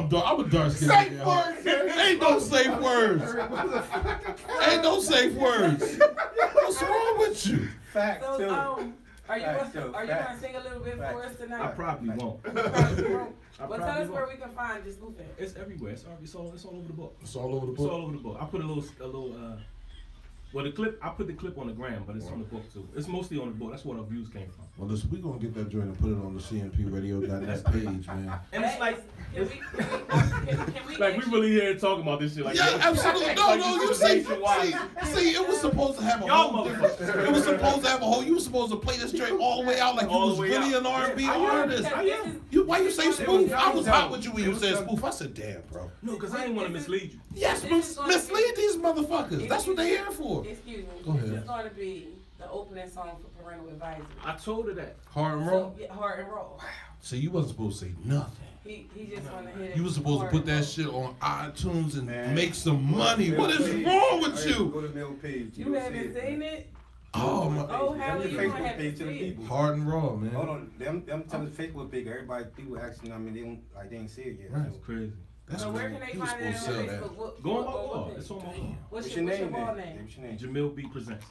I'm a dark skin. Safe words. Ain't no safe words. Ain't no safe words. What's wrong with you? Facts So, too. are you gonna sing a little bit for us tonight? I probably won't. Well, tell us where we can find this movie. It's everywhere. It's all over the book. It's all over the It's book. all over the book. I put a little well, the clip, I put the clip on the gram, but it's on the book too. It's mostly on the book. That's where our views came from. Well, listen, we're going to get that joint and put it on the CMPradio.net page, man. And it's like, Can we like we really here talking about this shit. Like, Yeah, absolutely. No, you see, it was supposed to have a whole different, it was supposed to have a whole, you were supposed to play this joint all the way out like you was really an R&B artist. I am. Why you say spoof? I was hot with you when you said spoof. I said, damn, bro. No, because I didn't want to mislead you. Yes, mislead these motherfuckers. That's what they here for. Excuse me. Go ahead. This is going to be the opening song for Parental Advisory. I told her that. Hard and roll? So, yeah, hard and roll. So you wasn't supposed to say nothing. He just want to hit it. You was supposed to put that shit on iTunes and make some money. Mill What is page. wrong with you? Go to Mill page. You haven't seen it? Oh my. Oh, how Tell you your gonna Facebook have page to to the see it? people. Hard and raw, man. Hold on, them telling the Facebook page. People asking. I mean, they don't like they ain't see it yet. Right. So. Crazy. That's So where what can they you was find it supposed on to sell that. Facebook? Go on my wall. It's on my wall. What's your your name wall then? name? What's your name? Jamil B presents.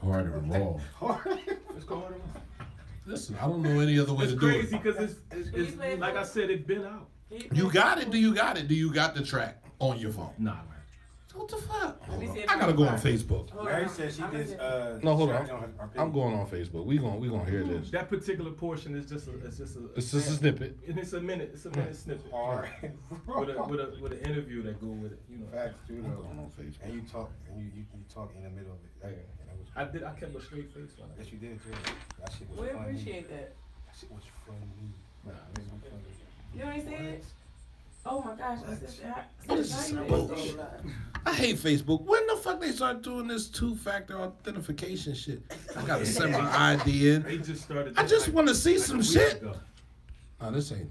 Hard and raw. It's called Hard and Raw. Listen, I don't know any other way It's to do crazy it. because it's like I said, it's been out. You got it? Do you got it? Do you got the track on your phone? Nah, man. What the fuck? Let me see if I gotta can go on find it. Facebook. Hold Mary on. said she I'm did. gonna No, hold strategy on. her page. I'm going on Facebook. We gonna hear this. That particular portion is just a. It's just a snippet. And it's a minute. It's a minute snippet. Hard. With an interview that go with it. You know. Facts too, I'm though. going on Facebook. And you talk in the middle of it. That was- I kept a straight face on it. Yes, you did too. That shit was We funny. appreciate that. That shit was funny. Nah, That shit was funny. You ain't see it? Oh my gosh, What is how this you ain't bullshit? so live? I hate Facebook. When the fuck they start doing this two-factor authentication shit? I gotta send my ID in. They just started. I just want to see like some a week shit. ago. No, this ain't.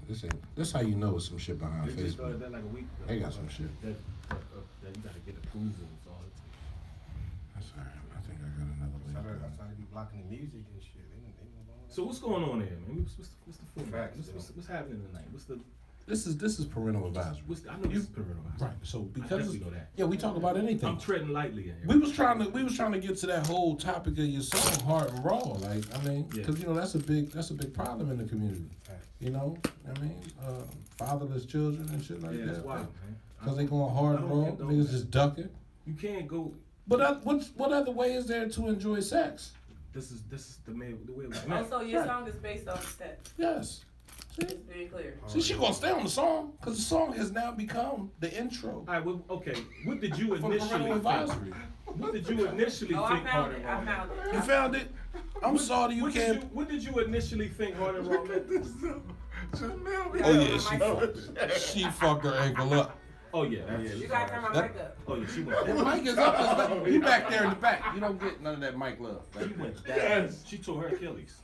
This how you know it's some shit behind They just started Facebook. that like a week ago. They got some shit. That you gotta get approval and all that. That's alright. I think I got another I'm link. trying to be blocking the music and shit. They don't know all that. So what's going on here, man? What's the format? Facts, What's happening tonight? This is parental advisory. I know this is parental advisory. Right. So I because definitely know that. yeah, we talk about anything. I'm treading lightly in here. We was trying to get to that whole topic of your song, hard and raw. Like I mean, Yeah. because that's a big problem in the community. You know, I mean, fatherless children and shit like Yeah, that. that's wild, man. Because they going hard I and don't raw, condone niggas that. just ducking. You can't go. But what other way is there to enjoy sex? This is the way it was Oh, meant. so your song is based off the steps. Yes. Just being clear. See, she gonna stay on the song because the song has now become the intro All right, well, okay. What did you for initially parental think? advisory. What did you initially Oh, I think found hard it. and I raw meant? found it. You found it? I'm sorry you can't. What did you initially think hard and raw meant? Oh yeah, she fucked her ankle up. Oh yeah, You gotta turn my That- mic up. Oh yeah, she That went. mic is up. You back there in the back. You don't get none of that mic love. She went down. She tore her Achilles.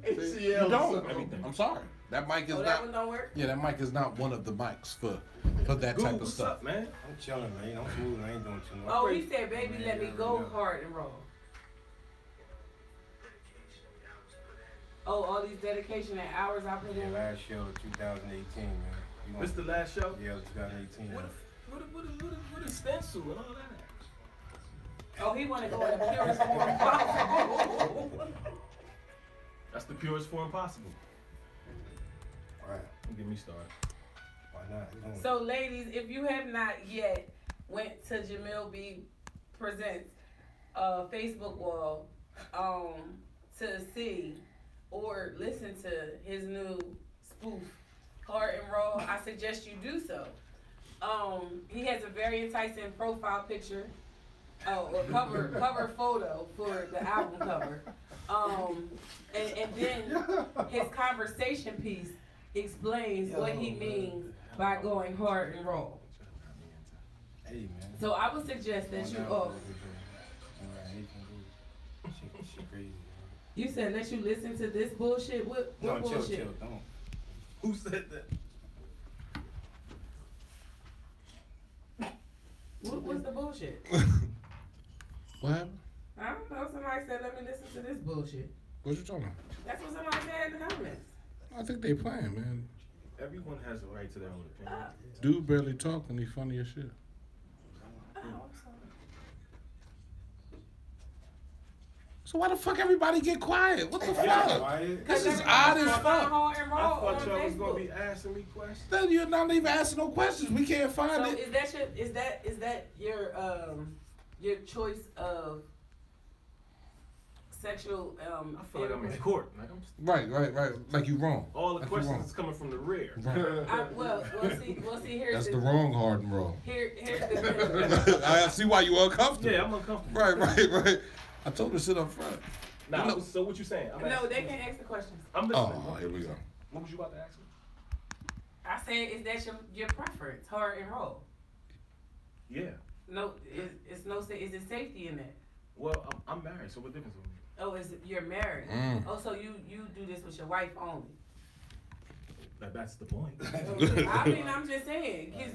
You don't. Everything. I'm sorry. That mic is Oh, that not. one don't work? Yeah, that mic is not one of the mics for that Google, type of what's stuff. up, man? I'm chilling, man. I'm smooth. I ain't doing too much. Oh, he said, baby, let me go hard and roll. Oh, all these dedication and hours I put Yeah, in. last show of 2018, man. You This the last show? Yeah, 2018. What is stencil and all that? Oh, he want to go in the purest form possible. That's the purest form possible. All right. Don't get me started. Why not? You know. So, ladies, if you have not yet went to Jamil B Presents Facebook wall to see or listen to his new spoof, Hard and Raw, I suggest you do so. He has a very enticing profile picture, or cover photo for the album cover. And then his conversation piece explains what he means by going hard and raw. Hey, man. So I would suggest that you She crazy. you said let you listen to this bullshit. What No, bullshit? chill. Don't. Who said that? What's the bullshit? What happened? I don't know. Somebody said let me listen to this bullshit. What you talking about? That's what somebody said in the comments. I think they playing, man. has a right to their own opinion. Dude barely talking. He funny as shit. So why the fuck everybody get quiet? What the fuck? This is odd as fuck. I thought y'all was gonna be asking me questions. Then you're not even asking no questions. We can't find So it. is that your choice of sexual I feel like I'm in court. Like Right. Like you wrong. all the like questions is coming from the rear. Right. well, see, here's That's the wrong hard and wrong. Here's the thing. I see why you uncomfortable. Yeah, I'm uncomfortable. Right. I told her to sit up front. Nah, You know- so what you saying? No, they can't ask the questions. I'm listening. Oh, here we go. What was you about to ask me? I said, is that your preference, hard and raw? Yeah. No, it's no. Is it safety in that? Well, I'm married, so what difference would it make? Oh, you're married? Oh, so you do this with your wife only? That's the point. I mean, I'm just saying. 'Cause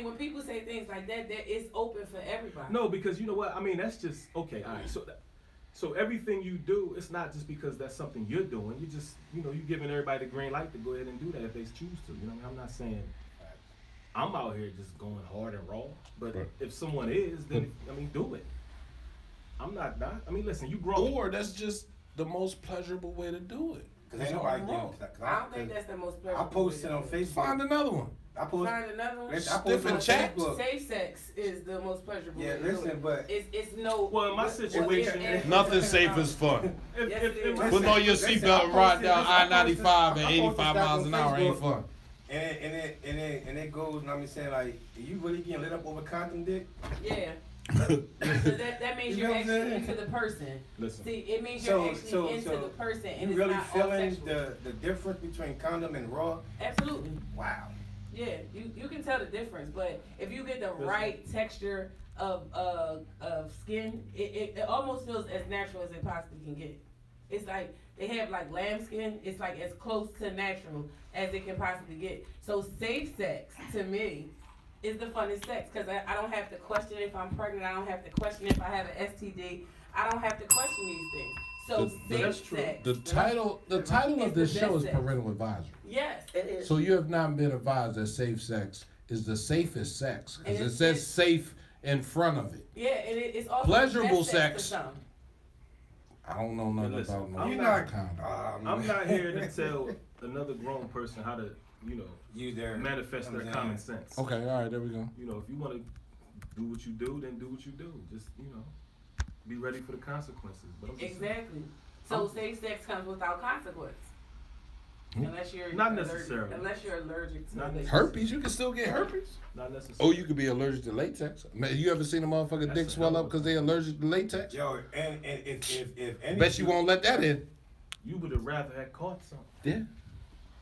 when people say things like that, it's open for everybody. No, because you know what? I mean, that's just okay. All right. So everything you do, it's not just because that's something you're doing. You just, you're giving everybody the green light to go ahead and do that if they choose to. You know, I'm not saying I'm out here just going hard and raw. But if someone is, then do it. I'm not. I mean, listen, you grown. Or that's just the most pleasurable way to do it. Cause ain't nobody getting. I don't think that's the most pleasurable. I posted on Facebook. Find another one. Find another one. Different chat. Safe sex is the most pleasurable. Yeah, listen, but it's no. Well, in my situation, Nothing safe as fun. if Putting on your seatbelt and riding down I-95 at 85 miles an hour ain't fun. And it goes, I'm saying, like, are you really getting lit up over condom dick? Yeah. So that means you're actually into the person. Listen. See, it means you're actually into the person, and you it's really not feeling all sexual. the difference between condom and raw? Absolutely. Wow. Yeah, you can tell the difference, but if you get the right texture of skin, it almost feels as natural as it possibly can get. It's like they have like lamb skin. It's like as close to natural as it can possibly get. So safe sex to me is the funnest sex because I don't have to question if I'm pregnant. I don't have to question if I have an STD. I don't have to question these things. So safe sex. The title of this show is Parental Advisory. Yes, it is. So you have not been advised that safe sex is the safest sex because it says safe in front of it. Yeah, and it's also pleasurable sex. sex. I don't know nothing about no condom. I'm not here to tell another grown person how to, use their manifest their common sense. Okay, all right, there we go. If you want to do what you do, then do what you do. Just, be ready for the consequences. But Exactly. So safe sex comes without consequence. Unless you're not necessarily. Unless you're allergic to herpes, you can still get herpes. Not necessarily. Oh, you could be allergic to latex. Man, you ever seen a motherfucking dick swell up because they allergic to latex? Yo, and if Bet you won't let that in. You would have rather had caught something. Yeah.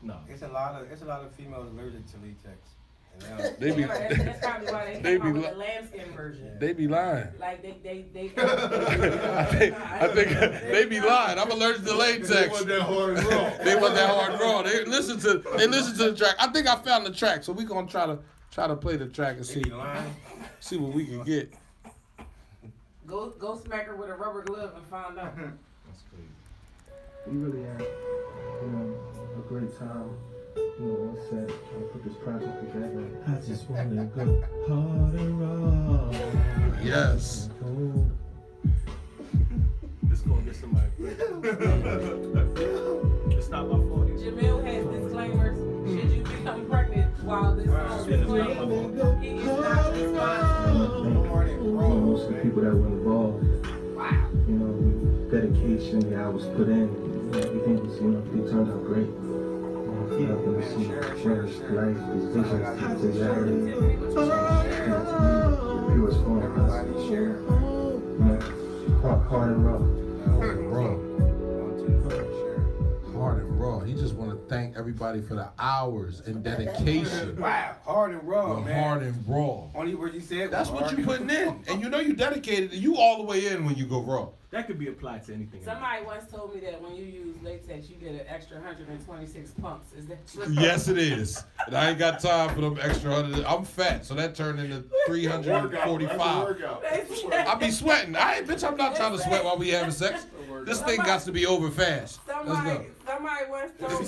No. It's a lot of females allergic to latex. They be, that's probably why they came out with the lambskin version. They be lying. Like they I think they be lying. I'm allergic to latex. They want that hard and raw. They want that hard and raw. They listen to the track. I think I found the track, so we gonna try to play the track and see what we can get. Go smack her with a rubber glove and find out. That's crazy. We really had a great time. On set, trying to put this project together. I just wanna go hard and raw. Yes. This gonna get somebody. It's not my fault. Jamil has disclaimers. Should you become pregnant while this song is playing, he is not responsible. Most of the people that were involved. Wow. Dedication, the hours put in. Everything was, they turned out great. Cherish life, these visions, desires, purest form, hard and raw. Hard and raw. He just want to thank everybody for the hours and dedication. Wow, hard and raw, man. Hard and raw. Only word you said. That's what you putting in, and you dedicated. You all the way in when you go raw. That could be applied to anything. Somebody once told me that when you use latex, you get an extra 126 pumps. Is that true? Yes, it is. And I ain't got time for them extra 100. I'm fat, so that turned into 345. I be sweating. Bitch, I'm not trying to sweat while we having sex. This thing got to be over fast. Let's go. Somebody once told me.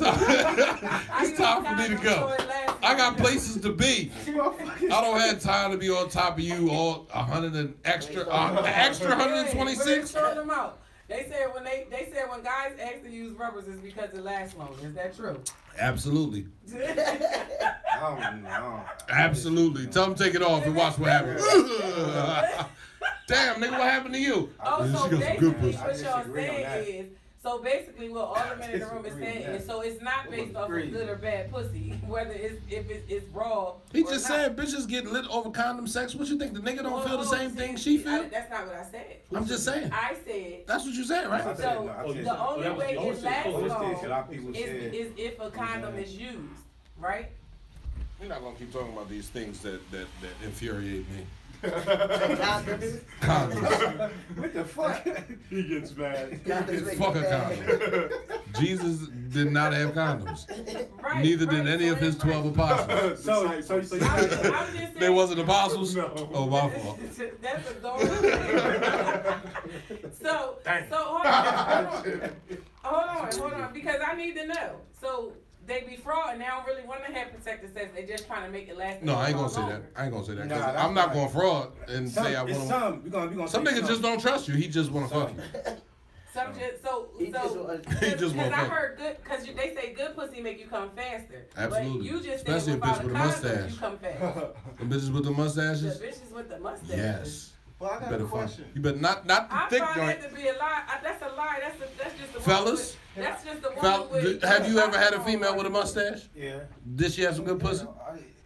It's time for me to go. I got places to be. I don't have time to be on top of you all 100 and extra 126. Throwing them out. They said when guys ask to use rubbers, it's because it lasts longer. Is that true? Absolutely. No. Absolutely. Tell them take it off and watch what happens. Damn, nigga, what happened to you? Oh, so She got some good basically pussy. what y'all saying is, so basically what all the men in the room is saying is, so it's not based off of good or bad pussy, whether it's raw. He or just not. said bitches get lit over condom sex. What you think? The nigga don't feel the same thing she feel? That's not what I said. I'm just saying. I said. That's what you said, right? So the only way it lasts long is is if a condom is used, right? We're not gonna keep talking about these things that infuriate me. Condoms. Condoms. What the fuck? He gets mad. Condoms make Fuck you a mad. condom. Jesus did not have condoms. Right. Neither did right, any of his 12 apostles. So I'm just saying. They wasn't apostles? No. Oh, my fault. That's a goal. So hold on, because I need to know. So they be fraud and they don't really want to have protected sex. They just trying to make it last. No, I ain't a gonna little say that. longer. I ain't gonna say that. Nah, 'Cause that's I'm not right. going fraud and say I want to. We gonna Some niggas just don't trust you. He just want to fuck you. Some just He just want- He just because want I to fuck. heard good because they say good pussy make you come faster. Absolutely. But you just Especially said a bitch without with a condom, mustache. You come fast. Them bitches with the The mustaches? bitches with the mustache. Yes. Well, I You got better a find. question. You better not I the thick find joint. that to be a lie. That's a lie. That's just the Fellas? woman with, that's just the woman with. Have you ever had a female with a mustache? Yeah. Did she have some good pussy?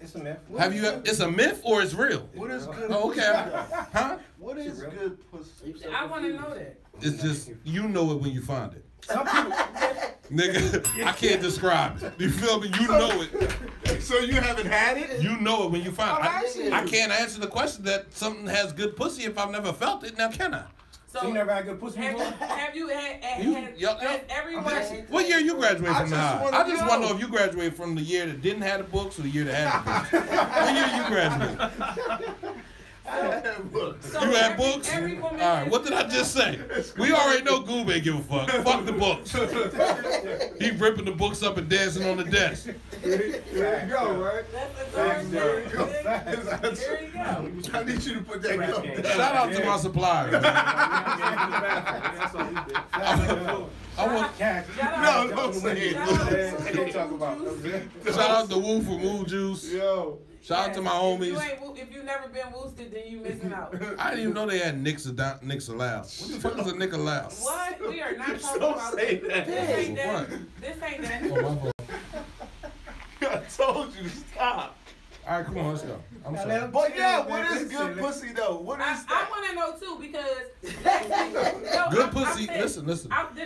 It's a myth. Have you? It's a myth or it's real? What is good? Oh, okay. Huh? What is good pussy? I want to know that. It's just you know it when you find it, Some people. nigga. I can't describe it. You feel me? You know it. So you haven't had it? You know it when you find I it. see. I can't answer the question that something has good pussy if I've never felt it. Now can I? So You never had good pussy have, before? have you had You- has yup. everyone? What year you graduated from the just high? wanna I just want to know. know if you graduated from the year that didn't have the books or the year that had the books. What year you graduated? So You had every- books? every woman All right, has- what did I just say? We already know Goob ain't give a fuck. Fuck the books. He ripping the books up and dancing on the desk. There you go, right? That's the third There you go. There you go. I need you to put that up there. Shout out to my supplier. Man. I want No, don't say it. Don't talk about shout out to Woo for Woo Juice. Yo. Shout out to my homies. If you never been boosted, then you missing out. I didn't even know they had Nicks allowed. What the fuck is a Nick allowed? What? We are not talking Don't about say this. that. This ain't that. What? This ain't that. Oh, my fault. I told you to stop. All right, come on, let's go. I'm sorry. But yeah, what is good pussy though? What is I that? want to know too because no, Good I'm pussy. saying- Listen.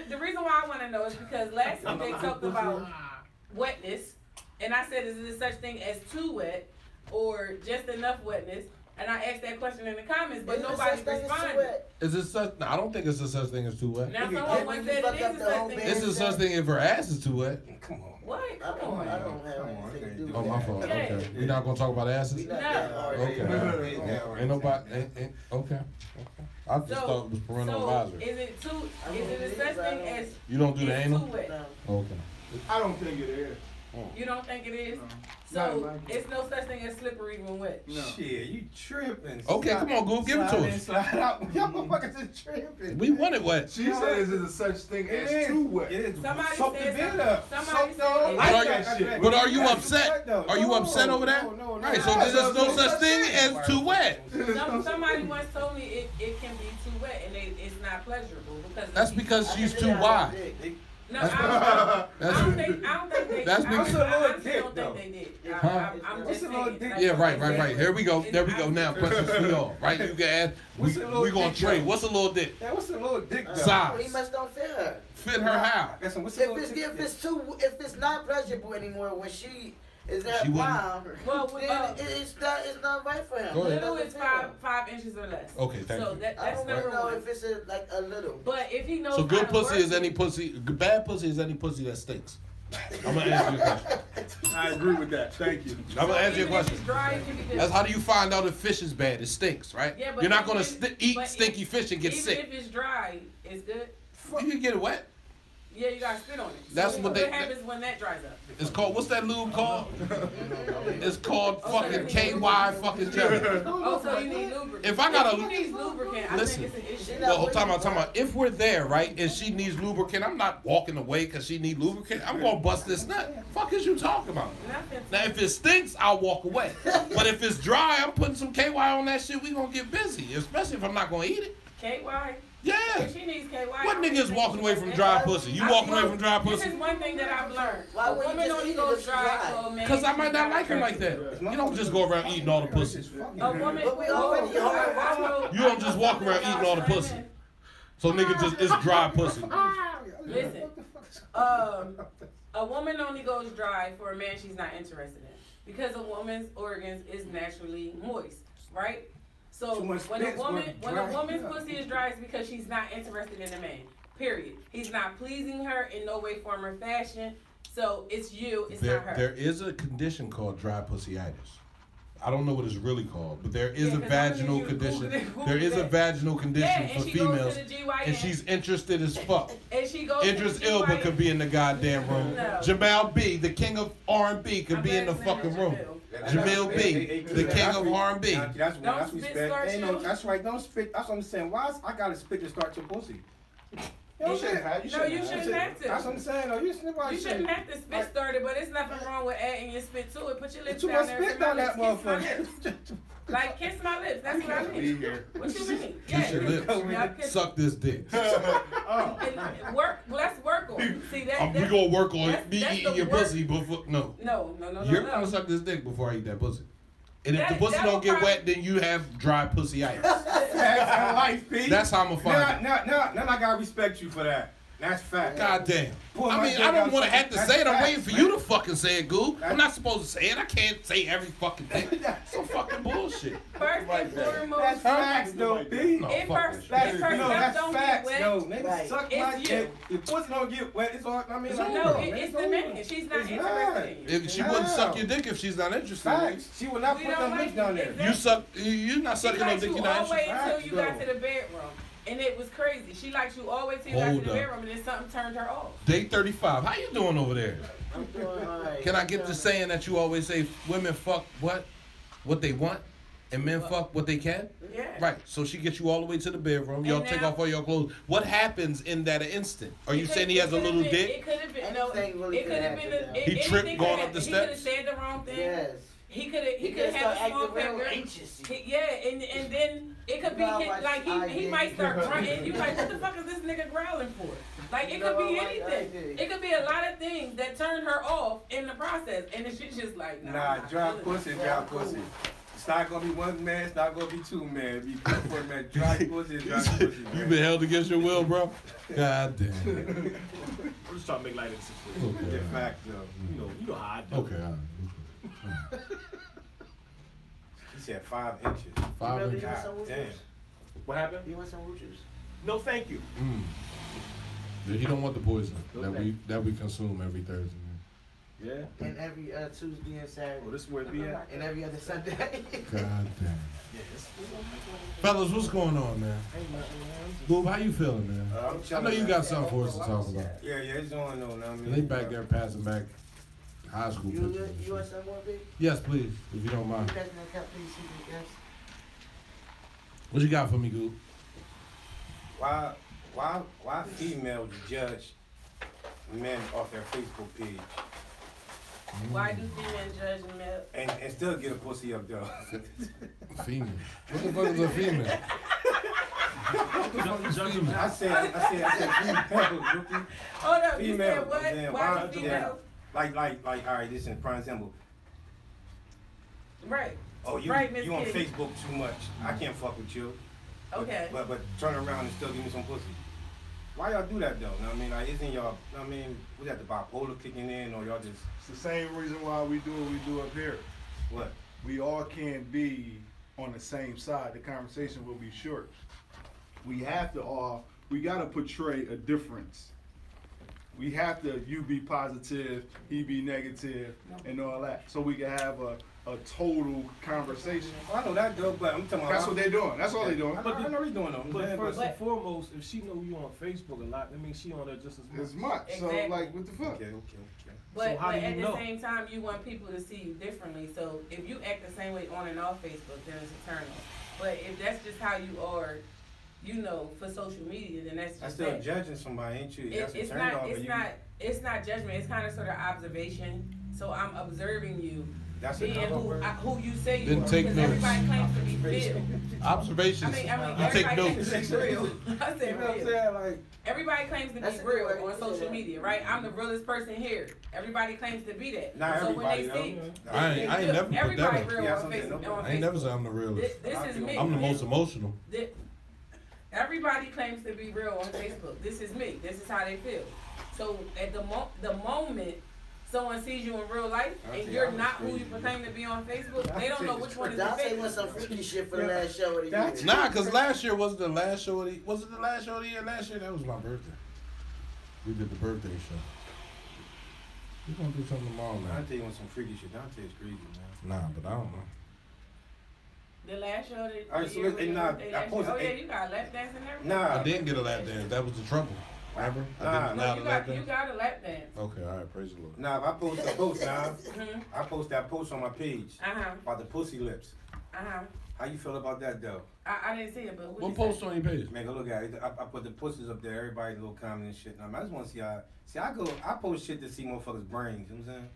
The reason why I want to know is because last week they talked about wetness, and I said, is there such thing as too wet or just enough wetness? And I asked that question in the comments, but nobody responded. Is it such? No, I don't think it's a such thing as too wet. Now someone once said it is a such thing. It's a such thing if her ass is too wet. Come on. What? I Come don't on. have anything to do with Oh, my that. fault. Yeah. Okay. We're not gonna talk about asses. We not No. that hard. Okay. Ain't nobody. Okay. I just thought it was parental advisory. Is it a such thing as You don't do the it's anal? too wet? No. Okay. I don't think it is. You don't think it is? No. So Not like it. it's no such thing as slippery when wet. No. Shit, you tripping. Okay, come on, Goob, give it to Slide in, us. Slide out. Y'all motherfuckers is tripping. We want it wet. She says there's a such thing It as is. too wet. It is. Somebody Soak the said bed something. up. Somebody Soak said the- it. I But like that shit. But are you That's upset? right, though. Are you No, upset over that? No. All right, so there's no such thing as too wet. Somebody once told me it can be too wet and it's not pleasurable because That's because she's too wide. no, that's- I don't think they. that's I because- honestly don't think they did. Huh? I'm What's just a little saying. dick? Like, Yeah, right. Here we go. There we go. Now questions for y'all. Right? You can ask. What's a little We gonna dick, trade. though? What's a little dick? Yeah, what's a little dick though? Size. He must don't fit her. Fit her how? Listen, what's a little dick? If it's not pleasurable anymore when she is that She wouldn't- prime, Well, then it's not right for him. Go ahead. little is 5 inches or less. Okay, thank So you. I that's don't number really know one. if it's like a little. But if he knows So good how to pussy work is any it- pussy. Bad pussy is any pussy that stinks. I'm gonna answer your question. I agree with that. Thank you. I'm gonna answer your Even if question. it's dry, it can be good. That's how do you find out if fish is bad? It stinks, right? Yeah, but You're not even gonna if- eat but stinky if- fish and get even sick. if it's dry, it's good. You can get it wet. Yeah, you gotta spit on it. That's so what what happens when that dries up? It's called, what's that lube called? It's called fucking KY fucking jelly. Oh, so you need lubricant. If I got you need lubricant, listen, I think it's an issue. well, talking about, if we're there, right, and she needs lubricant, I'm not walking away because she needs lubricant. I'm gonna bust this nut. Fuck is you talking about? Nothing. Now, if it stinks, I'll walk away. But if it's dry, I'm putting some KY on that shit. We gonna get busy, especially if I'm not gonna eat it. KY? Yeah. If she needs KY. What nigga is walking away from dry pussy? You walking away from dry This pussy? is one thing that I've learned. Why A would you woman just only eat it goes if dry dry? for a man. Because I might not like her like that. You don't just go around eating all the pussy. A woman. But we already You don't just walk around eating all the pussy. So nigga just, it's dry pussy. Listen, a woman only goes dry for a man she's not interested in. Because a woman's organs is naturally moist, right? So Too much when a spit's woman, gonna when a dry woman's up. pussy is dry, it's because she's not interested in a man. Period. He's not pleasing her in no way, form, or fashion. So it's you, it's not her. There is a condition called dry pussyitis. I don't know what it's really called, but there is Yeah, a 'cause I'm vaginal gonna condition. Google There is a that. vaginal condition Yeah, and for she goes to females, the GYN. and she's interested as fuck. And she goes Idris to the Elba GYN. could be in the goddamn room. No. Jamal B, the king of R&B, could I'm be in the glad his name fucking is room. Jamil. Jamil B, the king of R&B. That's Don't respect. spit start Ain't no, you. that's right. Don't spit. That's what I'm saying. Why I gotta spit to start your pussy? You shouldn't have. No, you shouldn't have to. That's what I'm saying. No, you shouldn't have to spit started, but there's nothing wrong with adding your spit to it. Put your lips Too down much there. spit My on that lips, kiss my motherfucker. lips. Like kiss my lips. That's what I mean. What you mean? Kiss your lips. Yeah, kiss- Suck this dick. and work. Well, let's work on it. See that? We gonna work on that's- me that's eating the your work. pussy before. No. No. You're gonna suck this dick before I eat that pussy. And if the pussy that don't will get probably- wet, then you have dry pussyitis. That's life, P. That's how I'm gonna find it. Now I gotta respect you for that. That's fact. God damn. Pull I my mean, dick I don't out want to so- have to that's say it. I'm facts, waiting for man. you to fucking say it, Goo. I'm That's- not supposed to say it. I can't say every fucking thing. That's some fucking bullshit. First and foremost, That's facts, though, P. No, if fuck her that shit. That's, if her no, stuff that's don't facts, get no. wet, Nigga, Right. suck It's my you. dick. If pussy don't get wet, it's all, I mean, It's like, over. no, no, it's the over. man. She's not It's interested in you. If she wouldn't suck your dick if she's not interested. Facts. She would not We put don't them like lips down it. there. Exactly. You suck. You're not She sucking no liked dick. you You're not all the way interested. until you got Facts, to the bedroom. And it was crazy. She liked you all the way till you got Hold to the up. bedroom, and then something turned her off. Day 35. How you doing over there? I'm doing alright. Can I get the saying that you always say, women fuck what they want, and men fuck what they can? Yeah. Right. So she gets you all the way to the bedroom. Y'all And take now- off all your clothes. What happens in that instant? Are you It saying could- he has a it could've little been- dick? It could have been no. Anything really It could have could been. happen, He He tripped going up the He could have steps? said the wrong thing. Yes. He could have. He He could could have start had a small acting real finger. anxious. Yeah, and then it could be No, like he might start grunting. You like, what the fuck is this nigga growling for? Like it could be No, like, anything. I It could be a lot of things that turn her off in the process, and then she's just like, nah. Nah, I'm not dry feeling pussy, it. dry pussy. It's not gonna be one man, it's not gonna be two men. It be one man, dry pussy, dry pussy. You man. been held against your will, bro? God damn. We're just trying to make light of the situation. Yeah, Okay. fact, though. You know how I do. Okay. All right. He said 5 inches. 5 Really? inches. You want some God root damn. juice? What happened? You want some root juice? No, thank you. He don't want the poison that we consume every Thursday. Yeah. And every Tuesday and Saturday. Oh, this is where it be at? And every other Sunday. God damn. Yes. Fellas, what's going on, man? Boob, how you feeling, man? I'm I chilling, know you man. got something for us to talk about. Yeah, it's on though. Know what I mean? They back there passing back high school You pictures. want some more, big? Yes, please, if you don't You mind. guys gonna help me see the guests? What you got for me, Goop? Why females judge men off their Facebook page Why do females judge men? and still get a pussy up though? Female. What the fuck is a female? What the fuck is female? I said females, rookie. Hold up, you Female. said what? Damn, Why do females? Like, all right, listen, prime example. Right. Oh, Right, Miss you on Kitty. Facebook too much. I can't fuck with you. But- Okay. But turn around and still give me some pussy. Why y'all do that though? Know what I mean, like, isn't y'all? Know what I mean, was that the bipolar kicking in, or y'all just It's the same reason why we do what we do up here. what? We all can't be on the same side. The conversation will be short. We have to all, we gotta portray a difference. we have to, you be positive, he be negative, and all that, so we can have a total conversation. Well, I know that though, but I'm talking about. That's what they're doing. That's all they're doing. I know what he's doing though. But first and foremost, if she know you on Facebook a lot, that means she on there just as much. Exactly. So like, what the fuck? Okay. But, So how but do you at know? the same time, you want people to see you differently. So if you act the same way on and off Facebook, then it's a turn off. But if that's just how you are, you know, for social media, then that's just That's still that. judging somebody, ain't you? That's a It's turn not. off, It's not judgment. It's kind of sort of observation. So I'm observing you. That's a Being turn off. who you say you Then are. take Because notes. everybody claims to be real. Observations. I mean, you take everybody notes. claims to be real. I You said know what I'm real. saying? Like, Everybody claims to That's be a good real way to on say social that. media, right? I'm the realest person here. Everybody claims to be that. not so everybody when they see, though. I ain't never put that everybody up. real Yeah, on something Facebook. no- On I ain't never Facebook. said I'm the realest. This is me. I'm the most emotional. Everybody claims to be real on Facebook. This is me. This is how they feel. So at the moment someone sees you in real life and you're not who you proclaim to be on Facebook, they don't know which one is the Dante fake. wants some freaky shit for the last show of the year. Nah, cause last year wasn't the last show of the. Was it the last show of the year? Last year that was my birthday. We did the birthday show. We're gonna do something tomorrow, man. Dante wants some freaky shit. Dante is crazy, man. Nah, but I don't know. The last show that All right, so I posted. oh yeah, you got lap dance and everything. Nah, I didn't get a lap dance. That was the trouble. Remember? I didn't No, allow you the lap got dance. a lap dance. Okay, all right. Praise the Lord. Nah, if I post a post now, Mhm. I post that post on my page about the pussy lips. How you feel about that though? I didn't see it, but What post on your page? Man, go look at it. I put the pussies up there. Everybody little comment and shit. I just want to see how. See, I post shit to see motherfuckers' brains. You know what I'm saying?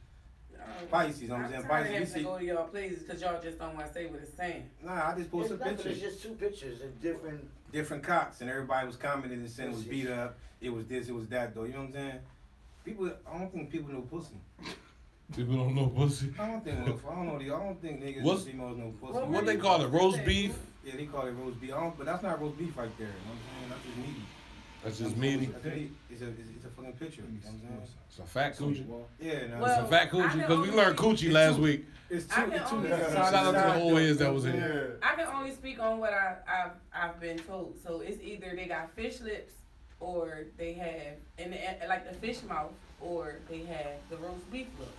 Pisces, you know what I'm saying? I'm Pisces, tired we of having see. to go to y'all places because y'all just don't want to say what it's saying. Nah, I just posted It's nothing, pictures. it's just two pictures and different. Different cocks, and everybody was commenting and saying it was beat up. It was this, it was that, though. You know what I'm saying? People, I don't think people know pussy. People don't know pussy. I don't think niggas What's- and females know pussy. Well, What they call it? Roast beef? Yeah, they call it roast beef. But that's not roast beef right there. You know what I'm saying? That's just meaty. That's just meaty. That's meat. It's a fucking picture. You know what I'm saying? It's a fat coochie. Yeah, no. Well, It's a fat I coochie can because we only learned speak- coochie last week. It's I two. can It's two. only- Shout out to the old heads that was in here. I can only speak on what I've been told. So it's either they got fish lips or they have like the fish mouth or they have the roast beef look.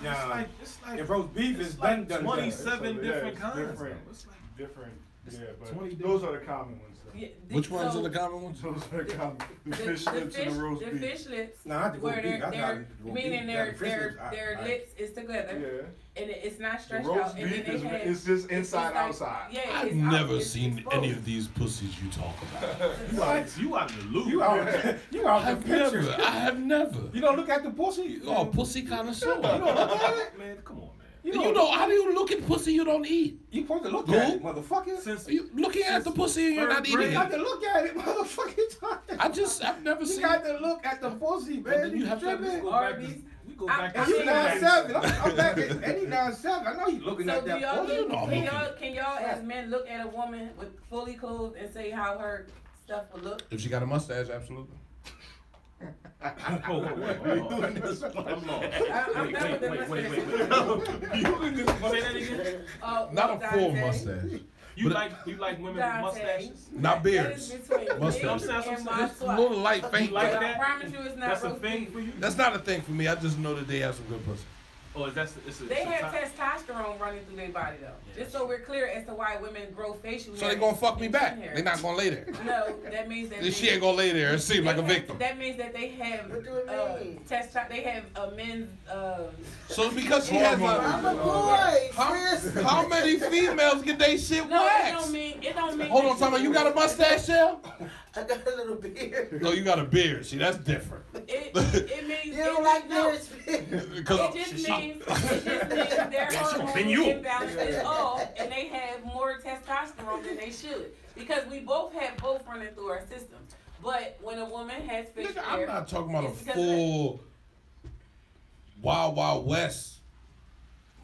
Nah, It's like if roast beef is it's like done. 27 different it's kinds. different. bro. It's like Different. It's Yeah, but 20 those are the common ones though. Yeah, Which ones so are the common ones? Those are the common. The fish the lips and the roast the beef. fish lips Nah, I have to go where beef. they're, I got they're to go meaning beef. their Yeah, the fish lips, I- lips is together Yeah. and it's not The stretched roast out and beef then they have is just it's inside, like- outside. Yeah, I've it's out, never it's seen exposed. any of these pussies you talk about. you out in the loop. You out, you out the I've picture. never. I have never. You don't look at the pussy. Oh, pussy connoisseur. You don't look at it. Man, come on, man. You know, how do you look at pussy you don't eat? You supposed to look Who? at it, motherfucker. Since You looking at the pussy and you're not third eating You it. got to look at it, motherfucker. I've never You seen got to look at the pussy, But then man. you You have to- tripping. go back Arby's. to, we go I- back And I you mean, 9'7". I'm back at any 9'7". I know you looking So at do that y'all pussy. You know I'm can looking. y'all as men look at a woman with fully clothed and say how her stuff would look? If she got a mustache, absolutely. Whoa, doing this? I'm lost. I'm Wait, done with the wait. mustache. You Say that again. Oh, Not a full Dante. mustache. You But- like women with Dante. mustaches? Not That beards. is between Mustache. me and my It's a swat. little light, faint. You like But I that? promise you it's not That's a roast thing beef. for you? That's not a thing for me. I just know that they have some good pussy. Or is that it's a They have type- testosterone running through their body though. Yeah. Just so we're clear as to why women grow facial So hair they gonna fuck me and back. chin hair. They not gonna lay there. No, that means that She ain't gonna lay there and seem like a victim. That means that they have What do it mean? They have a men's So because she has I'm a a, boy, how, sis. how many females get they shit No, waxed? it don't mean Hold on, Tama, you got a mustache, Shell? I got a little beard. No, you got a beard. See, that's different. It means You don't like no, beards? Because it just means their hormone imbalance is off and they have more testosterone than they should. Because we both have both running through our system. But when a woman has facial nigga, hair, I'm not talking about a it's because full Wild Wild West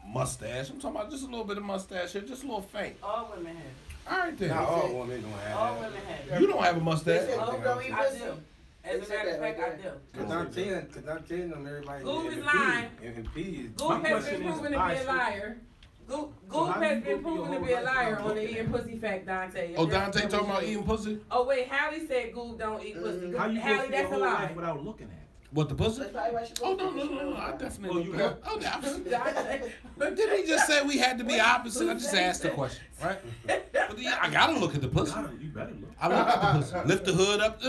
mustache. I'm talking about just a little bit of mustache here, just a little faint. all women have it. All right then. Not all women gonna have All that. women have it. You don't have a mustache. They said, "Oh, don't eat I pussy." do. As a matter of fact, I do. Cause I'm telling them everybody. Goop and is the lying. P- And the P is. Goop My has question been is, proven to be alright, a so- liar. Goop how do has you been go through proven your to be a whole life liar without on the looking eating pussy fact, Dante. Oh, Dante talking about eating pussy? Oh wait, Hallie said Goop don't eat pussy. How you go Hallie, through your that's a whole lie. life without looking at it? What, the pussy? That's probably why she Oh, goes no. I definitely you look have- up. Oh, absolutely. But didn't he just say we had to be opposite? I just asked the question, right? But yeah, I gotta look at the pussy. You better look. I look at the pussy. Lift the hood up.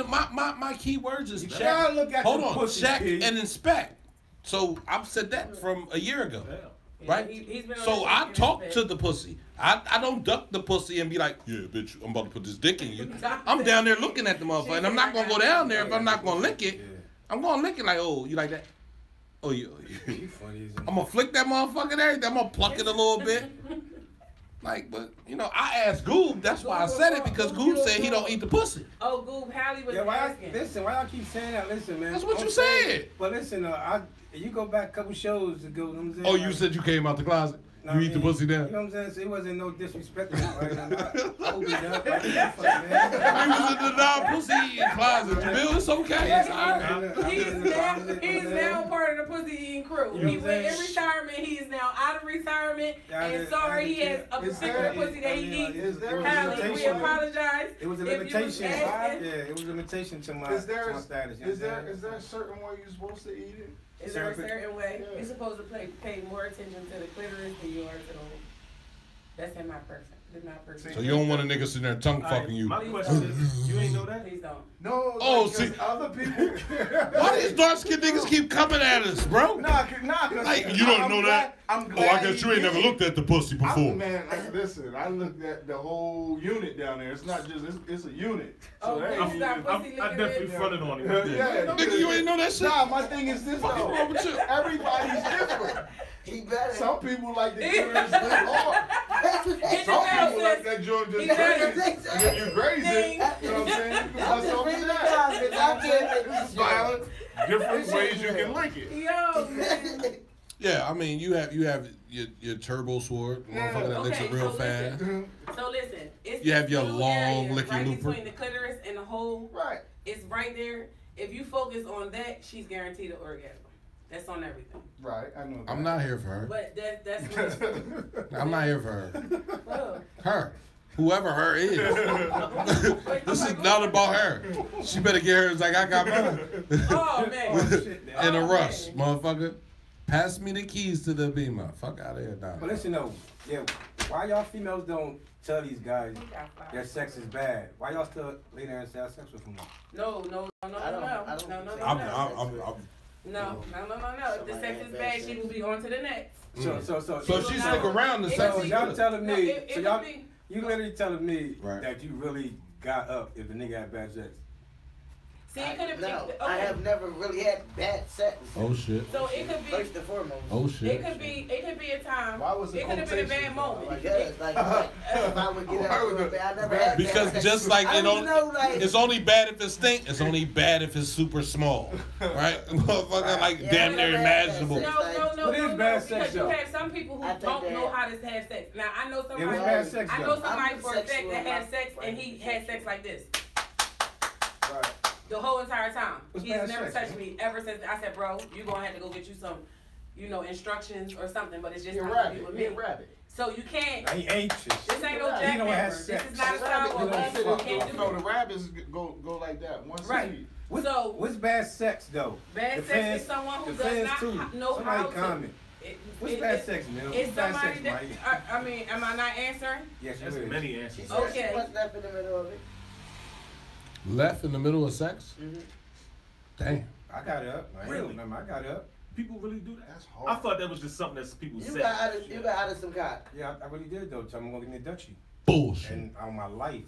My key words is check. gotta look at Hold the on, pussy, check P. and inspect. So I've said that from a year ago, Yeah. right? He's been on So that I shit talk since to the pussy. I don't duck the pussy and be like, yeah, bitch, I'm about to put this dick in you. I'm down there looking at the motherfucker, and I'm not gonna go down there if I'm not gonna lick it. I'm gonna lick it like, oh, you like that? Oh, you. You funny as I'm gonna flick that motherfucker there. I'm gonna pluck it a little bit. Like, but you know, I asked Goob. That's why I said it, because Goob said he don't eat the pussy. Oh, Goob, Hallie was Yeah, asking. why y'all keep saying that? Listen, man. That's what I'm you saying- said. But listen, you go back a couple shows ago. You know what I'm saying? Oh, you said you came out the closet. Nah, You eat the man, pussy down. You know what I'm saying? So it wasn't no disrespect. Right? I opened it up. Like, man. He was in the non-pussy eating closet. Jamil, it's okay. It's all right. He's now part of the pussy eating crew. You know He what went I'm in saying? retarement. He is now out of retirement. And sorry, he has a Is particular there- pussy that he eats. is there a Hallie, we limitation? apologize. It was a if you limitation. was Yeah, asking. it was a limitation to my Is there to my status. You know is what I'm there saying? is there a certain way you're supposed to eat it? Is there a certain way? Yeah. You're supposed to pay more attention to the clitoris than you are to the whole. That's in my person. That's my person. So you don't want a nigga sitting there tongue fucking you. My question is, you ain't know that? Please don't. No. Oh, like, see- 'cause other people. Why these dark skinned niggas keep coming at us, bro? Nah, 'cause Like, you don't know that? I'm Oh, glad I guess he you ain't did. never looked at the pussy before. Man, listen, I looked at the whole unit down there. It's not just, it's a unit. Oh, that you ain't stop even- pussy I licking definitely it. fronted on him. Yeah, Nigga, you ain't know that shit? Nah, my thing is this What's wrong with though. you? Everybody's different. He better. Some people like the clitoris lick hard. Hit Some the people like that joint He just better. crazy. And if you graze it, you know what I'm saying? You can bust open that. This is violent. Different ways you can lick it. Yo, man. Yeah, I mean, you have your turbo sword, motherfucker that licks it Okay, real so fast. listen. So listen, it's You have your this little long area licky right looper. between the clitoris and the hole. Right. It's right there. If you focus on that, she's guaranteed an orgasm. That's on everything. Right, I know that. I'm not here for her. But that's what I'm not here for her. oh. Her. Whoever her is. This is not about her. She better get hers like I got mine. Oh man. In a Oh, rush, man. motherfucker. Pass me the keys to the Beamer. Fuck out of here, dog. But listen though, yeah, why y'all females don't tell these guys their sex is bad? Why y'all still lay there and say have sex with them? No. I don't No. If the sex is bad, she will be on to the next. So So she stick around and It sex could So is be- y'all good. telling No, me, it so could y'all, be- you literally telling me Right. that you really got up if the nigga had bad sex. See, it could have been. No, Okay. I have never really had bad sex. Oh shit. So it could be. First and foremost. Oh shit. It could be a time. Why was it could have been a bad quotation? moment. Like, yeah, like if I would get up for a bit, I never had Because bad sex. just like I it don't know, like, it's only bad if it stink. It's only bad if it's super small, right? Motherfucker, like Yeah, damn I near never had imaginable. that No, What is bad sex, because you though? have some people who I think don't that- know how to have sex. Now I know It somebody. was bad sex I know though. somebody I'm for a fact sexual that had about- sex and he had sex like this Right. the whole entire time. What's He's bad never sex, touched me ever since. I said, bro, you gonna have to go get you some, instructions or something. But it's just You're not gonna be rabbit. with me. You're rabbit. So you can't. I ain't anxious. This ain't no He jackhammer. don't have This sex. is not a The style rabbit, of you us. You know, can't do no, it. the rabbits go like that. One Right. speed. So What's bad sex though? bad The sex fans- is someone who the does fans not too. know Somebody how to. comment. What's bad sex, man? It's What's bad somebody sex, that. Mike? I mean, am I not answering? Yes, you That's is. many She answers. said Okay. she was left in the middle of it. Left in the middle of sex? Damn. I got up. I ain't Really? remember. I got up. People really do that? That's I hard. thought that was just something that people You say. got out of some cock. Yeah, I really did though. Tell me I'm gonna give me a Dutchie. Bullshit. And on my life,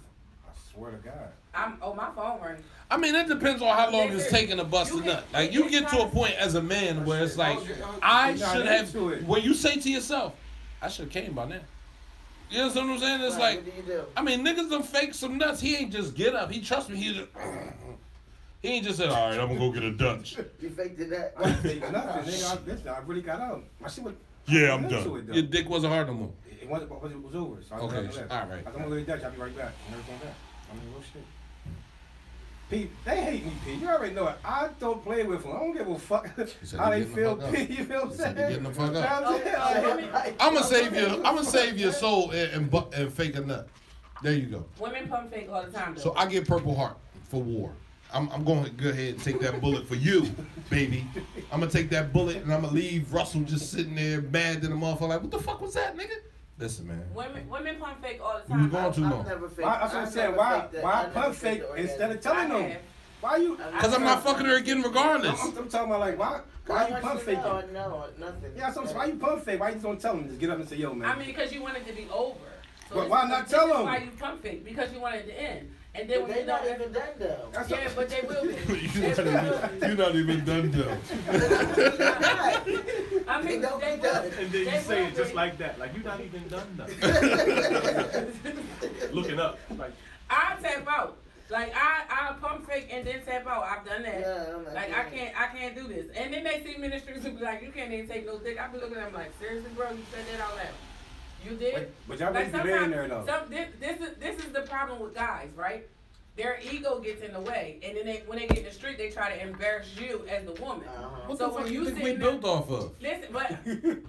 I swear to God. My phone ring. I mean, it depends on how long it's taking to bust a You can- nut. Like, you get to a point as a man where it's like, I should have, where you say to yourself, I should have came by now. You know what I'm saying? It's Right, like, what do you do? I mean, niggas done fake some nuts. He ain't just get up. He trust me. He ain't just said, all right, I'm gonna go get a Dutch. You faked it that. I didn't think nothing, nigga. Listen, I really got out. My shit was. Yeah, I'm into done. it, though. Your dick wasn't hard no more. It wasn't, but it was over. So I Okay, left. all right. I'm gonna go to Dutch. I'll be right back. And everything back. I mean, real shit. Pete, they hate me, Pete. You already know it. I don't play with them. I don't give a fuck said how he they getting the feel, fuck up. Pete. You feel what I'm He said saying? he getting the fuck up. You know what I'm saying? Like, I'm gonna save your soul and fake a nut. There you go. Women pump fake all the time though. So I get Purple Heart for war. I'm going to go ahead and take that bullet for you, baby. I'm going to take that bullet and I'm going to leave Russell just sitting there mad to the motherfucker like, what the fuck was that, nigga? Listen, man. Women pump fake all the time. You going too long. That's what I'm saying. Why pump fake instead of telling them? Why you? Because I'm not fucking her again regardless. I'm talking about like, why you pump faking? No, nothing. Yeah, so why you pump fake? Why you just don't tell them? Just get up and say, yo, man. I mean, because you want it to be over. So But why not tell them? Why you pump fake? Because you want it to end. And then But when they you not know, even done though. yeah, but they will be. You're not even done, though. I mean, Don't they be will. done. And then you They say will it just be. like that. Like, you're not even done nothing. Looking up. Like, I tap out. Like I pump fake and then tap out. I've done that. Yeah, I'm not Like doing I can't do this. And then they see me in the streets and be like, you can't even take no dick. I be looking at them like, seriously, bro, you said that out loud. You did? But y'all Like really be in there though. This is the problem with guys, right? Their ego gets in the way, and then when they get in the street, they try to embarrass you as the woman. What So the when fuck you you think we sitting there- built off of? Listen, but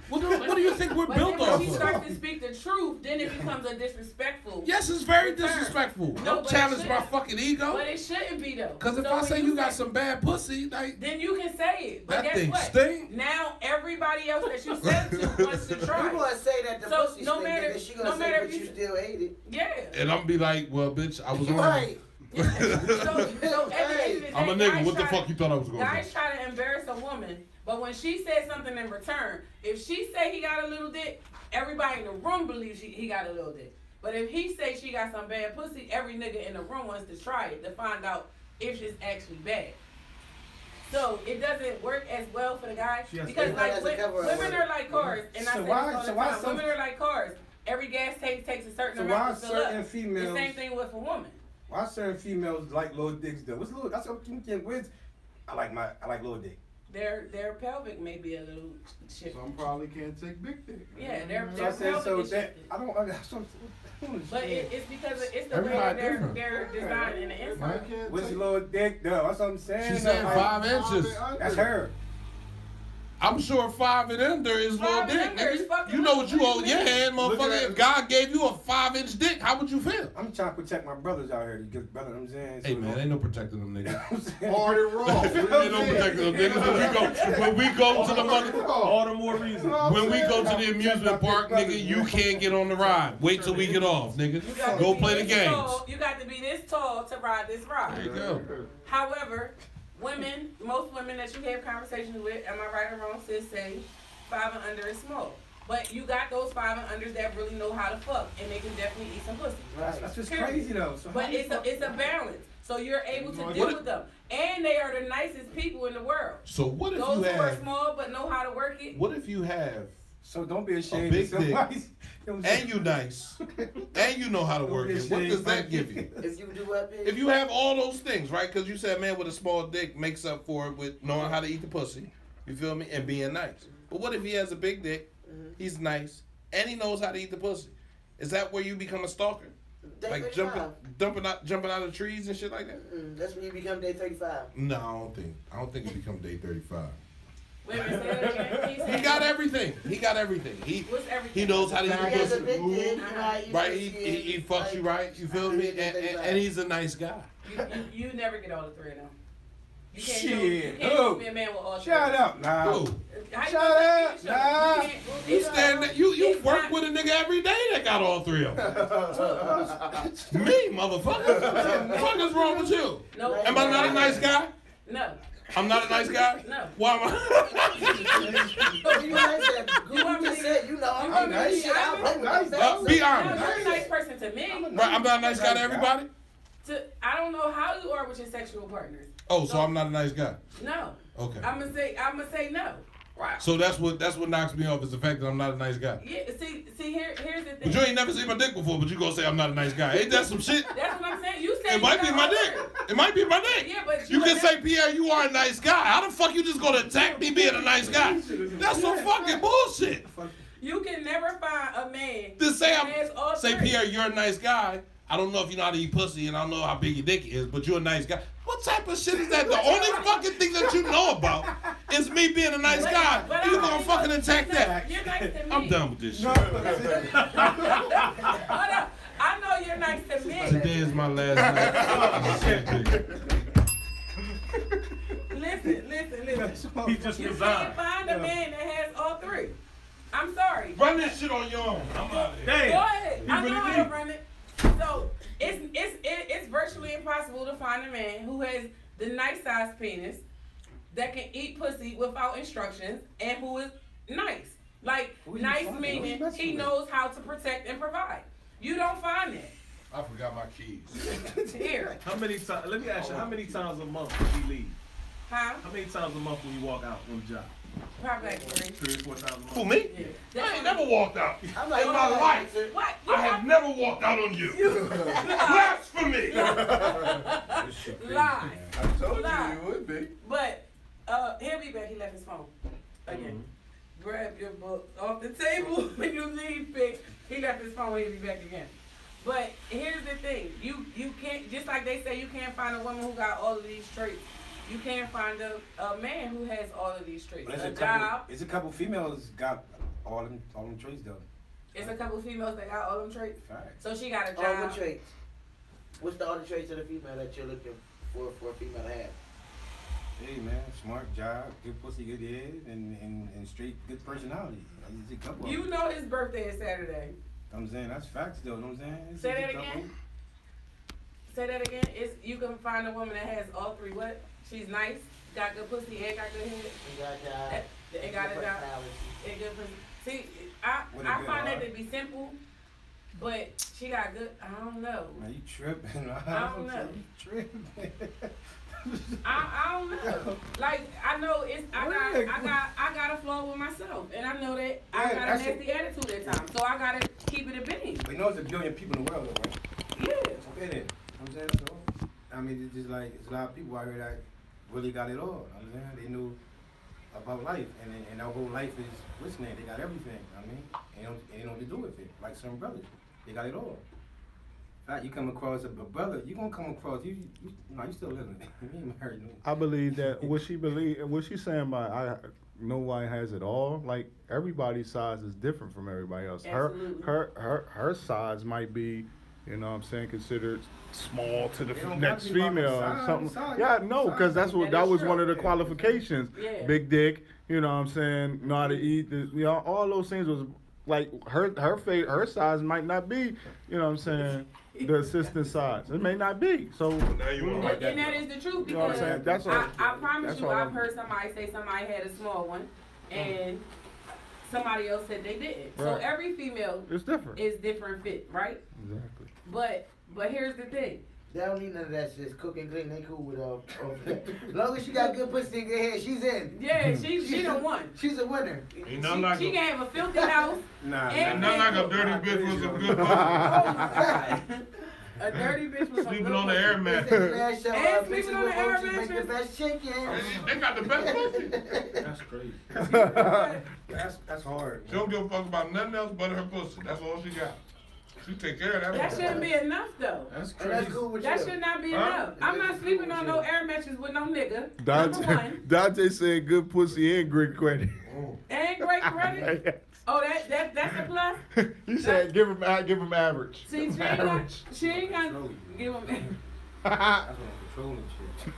What do you think we're but built then off when she of? starts to speak the truth, then it becomes a disrespectful. Yes, it's very disrespectful. No, Don't but it challenge my shouldn't. fucking ego. But it shouldn't be though. Because if So I when say you got some bad pussy, like, then you can say it. But that guess thing what? stink. Now everybody else that you said to wants to You try. gonna say that the So, pussy no stink, matter- nigga. She gonna no say, matter but if you you- still hate it. Yeah. And I'm be like, well, bitch, I was on. Right. So at the end of the day, I'm a guys nigga. What the try fuck to- you thought I was going to Guys say? try to embarrass a woman, but when she says something in return, if she say he got a little dick, everybody in the room believes he got a little dick. But if he say she got some bad pussy, every nigga in the room wants to try it to find out if it's actually bad. So it doesn't work as well for the guys She has because to- like That's a cover-up women word. are like cars, and I So say why- this all so the why time. some- Women are like cars. Every gas tank takes a certain So amount why to fill up. certain females? The same thing with a woman. Why certain females like little dicks though? What's little? That's what you can with. I like little dick. Their pelvic may be a little shifty. Some probably can't take big dick. Yeah, their So I said pelvic so is that shifted. I don't understand. But it's because it's the way Everybody that different. they're designed in the Why inside. can't What's take your little dick though? That's what I'm saying. She said Like, 5 inches. That's her. I'm sure 5 and under is little 5 and dick, under is nigga. fucking You know what you little. hold in your hand, Look at motherfucker. that. If God gave you a 5-inch dick, how would you feel? I'm trying to protect my brothers out here. Because brother, I'm saying. Hey man, ain't no protecting them niggas. hard and raw. Ain't no protecting them niggas. When we go to the mother, all the more reason. when we go to the amusement park, nigga, you can't get on the ride. Wait till we get off, nigga. You got to Go be play the this games. tall- You got to be this tall to ride this ride. There you go. However, most women that you have conversations with, am I right or wrong, sis, say 5 and under is small. But you got those 5 and unders that really know how to fuck, and they can definitely eat some pussy. That's just Period. crazy though. So But how it's a balance. So you're able to What deal if- with them. And they are the nicest people in the world. So what if Those you who are have? small but know how to work it. What if you have? So don't be ashamed. big of somebody's- you know what I'm And saying? you nice, and you know how to work it. What does that give you? If you do what, bitch? If you have all those things, right? Because you said man with a small dick makes up for it with knowing how to eat the pussy. You feel me? And being nice. But what if he has a big dick? He's nice, and he knows how to eat the pussy. Is that where you become a stalker? Day Like 35. jumping out of trees and shit like that? That's when you become day 35. No, I don't think it become day 35. Wait a minute, say that again. He got everything. He got everything. What's everything? He knows how to eat Now, the he has a pussy. big dick, you know how you Right? see it, He fucks you right. You feel me? And he's a nice guy. You never get all the three of them. You can't Shit. You can't be a man with all three. Shut up, nah. Who? How you Shut gonna up, say nah. you can't- You stand there, you It's work not- with a nigga every day that got all three of them. Me, motherfucker. What the fuck is wrong with you? No. Am I not a nice guy? No. I'm not a nice guy? No. Why am I? No, you nice that. You You want me just to- said, you know, you I'm want me nice. to- Shit, I play with nice. myself. Be No, honest. you're a nice person to me. Right, I'm not a nice guy to everybody? I don't know how you are with your sexual partners. Oh, so I'm not a nice guy. No. Okay. I'm gonna say no. So that's what knocks me off is the fact that I'm not a nice guy. Yeah. See. Here's the thing. But you ain't never seen my dick before, but you gonna say I'm not a nice guy. Ain't that some shit? That's what I'm saying. You said It might be you my got dick. over it. It might be my dick. Yeah, but You can would say, Pierre, you are a nice guy. How the fuck you just gonna attack me being a nice guy? That's some fucking bullshit. You can never find a man. Just say that has all say three. Pierre, you're a nice guy. I don't know if you know how to eat pussy, and I don't know how big your dick is, but you're a nice guy. What type of shit is that? The only fucking thing that you know about is me being a nice guy. But You I'm gonna not- fucking attack that? You're nice to me. I'm done with this shit. Hold up. I know you're nice to me. Today is my last night. He just You resigned. can't find a man that has all three. I'm sorry. Run this shit on your own. I'm out of here. Damn. Go ahead. He I know really how did. to run it. So it's virtually impossible to find a man who has the nice size penis that can eat pussy without instructions and who is nice. Like Who you nice find? meaning What's he with? knows how to protect and provide. You don't find that. I forgot my keys. Here. How many times? Let me ask you. How many times a month do you leave? Huh? How many times a month when you walk out on the job? Probably like 3. 3 or 4 times a month. Who, me? Yeah. I ain't never walked out. I'm like, In my life, What? I have never walked out on you. Blasphemy! Lie. I told Lie. you you would be. But he'll be back. He left his phone again. Grab your book off the table when you leave. Pick. He left his phone. He'll be back again. But here's the thing: you can't, just like they say, you can't find a woman who got all of these traits. You can't find a man who has all of these traits. But A job. it's a couple females got all them traits though. It's a couple females that got all them traits. Fact. So she got a All job. the traits. What's the other traits of the female that you're looking for a female to have? Hey man, smart job, good pussy, good head, and straight good personality. It's a couple. You know his birthday is Saturday. I'm saying that's facts though. You know what I'm saying? It's Say a that couple. again. Say that again. It's you can find a woman that has all three. What? She's nice, got good pussy, and got good head. You got a job. And got a job. And good pussy. See, I With a I good find that heart. to be simple, but she got good. I don't know. Man, you tripping? I don't know. You tripping? I don't know. Like I know it's I got a flaw with myself, and I know that I Yeah, got a that's nasty attitude at times. So I gotta keep it a bean. But you know, there's a billion people in the world, though, right? Yeah. Okay then. I'm saying that's all. I mean, it's just like it's a lot of people out here that really got it all. I'm saying they knew about life, and their whole life is listening. They got everything. I mean, and they know what to do with it. Like some brothers, they got it all. In fact, you come across a brother, you gonna come across you still living. You ain't married. No. I believe that what she's saying by nobody has it all. Like everybody's size is different from everybody else. Absolutely. Her size might be, you know what I'm saying, considered small to the They don't next talk about female the or size, something. size, Yeah, no, because size. that was one of the qualifications. Yeah. Big dick, you know what I'm saying, know how to eat, you know, all those things was like her size might not be, you know what I'm saying, the assistant size. It may not be. So Now you want like And that is the truth, You know what I'm because saying? That's all- I promise that's you, all I've I'm- heard somebody say somebody had a small one, and somebody else said they didn't. So Right. every female it's different. is different fit, right? Exactly. But here's the thing. They don't need none of that shit. Cook and clean, they cool with as long as she got good pussy and good hair, she's in. Yeah, she the one. She's a winner. Ain't nothing like She a, can have a filthy house. Nah, And ain't nothing like a dirty bitch with some good pussy. Oh my God. A dirty bitch with some Sleeping good on the pussy. air mattress. And sleeping on the air Make the mattress. best chicken. They got the best pussy. That's crazy. that's hard. She don't give a fuck about nothing else but her pussy. That's all she got. She take care of that. That shouldn't be enough though. That's And crazy. that's cool with That you. should not be Huh? enough. I'm not sleeping on no air mattress with no nigga. Number one. Dante said good pussy and great credit. And great credit. Oh, that's a plus. He said give him average. See, she ain't got give him. That's what I'm controlling shit.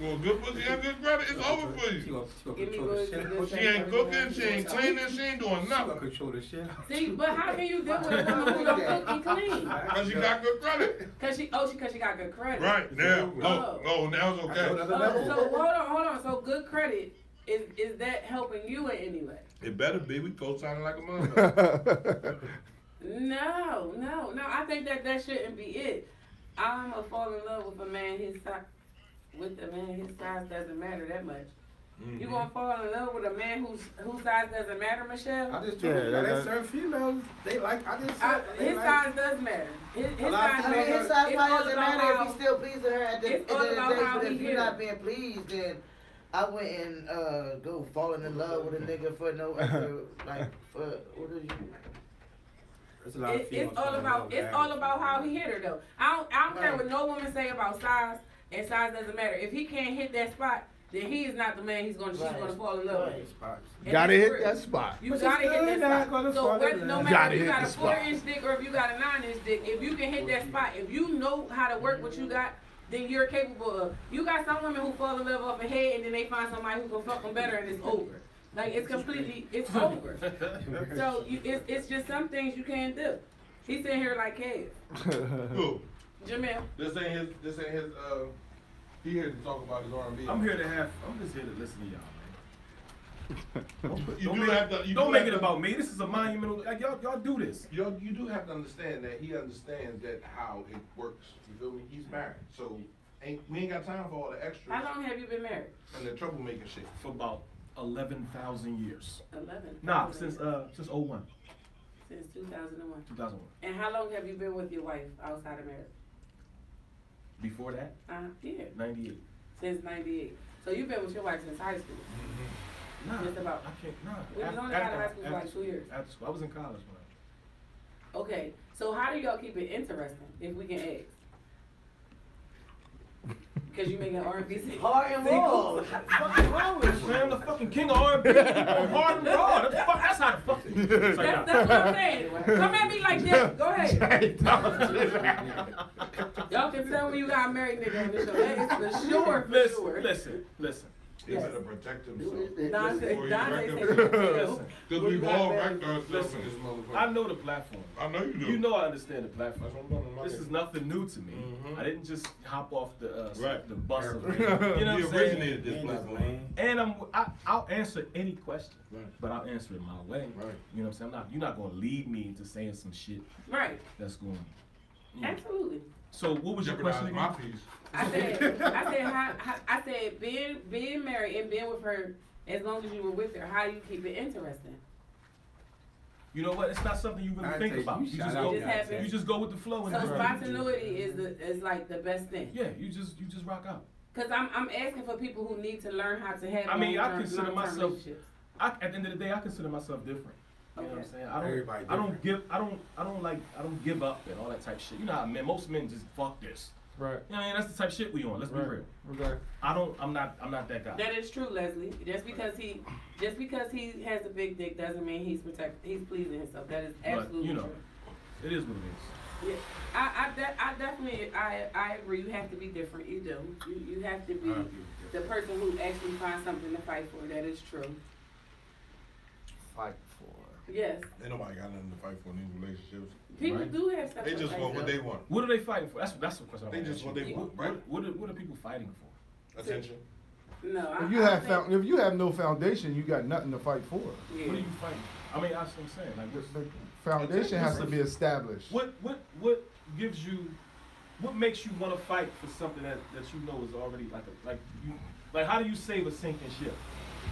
Well, good pussy and good credit, it's over for you. Give me good. She ain't cooking, she ain't cleaning, she ain't doing She gonna nothing. control the shit. See, but how can you deal with a woman who don't cook and clean? Because she got good credit. Cause she got good credit. Right, now. Oh, now it's okay. So hold on. So good credit is that helping you in any way? It better be. We co-signing like a motherfucker. No. I think that shouldn't be it. I'ma fall in love with a man his size. With a man his size doesn't matter that much. You gonna fall in love with a man whose size doesn't matter, Michelle? I just told you that certain females, they like, His size does matter. His size A lot of I mean, matters. his size It's probably all doesn't about matter how- if he's still pleasing her at the end it's of all the about day. how But he if you're hit not her. being pleased, then I wouldn't go falling in love with a nigga for no other, like, for, what is you? It's all about how he hit her though. I don't care what no woman say about size, and size doesn't matter. If he can't hit that spot, then he is not the man she's gonna fall in love with. And Gotta that's hit real. that spot. You gotta hit that spot. So no Gotta matter if you hit got the a spot. 4-inch dick or if you got a 9-inch dick, if you can hit that spot, if you know how to work what you got, then you're capable of. You got some women who fall in love off the head and then they find somebody who can fuck them better and it's over. Like it's completely, it's over. So it's just some things you can't do. He's sitting here like Kev. Who? Jamel. This ain't his, he here to talk about his R&B. I'm just here to listen to y'all, man. Don't make it about me. This is a monumental, like y'all do this. You do have to understand that he understands that how it works. You feel me? He's married. So we ain't got time for all the extras. How long have you been married? And the troublemaking shit. For about 11,000 years. 11. Nah, since 01. Since 2001. 2001. And how long have you been with your wife outside of marriage? Before that? Yeah. 98. Since 98. So you've been with your wife since high school? Nah, just about. I can't, nah. We was only out of high school for like 2 years. After school. I was in college when Okay, so how do y'all keep it interesting, if we can ask? Because you make an R&B sing. Hard and raw. What's wrong with you? I'm the fucking king of R&B. Hard and raw. That's how the fuck. That's what I'm saying. Come at me like that. Go ahead. Y'all can tell me you got a married nigga on the show. That is for sure. Listen. He better protect himself. Dante Because we've all wrecked ourselves in this motherfucker. I know the platform. I know you do. You know I understand the platform. That's what I'm talking This is nothing new to me. I didn't just hop off the bus. Right. You know what I'm He saying? originated this platform. And I'll answer any question, but I'll answer it my way. Right. You know what I'm saying? You're not gonna lead me into saying some shit. Right. That's going. Absolutely. So what was your question again? My piece. I said being married and being with her as long as you were with her, how do you keep it interesting? You know what? It's not something you really think about. You just go with the flow. So spontaneity is like the best thing. Yeah, you just rock out. Cause I'm asking for people who need to learn how to have. I mean, I consider myself. At the end of the day, I consider myself different. You know what I'm saying? I don't give up and all that type of shit. You know how most men just fuck this. Right. You know what I mean? That's the type of shit we on. Let's be real. Okay. I'm not that guy. That is true, Leslie. Just because he has a big dick doesn't mean he's pleasing himself. That is absolutely true. It is what it is. Yeah. I definitely agree. You have to be different. You do. You have to be the person who actually finds something to fight for. That is true. Fight for. Yes. Ain't nobody got nothing to fight for in these relationships. People do have stuff. They just want what they want. What are they fighting for? That's the question. They just what they want, right? What are people fighting for? Attention. No. If you have no foundation, you got nothing to fight for. Yeah. What are you fighting? I mean, that's what I'm saying. Like, the foundation has to be established. What gives you? What makes you want to fight for something that you know is already like how do you save a sinking ship?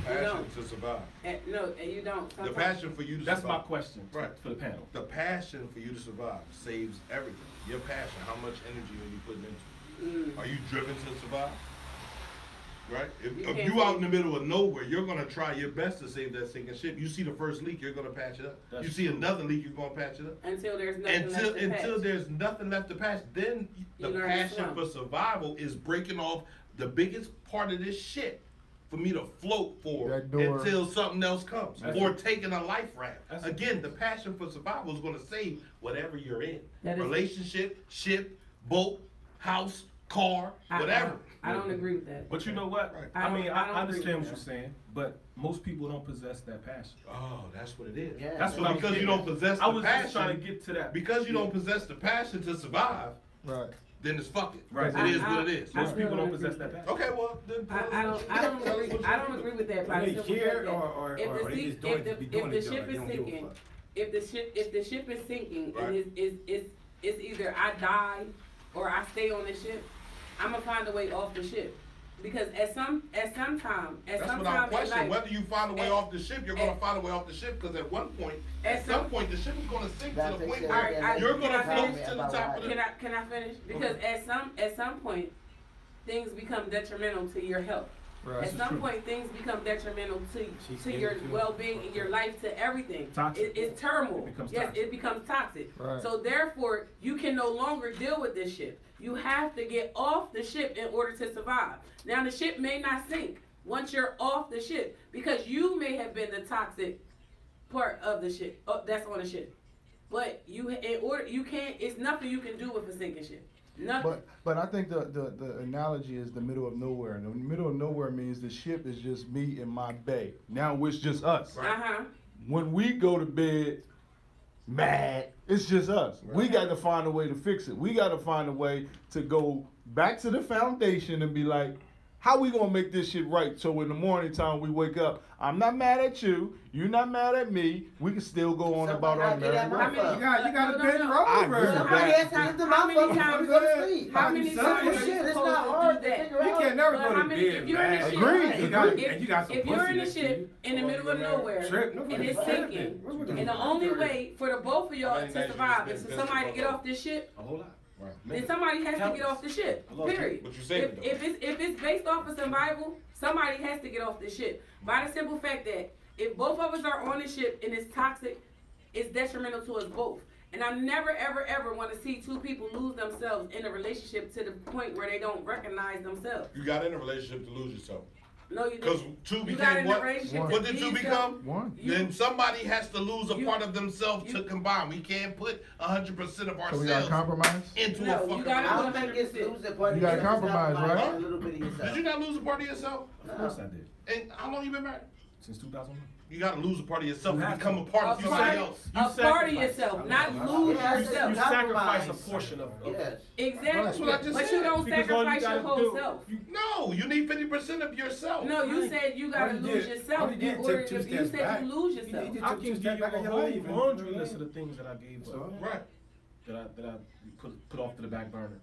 Passion to survive. And you don't. The passion for you to That's survive. my question right. for the panel. The passion for you to survive saves everything. Your passion, how much energy are you putting into it? Are you driven to survive? Right? If you out in the middle of nowhere, you're going to try your best to save that sinking ship. You see the first leak, you're going to patch it up. That's you see another leak, you're going to patch it up. Until there's nothing left to patch. Until there's nothing left to patch. Then the passion for survival is breaking off the biggest part of this shit for me to float for until something else comes. Or taking a life raft. Again, the passion for survival is going to save whatever you're in. Relationship, ship, boat, house, car, whatever. I don't agree with that. But you know what? Right. I understand what you're saying, but most people don't possess that passion. Oh, that's what it is. Yeah. That's what because you don't possess the passion. I was just trying to get to that. Because you don't possess the passion to survive. Right. Then it's fuck it. Right. It is what it is. Most people don't possess that passion. Okay, well then. I don't agree with that. They care or they just doing if the ship is sinking, if the ship is sinking and it's either I die or I stay on the ship, I'm gonna find a way off the ship. Because at some time without question. Whether you find a way off the ship, you're going to find a way off the ship. Because at one point, at some point, the ship is going to sink to the point where you're going to float to the top of the. Can I finish? Because at some point, things become detrimental to your health. Right. At some point, things become detrimental to your well-being, in your life, to everything. Toxic. It's turmoil. It becomes toxic. Right. So therefore, you can no longer deal with this ship. You have to get off the ship in order to survive. Now, the ship may not sink once you're off the ship because you may have been the toxic part of the ship that's on the ship. But it's nothing you can do with a sinking ship. Nothing. But I think the analogy is the middle of nowhere. And the middle of nowhere means the ship is just me and my bae. Now it's just us. Uh-huh. When we go to bed mad, it's just us. Right. We got to find a way to fix it. We got to find a way to go back to the foundation and be like, how we gonna make this shit right? So in the morning time we wake up, I'm not mad at you, you're not mad at me. We can still go on about our married life. You got a big road. I agree with Somebody has to that. get the How many motherfucker times before you go to sleep. How many times are you Shit, it's supposed not to hard do to that? figure You out. can't never But go how to many? bed If you're in the mad. ship, Agreed. And you got some if you're in the pussy ship in the middle of nowhere and it's sinking, and the only way for the both of y'all to survive is for somebody to get off this ship, A whole lot. Right. then somebody has to get off the ship. Period. But you saved it, though. If it's based off of survival, somebody has to get off the ship. By the simple fact that if both of us are on the ship and it's toxic, it's detrimental to us both. And I never, ever, ever want to see two people lose themselves in a relationship to the point where they don't recognize themselves. You got in a relationship to lose yourself. No, you Because didn't. two You got became in a what? relationship What to did two be become? One. Then somebody has to lose a You- part of themselves to you- combine. We can't put 100% of So we gotta ourselves compromise? into No, a you fucking gotta I relationship. don't think it's losing part You of gotta yourself, compromise, it's right? a little bit of yourself. Did you not lose a part of yourself? Of course I did. And how long you been married? Since 2001. You gotta lose a part of yourself You to have become to. a part of A somebody part- else. You A part of sacrifice. yourself, not lose Yes, yourself. You sacrifice a Compromise. portion of Yes. Exactly. That's what I just But said. you don't because all you sacrifice your gotta whole do- self. No, you need 50% of yourself. No, you said you gotta All you lose did- yourself all you did in order take two to. You steps said back. you lose You yourself. did- I can two give steps you back a in your whole life, man. laundry list of the things that I gave up, Right. that I put off to the back burner,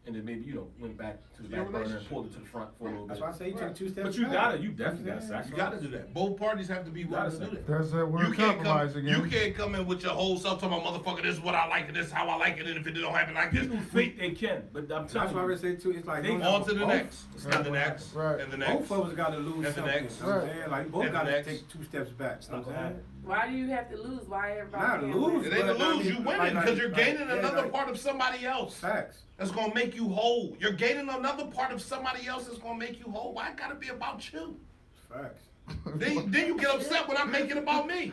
and then maybe went back to the Your back burner and relationship. pulled it to the front for a little That's bit. why I say you took two steps But you back. you definitely gotta You sacrifice. gotta do that. Both parties have to be willing to do that. There's that word You can't compromise come. again. You can't come in with your whole self talking about motherfucker. This is what I like, and this is how I like it, and if it don't happen like this, People think they can, but I'm That's telling why I you, say too. It's like They- on to the both- next, It's and not the gonna next, happen. and the Both next. of us got to lose And the something. next. You know what I'm saying? Like both And the got to next. take two steps back. it's You know not what gonna I'm happen. Why do you have to lose? Why everybody Not can't lose. It ain't a But I lose. mean, You winning like- because you're like- gaining yeah, another like- part of somebody else. Facts. That's gonna make you whole. You're gaining another part of somebody else that's gonna make you whole. Why it gotta be about you? Facts. Then you get upset when I make it about me.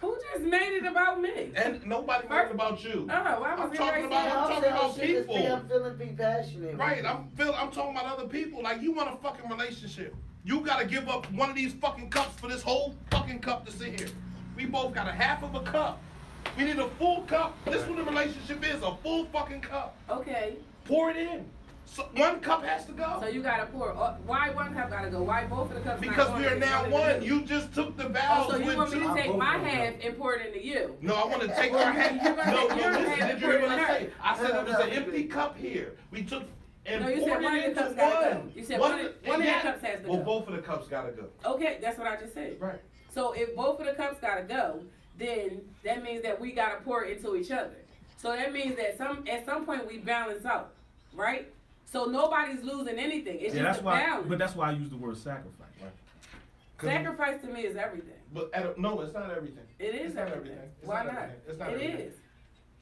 Who just made it about me? And nobody worried about you. Oh, why I'm was talking it about right I'm talking about people. I'm feeling be passionate. Right, I'm talking about other people. Like you want a fucking relationship. You gotta give up one of these fucking cups for this whole fucking cup to sit here. We both got a half of a cup. We need a full cup. This is what a relationship is, a full fucking cup. Okay, Pour it in. So one cup has to go. so you gotta pour. Why one cup gotta go? Why both of the cups? Because not we going? are It's now only one. two. You just took the Oh, vows so you with want me two. to take both my of them half go. and pour it into you? No, I want to take Well, our you- half. you're gonna No, take your listen, half did and you pour hear it what in I her. said? I said it was an empty cup here. We took and No, you poured said one it of the into cups gotta one. go. You said one of the yeah. cups has to Well, go. both of the cups gotta go. Okay, that's what I just said. Right. So if both of the cups gotta go, then that means that we gotta pour into each other. So that means that at some point we balance out, right? So nobody's losing anything. It's Yeah, just that's a why. balance. But that's why I use the word sacrifice. Sacrifice to me is everything. But no, it's not everything. It is It's not everything. everything. It's Why not not? everything. It's not It everything. is.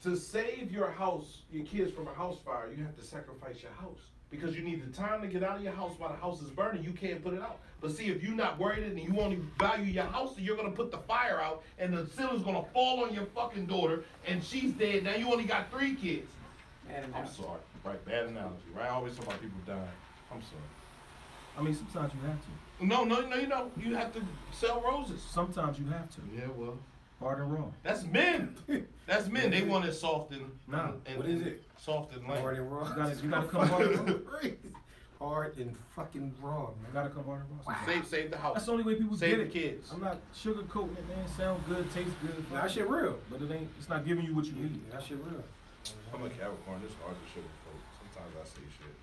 To save your house, your kids from a house fire, you have to sacrifice your house. Because you need the time to get out of your house while the house is burning, you can't put it out. But see, if you're not worried and you only value your house, so you're gonna put the fire out and the ceiling's gonna fall on your fucking daughter and she's dead. Now you only got 3 kids. I'm sorry. Right, bad analogy, right? I always talk about people dying. I'm sorry. I mean, sometimes you have to. No, you don't. You have to sell roses. Sometimes you have to. Yeah, well. Hard and raw. That's men. That's men. They want it soft and Nah. and What is it? soft and light. Hard and raw. You gotta come hard and raw. Hard and fucking raw, You man. gotta come hard and raw. Save the house. That's the only way people Save get the it. kids. I'm not sugarcoating it, man. Sound good, tastes good. Nah, that shit real. But it ain't. It's not giving you what you need. That shit real. I'm a Capricorn. It's hard to sugarcoat. Sometimes I say shit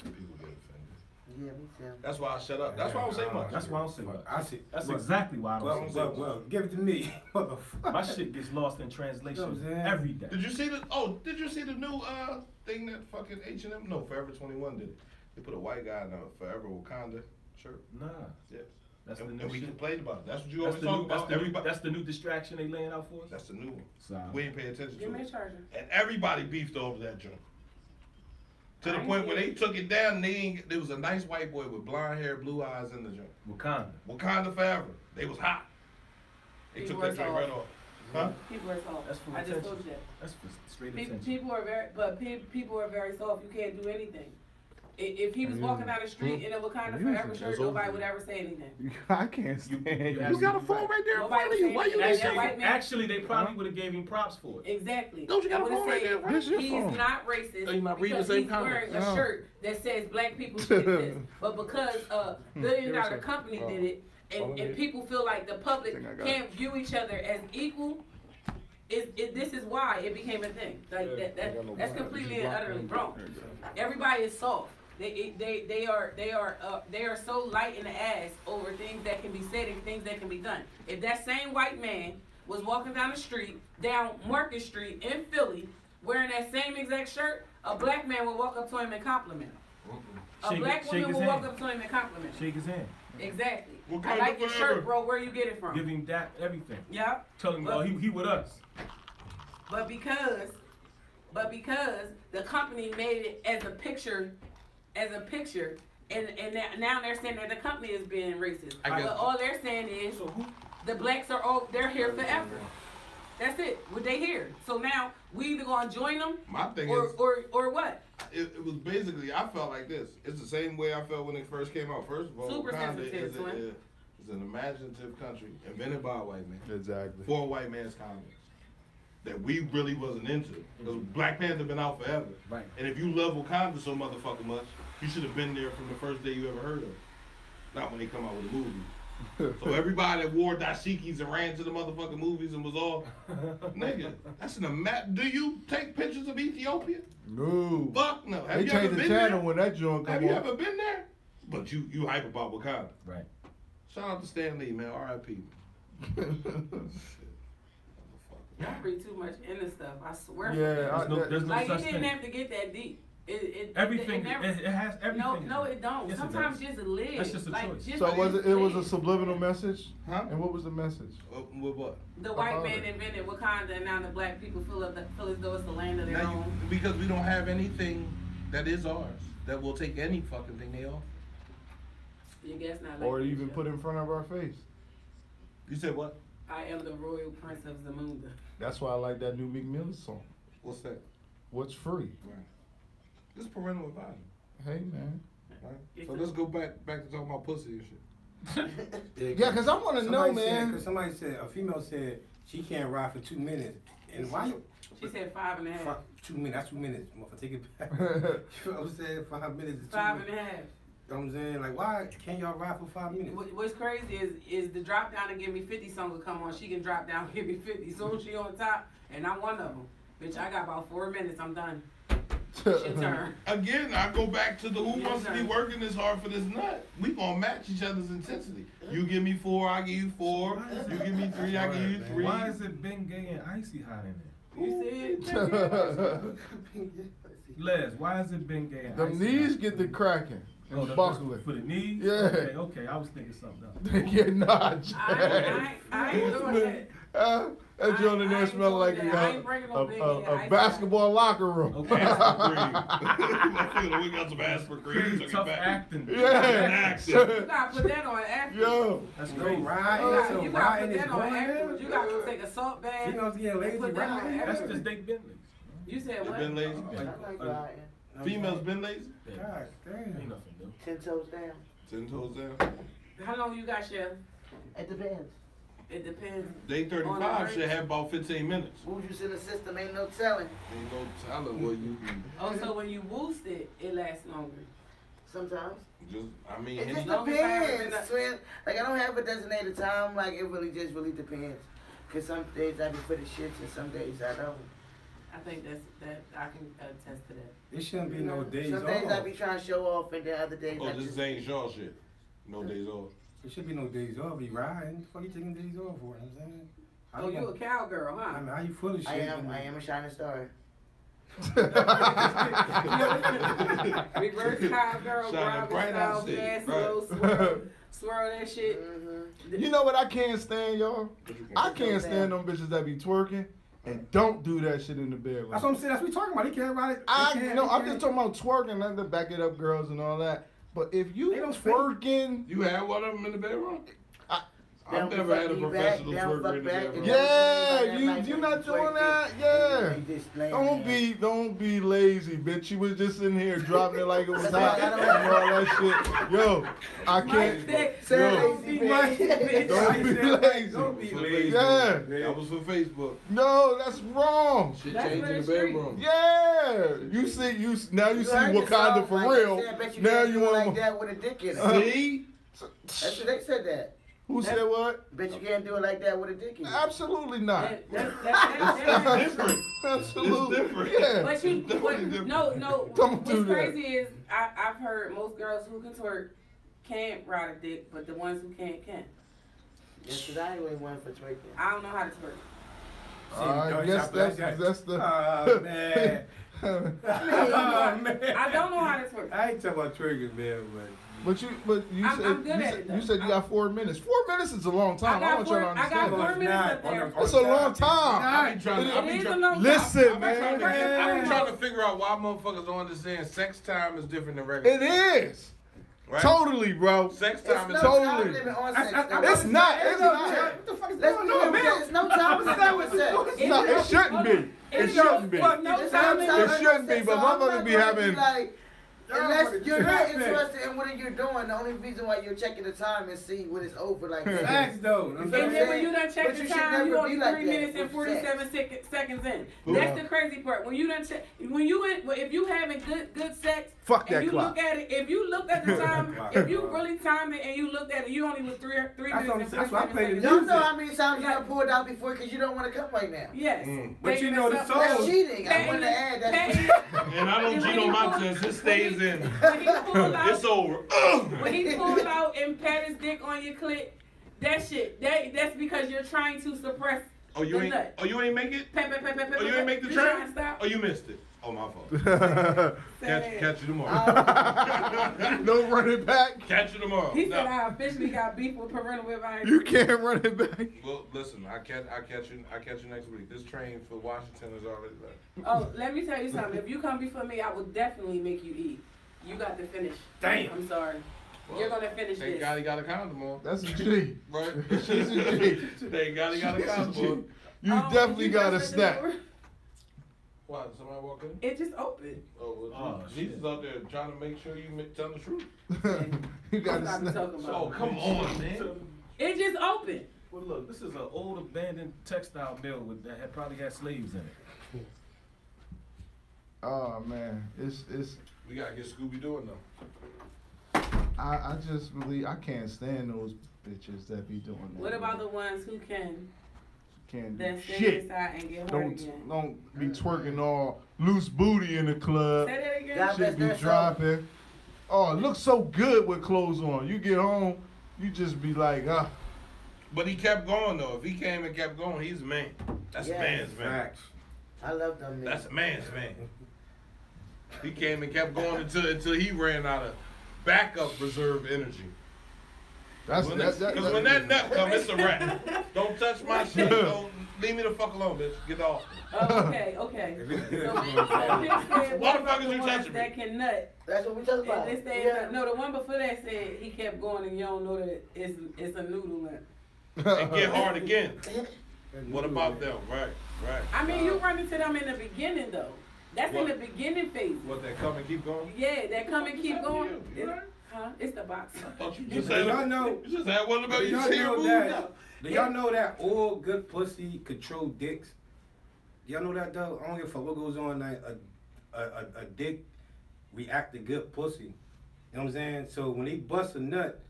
and people get offended. Yeah, me too. That's why I shut up. That's why I don't say much. That's why I don't say much. I see. That's Well, exactly why I don't say much. Well, give it to me, motherfucker. My shit gets lost in You know translation what I'm saying? every day. Did you see the new thing that fucking H&M? No, Forever 21 did it. They put a white guy in a Forever Wakanda shirt. Nah. Yes. That's the And new we shit. complained about it. That's what you That's always the talk new. about. Everybody. That's the new distraction they laying out for us. That's the new one. Sorry. We ain't pay attention Give to me a it. charger. And everybody beefed over that joint. To the I point where see. they took it down and there was a nice white boy with blonde hair, blue eyes in the joint. Wakanda. Wakanda Forever. They was hot. They He took was that joint off. right off. Huh? People are soft. That's for I just attention. told you that. That's for straight People, attention. people are very soft. You can't do anything. If he was walking down the street in a Wakanda Forever shirt, nobody would ever say anything. I can't stand You got a phone right there in Nobody front of you. would Why say you anything. ain't That saying? white man- Actually, they probably would have gave him props for it. Exactly. Don't you got I a phone would've right said there, right? This your He's phone. not racist Oh, you might read the because same he's comment. wearing a Oh. shirt that says black people should exist. But because a billion-dollar company did it, and people feel like the public can't view each other as equal, this is why it became a thing. Like that's completely and utterly wrong. Everybody is soft. They are so light in the ass over things that can be said and things that can be done. If that same white man was walking down the street, down Market Street in Philly, wearing that same exact shirt, a black man would walk up to him and compliment him. A black woman would walk up to him and compliment him. Shake his hand. Exactly. What I kind like of your forever? shirt, bro. Where you get it from? Give him that everything. Yeah. Tell him, he with us. But because the company made it as a picture, and now they're saying that the company is being racist. I guess- But all they're saying is the blacks are they're here forever. That's it. Well, they here. So now we either gonna join them My thing or is, what? it was basically, I felt like this. It's the same way I felt when it first came out. First of all, Super Wakanda sensitive, is twin. an imaginative country invented by a white man Exactly. for a white man's comics that we really wasn't into. Because Black Panther been out forever. Right. And if you love Wakanda so motherfucking much, you should have been there from the first day you ever heard of it. Not when they come out with a movie. So everybody that wore dashikis and ran to the motherfucking movies and was all, nigga, that's in a map. Do you take pictures of Ethiopia? No. Fuck no. Have They you ever changed the been channel there? when that joint Have come you on. ever been there? But you hype about Wakanda. Right. Shout out to Stan Lee, man. R.I.P. Y'all read too much into stuff. I swear. Yeah, There's no Like you such didn't thing. have to get that deep. Everything, it never, it has everything. No, it don't. Yes, it Sometimes does. just live. That's just a like, choice. Just So was it was a live. subliminal message? Huh? And what was the message? With what? The white about man it? invented Wakanda, and now the black people feel as though it's the land of their Now own. because we don't have anything that is ours that will take any fucking thing they offer. You guess not like Or this even show. put in front of our face? You said what? I am the royal prince of Zamunda. That's why I like that new Meek Mill song. What's that? What's free? Right. This is parental advisory. Hey man. Right? So let's go back to talking about pussy and shit. Yeah, cause I want to know, man. Because somebody said, a female said she can't ride for 2 minutes. And why you? She said 5.5. 2 minutes, that's 2 minutes. Motherfucker, take it back. You know what I'm saying? 5 minutes is 2 5.5. minutes. You know what I'm saying? Like, why can't y'all ride for 5 minutes? What's crazy is the drop down and give me 50 song will come on. She can drop down and give me 50. Soon as she on top, and I'm one of them. Bitch, I got about 4 minutes. I'm done. It's your turn. Again, I go back to the who Yes, wants to be sir. working this hard for this nut. We gonna match each other's intensity. You give me 4, I give you 4. You give me 3, I give you 3. Why is it Ben Gay and Icy hot in there? You see it? Les, why is it Ben Gay and Them Icy knees hot? get the cracking Oh, and that's buckling. for the knees? Yeah. Okay, I was thinking something else. They get notched. I ain't doing that. That joint in there I ain't smell doing like that. I ain't bringing no Big Gay a Ice basketball locker room. Okay. We got some aspirin. Took Tough it back. acting. Yeah. You gotta put that on after. Yo. That's No great. ride, You gotta put that on afterwards. You gotta take a salt bath. Females getting and lazy put that on riding. That's afterwards. just Dick Bentley. You said You what? been lazy? I like riding. Females been lazy? God damn. Ain't nothing new. 10 toes down. 10 toes down. How long you got, Chef? It depends. It depends. Day On 35 the should have about 15 minutes. Woos in the system, ain't no telling. Ain't no telling what you can. Also, when you boost it, it lasts longer. Sometimes. Just, I mean, It any, just long as I haven't depends, been twin. Like, I don't have a designated time. Like, it really depends. Because some days I be for the shits and some days I don't. I think that I can attest to that. There shouldn't be no days Some off. days I be trying to show off and then other days oh, I this just... ain't Shaw shit. No days off. There should be no days off. You riding. What the fuck you taking days off for? You know what I'm saying? Oh, you a cowgirl, I huh? mean, how you full of shit? I am a shining star. Reverse cowgirl, Shining Robin bright style, out shit, gas, right. low, swirl that shit. Mm-hmm. You know what I can't stand, y'all? What you I can- can't stand them bitches that be twerking and don't do that shit in the bedroom. That's what I'm saying. That's what we talking about. He can't ride it. I'm just talking about twerking, not to back it up, girls and all that. But if you They don't twerking, You had one of them in the bedroom? I've never had a professional twerker in the bedroom. Yeah, you not doing that? Yeah. Don't be lazy, bitch. You was just in here dropping it like it was hot and all that shit. Yo, I can't. Don't be lazy. Don't be lazy. Yeah. That was for Facebook. No, that's wrong. Shit changed in the bedroom. Yeah. You see Wakanda for real. Now you want like that with a dick in it. See? That's what they said that. Who said what? Bet you can't do it like that with a dick in it. Absolutely not. That's different. Absolutely. It's different. Yeah. But no. Don't do What's that. crazy is I've heard most girls who can twerk can't ride a dick, but the ones who can't. Yes, because I ain't one for twerking. I don't know how to twerk. I guess that's the. Oh, man. I don't know how to twerk. I ain't talking about twerking, man, But you said you got 4 minutes. 4 minutes is a long time. I want you to I got understand. 4 minutes up there. It's a long time. I be trying to Listen, I'm man. trying to figure out why motherfuckers don't understand sex time is different than regular. It is. Right? Totally, bro. Sex time is totally. It's not. It's not. What the fuck is that? There's no time with sex. It's not. It shouldn't be. It shouldn't be. It shouldn't be. But motherfuckers be having. Unless you're not interested in what you're doing, the only reason why you're checking the time is see when it's over. Like facts though. And then when you done check the time, you only like 3 minutes and 47 seconds in. That's the crazy part. When you done check, if you having good sex, fuck and that you clock. look at it, if you looked at the time, if you really timed it and you looked at it, you only was 3 minutes and 47 seconds. You don't know how many times you got pulled out before because you don't want to come right now. Yes. But you know the soul. That's cheating. I want to add that. And I don't cheat on my test. It stays in. When he pulled out, It's over. when he pulled out and pat his dick on your clit, that's because you're trying to suppress the nut. Oh, you ain't make it? Oh, you ain't make the You trying to train? stop? Oh, you missed it. Oh, my fault. Catch you tomorrow. No running back. Catch you tomorrow. He said I officially got beef with parental advisory. You can't run it back. Well, listen, I catch you next week. This train for Washington is already left. Oh, let me tell you something. If you come before me, I will definitely make you eat. You got to finish. Damn. I'm sorry. Well, you're gonna finish thank this. God he got a condom on. That's a G. Right? She's a G. Thank God he got a condom on. You definitely got a snack. Why? Did somebody walk in? It just opened. Oh, well, Jesus out there trying to make sure you tell the truth. You got a snack. Oh, come on, man. It just opened. Well, look, this is an old abandoned textile mill that had probably had slaves in it. Oh man, it's. We gotta get Scooby doing though. I just believe I can't stand those bitches that be doing that. What about the ones who can? Can't do That stay shit. inside and get hurt again. Don't be twerking all loose booty in the club. Say that again. God Shit be bless that dropping. Oh, it looks so good with clothes on. You get home, you just be like, ah. But he kept going though. If he came and kept going, he's a man. That's a Yes. man's man. I love them. That's a man's man. He came and kept going until he ran out of backup reserve energy. That's Because when that nut comes, it's a wrap. Don't touch my shit. Don't leave me the fuck alone, bitch. Get off. Oh, okay. So, Why the fuck is you ones touching me? that can nut? That's what we talking about. And they say, no, the one before that said he kept going and you don't know that it's a noodle nut. And get hard again. What about them? Right. I mean, you run into them in the beginning though. That's What? in the beginning phase. What, that come and keep going? Yeah, that come and keep going. Yeah. It's the box. I thought you Do just said y'all know? You just had one about you y'all see your know move. that? Do y'all know that all good pussy control dicks? Do y'all know that though? I don't give a fuck what goes on. Like a dick react to good pussy. You know what I'm saying? So when they bust a nut,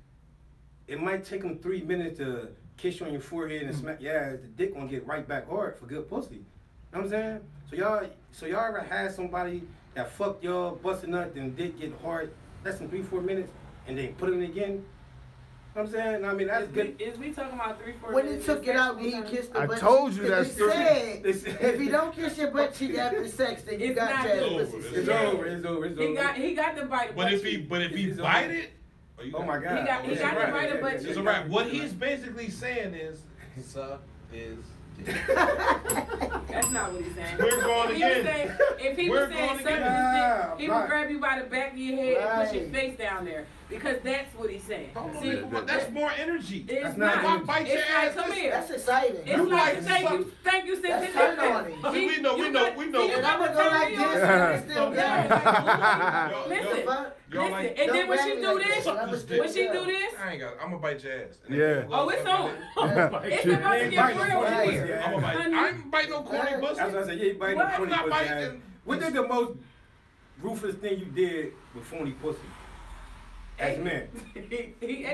it might take them 3 minutes to kiss you on your forehead and smack your ass. The dick gonna get right back hard for good pussy. You know what I'm saying? So y'all ever had somebody that fucked y'all, bust a nut, then dick get hard less than 3-4 minutes, and then put it in again? You know what I'm saying? I mean, that's good. Is we talking about 3-4 When he minutes? took it out, he kissed the I butt. told you If that's he said, if you don't kiss your butt cheek after sex, then you It's got not your good. pussy. It's It's over. It's over. It's over. He got the bite. But if he bite it, Oh my God. He got the bite of butt it's cheek. a wrap. What he's basically saying is, suck his That's not what he's saying. We're going again. If he was saying suck his dick, he would grab you by the back of your head and push your face down there. Because that's what he's saying. See, but that's more energy. It's not. Bite your ass. Come here. That's exciting. It's like thank you, That's turn on him. We know. And I'm gonna go like this and still go. Listen, and then when she do this, I'm gonna bite your ass. Yeah. Oh, it's on. It's about to get real here. I'm gonna bite. I ain't bite no corny pussy. That's what I said. You ain't biting no corny not pussy. biting. What is the most ruthless thing you did with phony pussy? As men.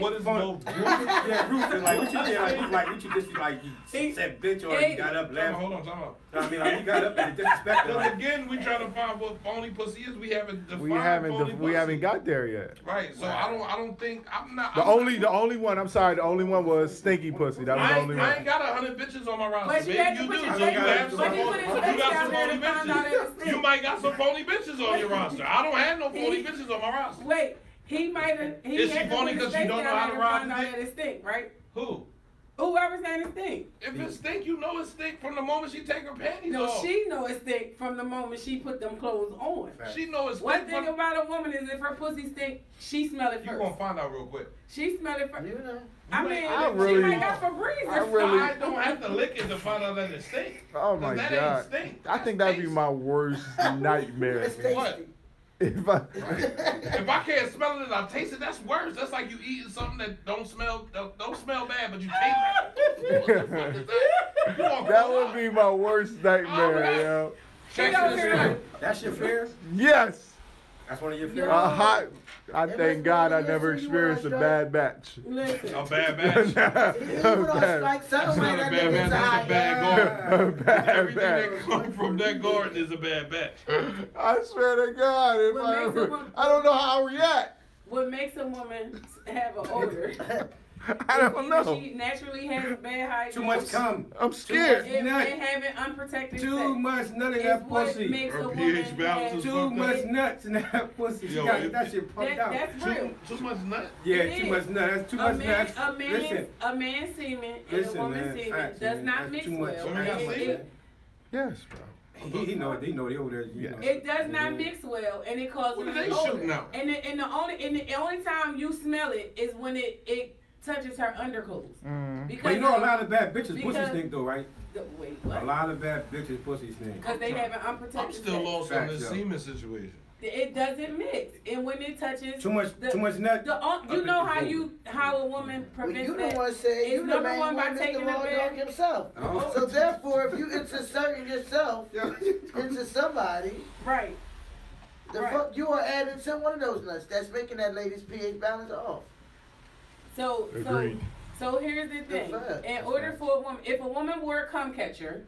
What is no Yeah, ruthless. Like what you did? Like what you just like you said bitch or you got up laughing. Hold on, time out. I mean, like you got up and disrespected. Because again, we trying to find what phony pussy is. We haven't defined We haven't got there yet. Right. So I don't think I'm not. The only one. I'm sorry. The only one was stinky pussy. That was the only one. I ain't got 100 bitches on my roster. But Baby, you do. So you have some. You got some phony bitches. You might got some phony bitches on your roster. I don't have no phony bitches on my roster. Wait, he might have. Is she phony because she don't know how to ride the dick? It stink, right? Who? Whoever's saying it stink. If it stink, you know it stink from the moment she take her panties No, off. she know it stink from the moment she put them clothes on. She know it stink. One thing about a woman is if her pussy stink, she smell it first. You gonna find out real quick. She smell it first. You know. I mean, really- she might got Febreze or something. I don't have to lick it to find out that it stink. Oh my that God. Ain't stink. I think that'd be my worst nightmare. It's tasty. What? If I, If I can't smell it and I taste it, that's worse. That's like you eating something that don't smell bad, but you taste it. What the fuck is that? that would be my worst nightmare, yo. That's your fear? Yes. That's one of your fears? I thank God I never experienced a bad batch. Listen. A bad batch. He put on strike That's something not like a that bad batch. nigga's That's a eye. bad garden. A bad Everything batch. that comes from that garden is a bad batch. I swear to God, if I don't know how I react. What makes a woman have an odor? I don't know. She naturally has bad hygiene. Too much cum. I'm scared. And having unprotected Too sex. much nut in Is that what pussy. makes Her a pH woman balance have- is Too much nuts in that pussy. Yo, She got that shit pumped out. That's real. Too much nut. Yeah, It too is. much nut. That's too much nuts. Listen. A man's semen and Listen, a woman's man, semen facts, does man. not That's mix too much. well. So we got It- semen? it- Yes, bro. He know they over there. You know. It does not mix well, and it causes What are they an odor. shooting out? And the only time you smell it is when it touches her underclothes. Because But you know a lot of bad bitches pussy because- stink though, right? Wait, A what? lot of bad bitches pussy stink. Because they have an unprotected I'm still sex. lost on Facts, this yo. semen situation. It doesn't mix, and when it touches Too much nut. you know how a woman Well, prevents you the that. one said It's you the number main one by one Mr. taking a Raw bath. Dog himself. Oh. So therefore, if you inserting yourself into somebody, Right. the Right. fuck you are adding some one of those nuts that's making that lady's pH balance off. Agreed. So here's the thing. fuck? In order for a woman, if a woman wore a cum catcher,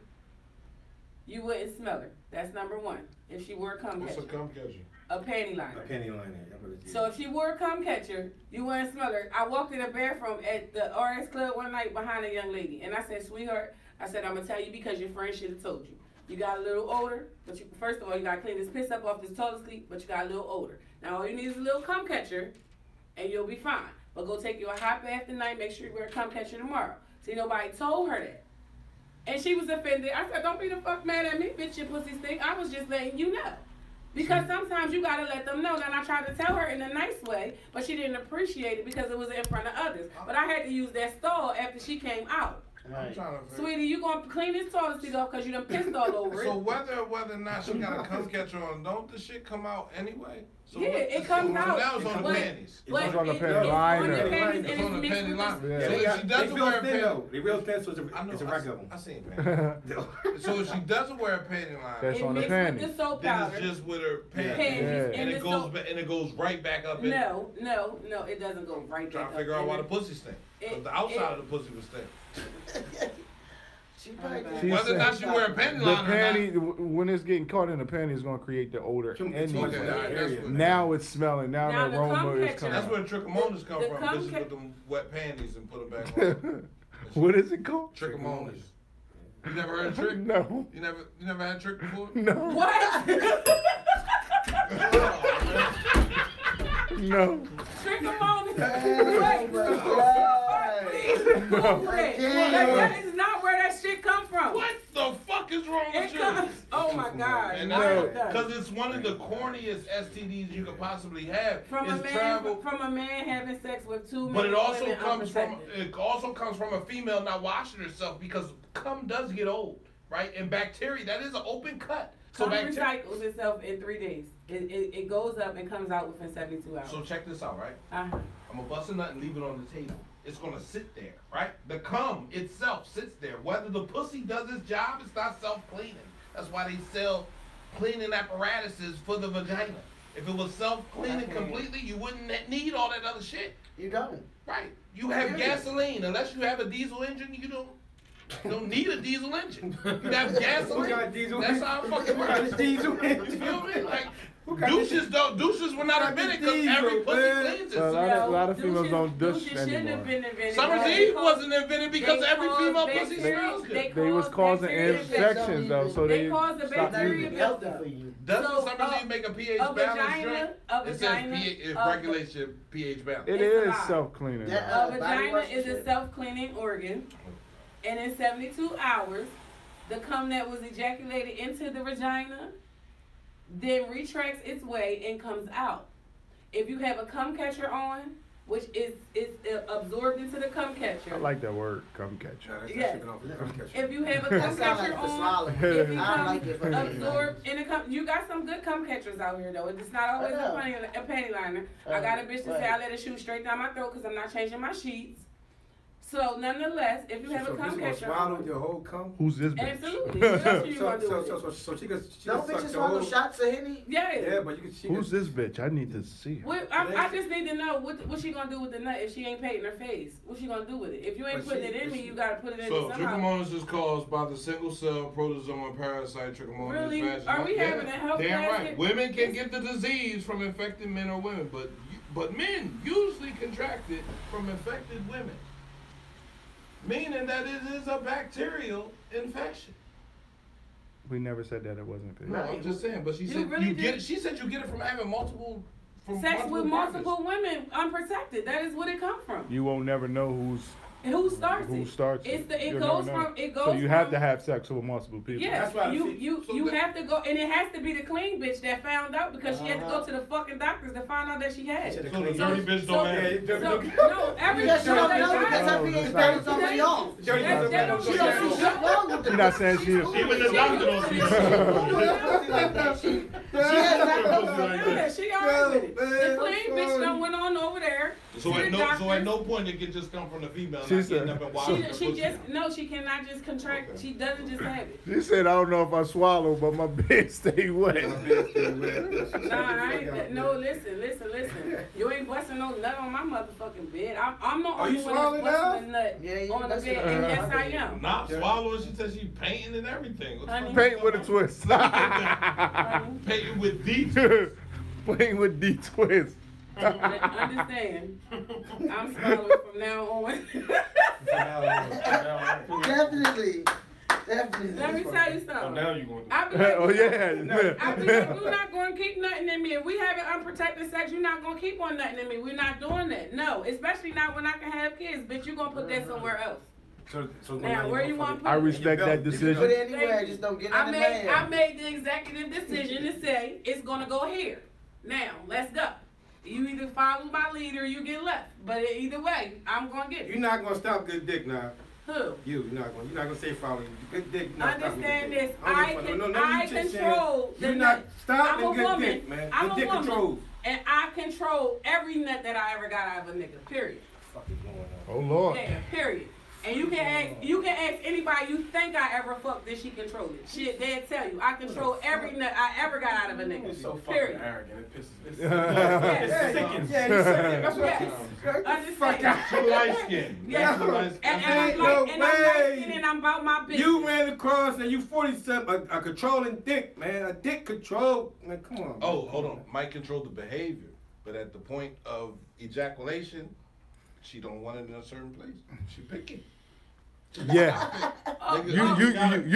you wouldn't smell her. That's number one. If she wore a cum What's a catcher. cum catcher? A panty liner. A penny line there. That's what it is. So if she wore a cum catcher, you wouldn't smell her. I walked in a bathroom at the RS Club one night behind a young lady, and I said, "Sweetheart," I said, "I'm gonna tell you because your friend should have told you. You got a little odor, but you, first of all, you gotta clean this piss up off this toilet seat, but you got a little odor. Now all you need is a little cum catcher, and you'll be fine. But go take you a hot bath tonight. Make sure you wear a cum catcher tomorrow." See, nobody told her that, and she was offended. I said, "Don't be the fuck mad at me, bitch. Your pussy stink. I was just letting you know." Because sometimes you gotta let them know. And I tried to tell her in a nice way, but she didn't appreciate it because it was in front of others. But I had to use that stall after she came out. I'm trying to figure. Sweetie, you gonna clean this toilet seat off because you done pissed all over So it. whether or not she got a cum catcher on, don't the shit come out anyway? So Yeah, it comes out. Now it's on the But- panties. But It's on the it- panty it's liner. on your panties and It's it's on the mixed panty with liner. this- Yeah. So if she doesn't wear a thin panty, though. They real thin, so I know. it's a regular one. I seen panties. So if she doesn't wear a panty line, That's It on the mixed with panties. the soap then powder. it's just with her panties, Panties Yeah. and the it goes soap- and it goes right back up. In No, it doesn't go right Trying back to figure up out in why the it. pussy stink. 'Cause It- the outside it- of the pussy was stink. She probably She did. Whether or not she wear a panty The line or panty, when it's getting caught in the panty, it's gonna create the odor Too much anyway. Okay, all right, that's what- Now it's smelling. Now, Now the the cum aroma is catcher- coming. That's where trichomonas come The from. cum Bitches ca- with them wet panties and put them back on. What is it called? Trichomonas. You never heard of trick? No. You never had trick before? No. What? No. Trick them on it. Oh my God. Please, Google it. can't. That is not where that shit come from. from? What the fuck is wrong with It you? comes. Oh my God. And because it's one of the corniest STDs you could possibly have. From a man having sex with two men. But it also women comes from a female not washing herself, because cum does get old, right? And bacteria, that is an open cut. So cum recycles itself in 3 days. It goes up and comes out within 72 hours. So check this out, right? Uh-huh. I'm gonna bust a nut and leave it on the table. It's gonna sit there, right? The cum itself sits there. Whether the pussy does its job, it's not self-cleaning. That's why they sell cleaning apparatuses for the vagina. If it was self-cleaning completely, you wouldn't need all that other shit. You don't. Right. You have gasoline. Unless you have a diesel engine, you don't need a diesel engine. You have gasoline. That's how it fucking works. Diesel You feel me? Like, douches were not invented because every pussy cleans A itself. lot of females don't douche Douches shouldn't anymore. have been invented. Summer's Eve wasn't invented because every female pussy smells good. They was causing infections though, so They they cause the stopped bacteria using it. buildup. Doesn't Summer's Eve make a pH balance drink? It says it regulates your pH balance. It It's a is lie. self-cleaning. A vagina is a self-cleaning organ, and in 72 hours, the cum that was ejaculated into the vagina then retracts its way and comes out. If you have a cum catcher on, which is absorbed into the cum catcher. I like that word, cum catcher. Yes. If you have a cum catcher on, it becomes absorbed in the cum. You got some good cum catchers out here though. It's not always a panty liner. I got a bitch to say I let it shoot straight down my throat because I'm not changing my sheets. So nonetheless, if you have a cum catcher swallow on, your whole cum? Who's this bitch? absolutely. What else you gonna do with it? So she could Don't bitches swallow shots of Henny? Yeah. but you could. Who's this bitch? I need to see her. I just need to know what she gonna do with the nut if she ain't painting her face. What she gonna do with it? If you ain't putting it in me, you gotta put it in me So somehow. trichomonas is caused by the single cell protozoan parasite Trichomonas Really? vaginal. Are we having a health Damn class? right. Women can get the disease from infected men or women, but men usually contract it from infected women. Meaning that it is a bacterial infection. We never said that it wasn't good. No, I'm just saying. But she You said really you did. get it. She said you get it from having multiple. Sex with multiple women unprotected. That is what it come from. You won't never know Who starts who it? starts It's the it You'll goes never know. from it goes. So you have from, to have sex with multiple people. Yes, That's why you have to go, and it has to be the clean bitch that found out because she had to go to the fucking doctors to find out that she had. So the dirty bitch don't have. No, every Because she don't know because her No, pH that's balance not- already off. That don't She don't see shit wrong with She's not saying she is. Even the doctor don't see it. Yeah, she alright with it. The clean bitch done went on over there. So to at the no doctors. point it can just come from the female. She Not said- getting up and washing her She pussy. just she cannot just contract. She doesn't just have it. She said, I don't know if I swallow, but my bed stay wet. Nah, I ain't. No, listen. You ain't busting no nut on my motherfucking bed. I'm the only you one swallowing that's now? busting a nut Yeah, you on the busting bed, a and nut. yes, I am. Not swallowing. She said she painting and everything. What the Honey. fuck? Paint with a twist. Painting with deep. Playing with D twist. Understand? I'm swallowing from now on. Definitely. Let me tell you something. Now you going to. I be like, Oh yeah. I be like, you're not going to keep nothing in me. If we having unprotected sex, you're not going to keep on nothing in me. We're not doing that. No, especially not when I can have kids. Bitch, you're going to put that somewhere else. So Now, where you want to put I it? respect that Put decision. it anywhere, just don't get on the man. I made the executive decision to say it's gonna go here. Now, let's go. You either follow my lead or you get left. But either way, I'm gonna get You're it. not gonna stop good dick now. Who? You're not gonna say follow you. Good dick. Not Understand stopping good this. dick. I don't give a can fuck. No, I you just control saying, the you're nut. not stopping I'm a good woman. dick, man. I'm Good a dick woman. controls. And I control every nut that I ever got out of a nigga. Period. Fuck is going on? Oh Lord. Yeah, period. And you can ask anybody you think I ever fucked that she controlled it. Shit, they'll tell you. I control every nut I ever got out of a nigga. It's so fucking Period. arrogant. It pisses me. Yes. Yeah, you said it. That's what Yes. Fuck Understand. out. She light skinned. Yes. No. And I'm Ain't like, no and I'm light way. skinned and I'm about my business. You ran across and you 47, a controlling dick, man. A dick control. Man, come on. Oh, hold on. Might control the behavior, but at the point of ejaculation, she don't want it in a certain place. She picky. Yeah. You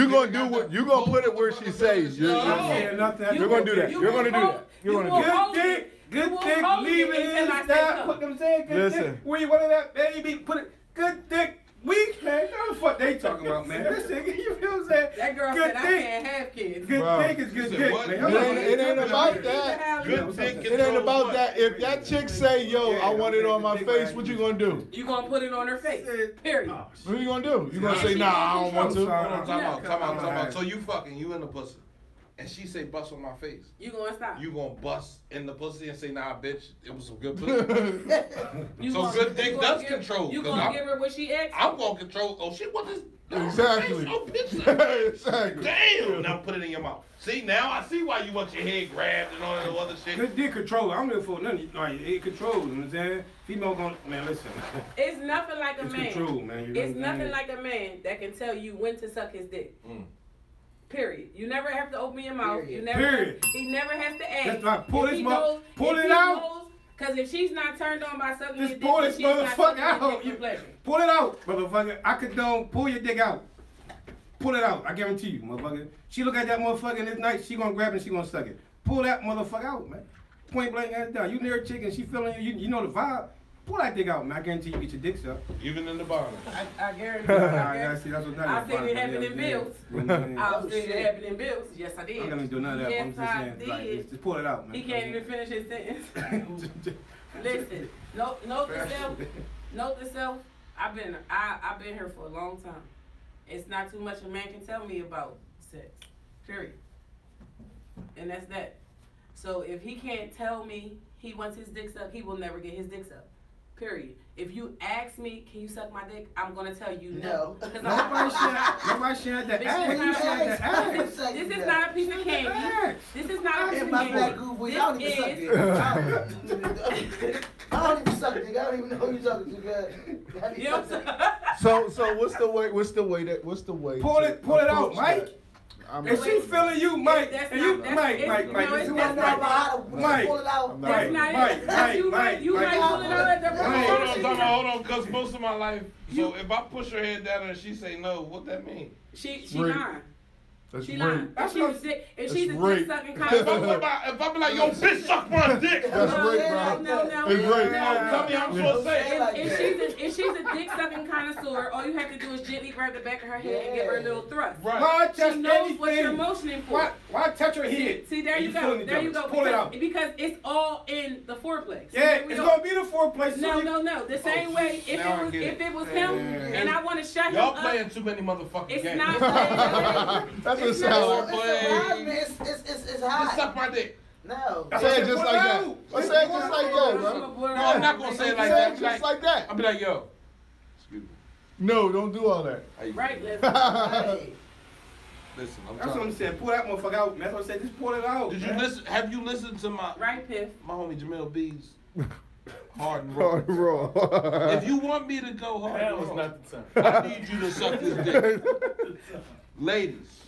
gonna do what you gonna put it where she says. You're You're gonna do that. You're gonna do that. You're gonna do that. Good dick, good will dick, hold leave it it in until I say stop. so. Put them saying good Listen. dick. Where you want that baby? Put it. Good dick, weak, man. What the fuck they talking about, man? This nigga, you feel what I'm saying? That girl good said dick. I can't have kids. Good dick is good dick, what? man. It ain't about that. Good dick It ain't about that. If that chick say, yo, I want it on my face, what you gonna do? You gonna put it on her face. Period. What you gonna do? You gonna say, nah, I don't want to? Hold on, time out. So you fucking, you in the pussy. And she say bust on my face. You gonna stop. You gonna bust in the pussy and say, nah, bitch, it was some good pussy. So good dick does control. You gonna give her what she asked? I'm gonna control. Oh shit, what is? Exactly. Oh, bitch. Exactly. Damn. Now put it in your mouth. See, now I see why you want your head grabbed and all that other shit. Good dick control. I don't give a fuck nothing. Like, it controls, you know what I'm saying? Female gonna, man, listen. It's nothing like a it's man. Control, man. It's nothing like a man that can tell you when to suck his dick. Period. You never have to open your mouth. You never. Period. He never has to ask. That's right. Pull this mother. Pull it it out. Because if she's not turned on by sucking your Just dick, pull this motherfucker out. You pleasure. Pull it out, motherfucker. I condone. Pull your dick out. Pull it out. I guarantee you, motherfucker. She look at that motherfucker this night. She gonna grab it and she gonna suck it. Pull that motherfucker out, man. Point blank ass down. You near a chick and she feeling you. You know the vibe. Pull that dick out, man. I guarantee you get your dick sucked. Even in the bottom. I guarantee you. I see, that's what I've seen it happen in bills. I've seen it happen in bills. Yes, I did. I'm gonna do none of that. Yes, I'm just saying, like, just pull it out, man. He can't even finish his sentence. Listen, note to self. Note to self. I've been here for a long time. It's not too much a man can tell me about sex. Period. And that's that. So if he can't tell me he wants his dick sucked, he will never get his dick sucked. Period. If you ask me, can you suck my dick? I'm gonna tell you no. Nobody shared the ass. This is not a piece of candy. This is not a piece of my black candy. group, y'all don't even suck dick. I don't even suck dick. I don't even know who you talking to, good. You know what I'm saying? So what's the way? Pull it out, Mike. If she feeling you, Mike, and you, Mike, that's you not Mike, pull it out. That's not it. You might pull it out at the wrong time. Hold on, because most of my life, so if I push her head down and she say no, what that mean? She lying. That's She rape. lying. If she's a rape. dick sucking kind of If I be like, yo, bitch, suck my dick. That's rape, bro. No. It's rape. Tell me how I'm supposed to say. If she's a dick sucking connoisseur, all you have to do is gently grab the back of her head and give her a little thrust. Why touch She knows what you're anything? motioning for. Why touch her head? See, there you go. There you go. Pull it out. Because it's all in the foreplay. So Yeah, it's gonna be the foreplay. No. The same way, if it was him and I want to shut him Y'all up. playing too many motherfucking It's games. not playing. That's what it sounds like. It's high. Just suck my dick. No. Say it just like that. Say it just like that, bro. No, I'm not gonna say it like Say that. it just like that. I'll be like, yo, excuse me. No, don't do all that. Right, let's Listen, That's what I'm saying. Pull that motherfucker out, man. That's what I said. Just pull it out. Did you listen? Have you listened to my Piff. my homie Jamil B's Hard and Hard Raw? raw. If you want me to go hard, That and was raw, not the time. I need you to suck his dick. Ladies,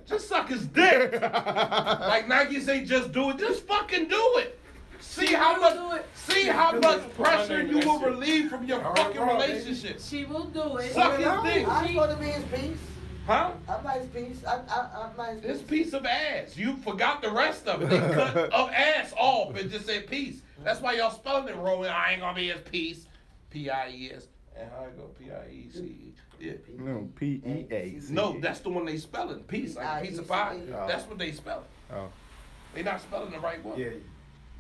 just suck his dick. Like Nike say, just do it. Just fucking do it. See how much pressure you will relieve from your fucking relationship. She will do it. Suck his dick. I'm supposed to be his piece. Huh? I'm not his piece. I'm not his piece. This piece of ass. You forgot the rest of it. They cut of ass off and just said piece. That's why y'all spelling it wrong. I ain't gonna be his piece. P-I-E-S. And how I go? P-I-E-C-E. Yeah. No, P-E-A. No, that's the one they spelling. Piece, like a piece of pie. Oh. That's what they spelling. Oh. They not spelling the right one. Yeah.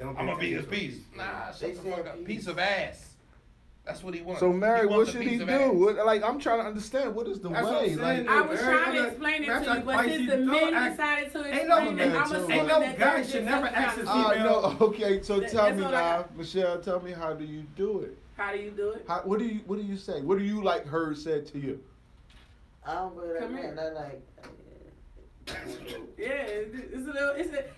I'm gonna be his piece. Nah, shut the fuck up. Piece of ass. That's what he wants. So, Mary, He what wants a should piece he of do? ass. What, like, I'm trying to understand. What is the That's what I'm way? saying. Like, I was trying to explain it to you, but since the men decided to explain it, I'm assuming ain't no that guy should never ask his female. no, okay. So tell That's me all I now, got. Michelle. Tell me, how do you do it? How do you do it? What do you say? What do you like her said to you? I don't believe that Come man. here. I like. Yeah,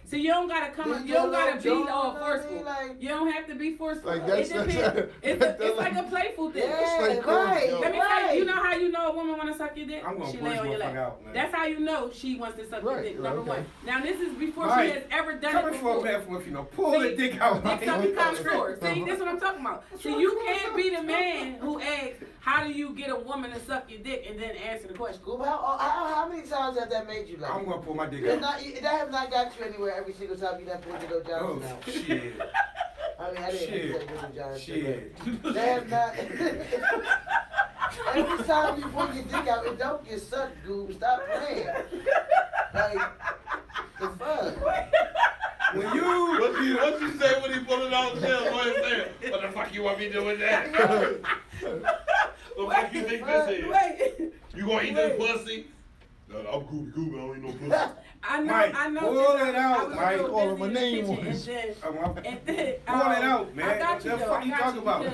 so you don't gotta you don't gotta be all forceful. You don't have to be forceful. Like, that's- it depends. It's like a playful thing. Yeah, like right. cool, Let me tell you, you know how you know a woman want to suck your dick? I'm gonna She pull lay on this your motherfucker lap. out, man. That's how you know she wants to suck your Right, dick. right, Number okay. one. Now this is before Right. she has ever done Coming it for a before. man from a pull the dick out. Dick sucking connoisseur. See, this is what I'm talking about. So you can't be the man who asks, how do you get a woman to suck your dick, and then answer the question. Google, how many times have that made you like? I'm gonna pull my dick That out. has not got you anywhere every single time you done pulled the Joe Oh Johnson out. shit. I mean, I didn't say Joe Johnson. Shit. but That has not. Every time you pull your dick out, it don't get sucked, Goob. Stop playing. Like, the fuck? When you, what you say when he pull it out? What you say? What the fuck you want me to do with that? What the fuck you think this is? You gonna eat this pussy? No, I'm Gooby, I don't eat no pussy. I know, Mike, I know. pull it out, Mike. Call him a name And once. then, Pull it out, man. I got What you, the though. fuck you talking about?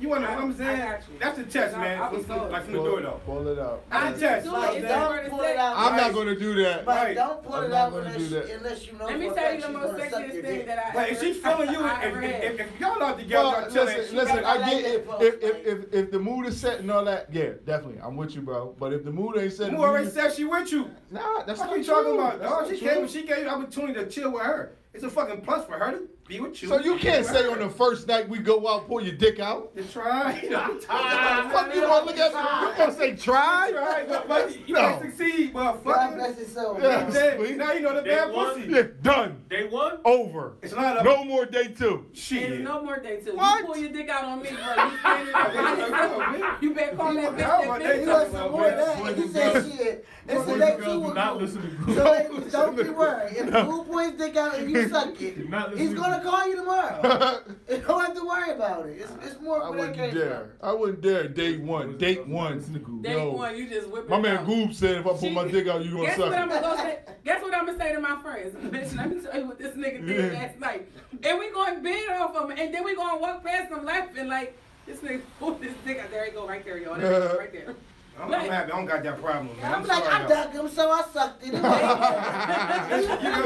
You want to know what I'm saying? I got you. That's the test, man. I was told. Like from the door, though. Pull it out. That's the test. do You know what it. I'm It's saying? already Don't pull it out. I'm not Right. gonna do that. But Right. don't pull I'm it not out gonna unless, do that. unless you know Let me for a tell fact you the she's most gonna suck sexiest your thing dick. that I Like, if she's feeling you, if y'all out together, Well, y'all chilling. listen, I like get that it. If the mood is set and all that, yeah, definitely, I'm with you, bro. But if the mood ain't set, Who already said she with you? nah, that's What not you talking true. about? That's Dog, not she true. gave you the opportunity to chill with her. It's a fucking plus for her to be with you. So you can't say on the the first night we go out, pull your dick out. to try. Fuck you gonna look at me? You gonna say try? Try, but you No. can't succeed, God motherfucker. bless his soul. Yeah. man. Then, now you know the Day bad one. pussy. Yeah, done. Day one? Over. It's not a No more day two. shit. There's no more day two. What? You pull your dick out on me, bro. You standing up by yourself. You better call that bitch that They He bitch. wants some more of that. He said shit. It's a day two with Not Goob. listen to So Goob. ladies, don't be worried. If Goob pulls his dick out and you suck it, Do not listen he's to gonna Goob. call you tomorrow. You don't have to worry about it. It's more I where that wouldn't came dare. I wouldn't dare. Date one. Date one. Listen to Goob. Day Yo. one, you just whip it My man out. Goob said if I pull my dick out, you gonna Guess what I'm suck gonna go say? Guess what I'm gonna say to my friends? Bitch, let me tell you what this nigga did last night. And we going to bid off of him, and then we gonna walk past him laughing like this nigga pulled this dick out. There you go, right there, y'all. There you go, right there. I'm happy. I don't got that problem, man. I'm I'm like, sorry, I though. dug him, so I sucked it. You know what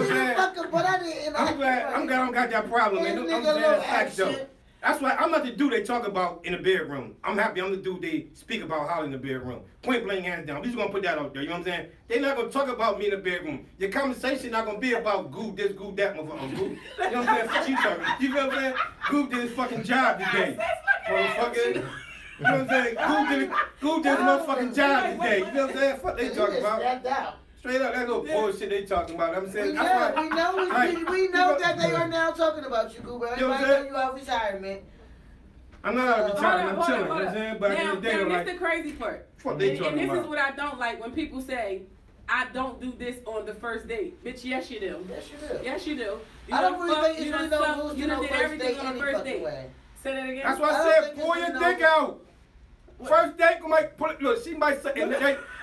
I'm saying? Fuck him, but I didn't. I'm glad I don't got that problem, man. That I'm nigga saying little that's facts, though. action. That's why I'm not the dude they talk about in the bedroom. I'm happy I'm the dude they speak about how in the bedroom. Point blank, hands down. We just gonna put that out there, you know what I'm saying? They're not gonna talk about me in the bedroom. Your conversation not gonna be about Goob this, Goob that, motherfucker. Goob. You know what I'm saying? Fuck you talking. You know what I'm saying? Goob did his fucking job today. Motherfucker. You know what I'm saying? Goob did his motherfucking job today. You know what I'm saying? Fuck they talking about. Snapped out. Straight up, that little bullshit they talking about. I'm We saying, know, that's why. we know that they are now talking about you, Goober. You know what I'm Everybody know saying? you out retirement. I'm not out of retirement, I'm chilling, you know Hold what I'm up. saying? But at the end of the day, Now, I'm this like, the crazy part. fuck they And talking this about. is what I don't like when people say, I don't do this on the first date. Bitch, yes you do. Yes, you do. Yes you do. You I don't done really fucked, think it's you really done no sucked, rules you to done no did first everything date on any the first fucking date. way. Say that again. That's why I I don't said, think pull it's your no- dick out. First date, you might put it, look, she might suck, and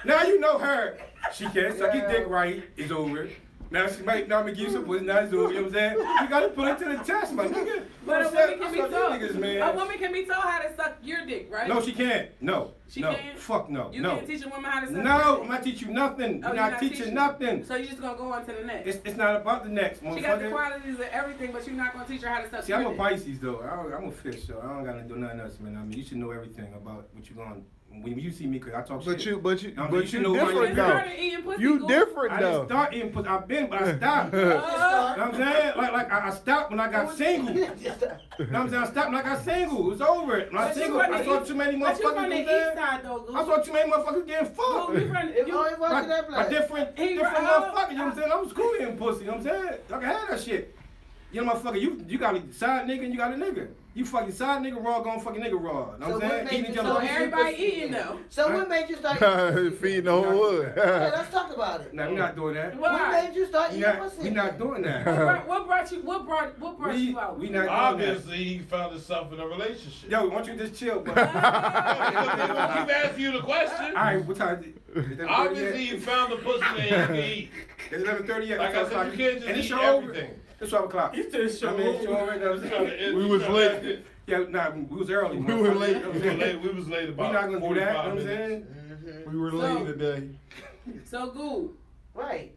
now you know her. She can't suck your dick right, it's over. Now she might not give you some pussy, now it's over, you know what I'm saying? You gotta put it to the test, my nigga. But a You know woman what I'm can be saying? told. Niggas, man. A woman can be told how to suck your dick, right? No, she can't. No. She no. can't? Fuck no. You no. can't teach a woman how to suck. No, I'm not teaching you nothing. Oh, You're you're not teaching teaching. nothing. So you just gonna go on to the next. It's not about the next, She got the motherfucker. qualities of everything, but you're not gonna teach her how to suck See, your I'm a dick. Pisces though. I'm a fish, so I don't gotta do nothing else, man. I mean, you should know everything about what you're going. When you see me, cause I talk But shit. you, but you, I mean, but you you should know why different It's you're though. harder eating pussy, You Goob. different I didn't though. start eating pussy. I've been, but I stopped. You know what I'm saying? Like I stopped when I got single. You know what I'm saying? I stopped when I got single. It was over. When I But you single, from the I saw east- too many But you motherfuckers. from the You east know what I'm saying? side though, Goob. I saw too many motherfuckers getting fucked. Goob, you from If only watching that A play. different He motherfucker, you know what I'm saying? I was cool eating pussy, you know what I'm saying? I can have that shit. You know, motherfucker, you got a side nigga and you got a nigga. You fucking side nigga raw, gon' fucking nigga raw. You know So what I'm what saying? made Eating you each so other. So everybody eating though. So what made you start eating pussy? Feeding the whole wood. Yeah, let's talk about it. No, we're not doing that. What Why? made you start We eating not, pussy? we not doing that. What brought you out? We not doing that. Obviously, he found himself in a relationship. Yo, why don't you just chill, bro? He gonna keep asking you the question. All right, what time is it? Obviously, he found the pussy that he can eat. It's 11:30 yet. Like I said, you can't just and it's eat show everything. over. It's 12 o'clock. You said show I mean, over. show over. That was- We was late. Yeah, nah, we was early. We were late. We was late We about not gonna do that, you know 45 what I'm minutes. saying? We were late today. So Goob, Right.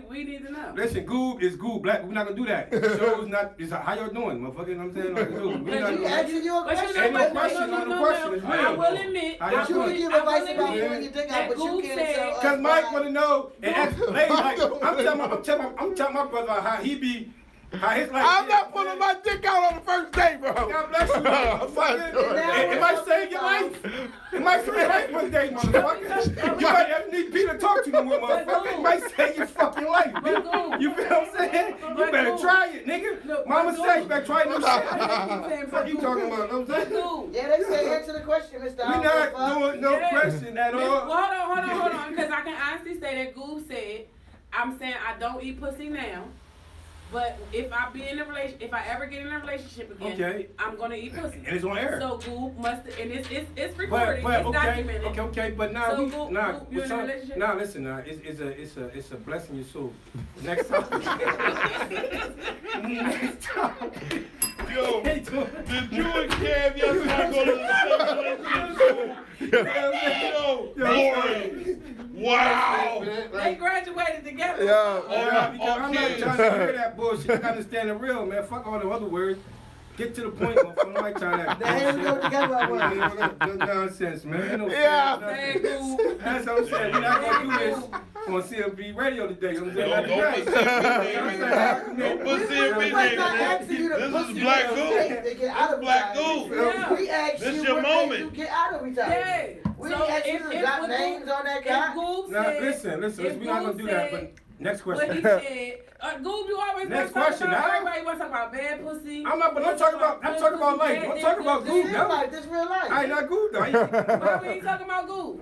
we need to know. Listen, Goob is Goob Black. We're not gonna do that. The show's not. It's how y'all doing, motherfucker. You know what I'm saying? Like, dude, we're not You doing that. asking you a But you question. know Ain't no what? question, no question. It's I real. will admit. How But y'all you doing? can give I advice will about admit pulling your dick that out, but you Goob can't said- tell us Cause Mike why. wanna know and ask, lady, like, I'm telling my brother how he be I'm not pulling my dick out on the first day, bro. God bless you, motherfucker. It might save your life. It might save your life one day, motherfucker. You might have need Peter to talk to you more, motherfucker. It might save your fucking life, nigga. You feel what I'm saying? You better try it, nigga. Mama said you better try new shit. What you talking about? Know what I'm saying? Yeah, they say answer the question, Mr. We're not doing no question at all. Hold on, because I can honestly say that Goob said, I'm saying I don't eat pussy now. But if I if I ever get in a relationship again, I'm gonna eat pussy. And it's on air. So Goob must, and it's recorded, it's documented. Okay, but now so Goob, you in a relationship? Now listen, it's a blessing your soul. Next time. Next time. Yo, did you and Kev yesterday go to the same relationship? Yo, boring. Wow. They graduated together. I'm not trying to hear that bullshit. You gotta understand the real, man. Fuck all the other words. Get to the point, motherfucker. Nobody trying that bullshit. No nonsense, man. That's what I'm saying. We're not gonna do this on CMB radio today. I'm saying Don't put CMB radio. This is Black Goob. Black Goob. We asked this you your what moment. made you get out of retirement. We didn't ask you to got names on that guy. Now listen. We're not gonna do that. But next question. What he said. Goob, you always next question. Everybody want to talk about bad pussy. I'm talking about life. I'm talking about Goob. This real life. This real life. I ain't not Goob though. Why we ain't talking about Goob?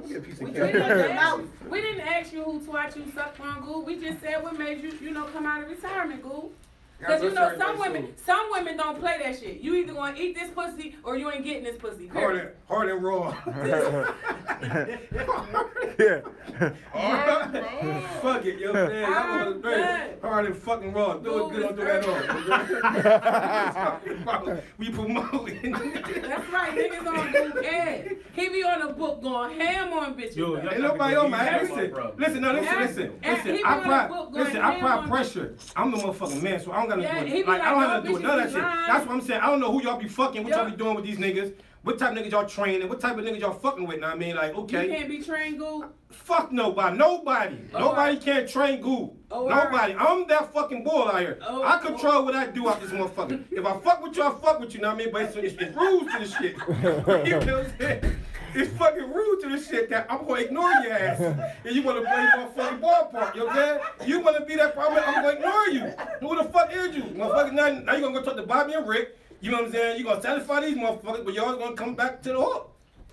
We didn't ask you who twat you sucked on, Goob. We just said what made you, come out of retirement, Goob. Because some women don't play that shit. You either gonna eat this pussy or you ain't getting this pussy. Hard and raw. Yeah. Fuck it, yo, man. Hard and fucking raw. Do it good, don't do that all. We promoting. That's right, niggas on Goob head. He be on the book going ham on bitches. Yo, ain't nobody on my head. Listen. I apply pressure. I'm the motherfucking man, so I don't gotta do it. Like, I don't have to do it. None of that shit. That's what I'm saying. I don't know who y'all be fucking, what y'all be doing with these niggas. What type of niggas y'all training? What type of niggas y'all fucking with? Know what I mean? Like, okay. You can't be trained, Goob? Fuck nobody. Nobody can't train Goob. Nobody. I'm that fucking bull out here. I control what I do out this motherfucker. If I fuck with you, I fuck with you. Know what I mean? But it's rules to the shit. You know what I'm saying? It's fucking rude to the shit that I'm gonna ignore your ass. And you wanna play motherfucking ballpark, you know what I'm saying? You wanna be that problem, I'm gonna ignore you. Who the fuck is you? Motherfucker, now you gonna go talk to Bobby and Rick, you know what I'm saying? You gonna satisfy these motherfuckers, but y'all gonna come back to the hook.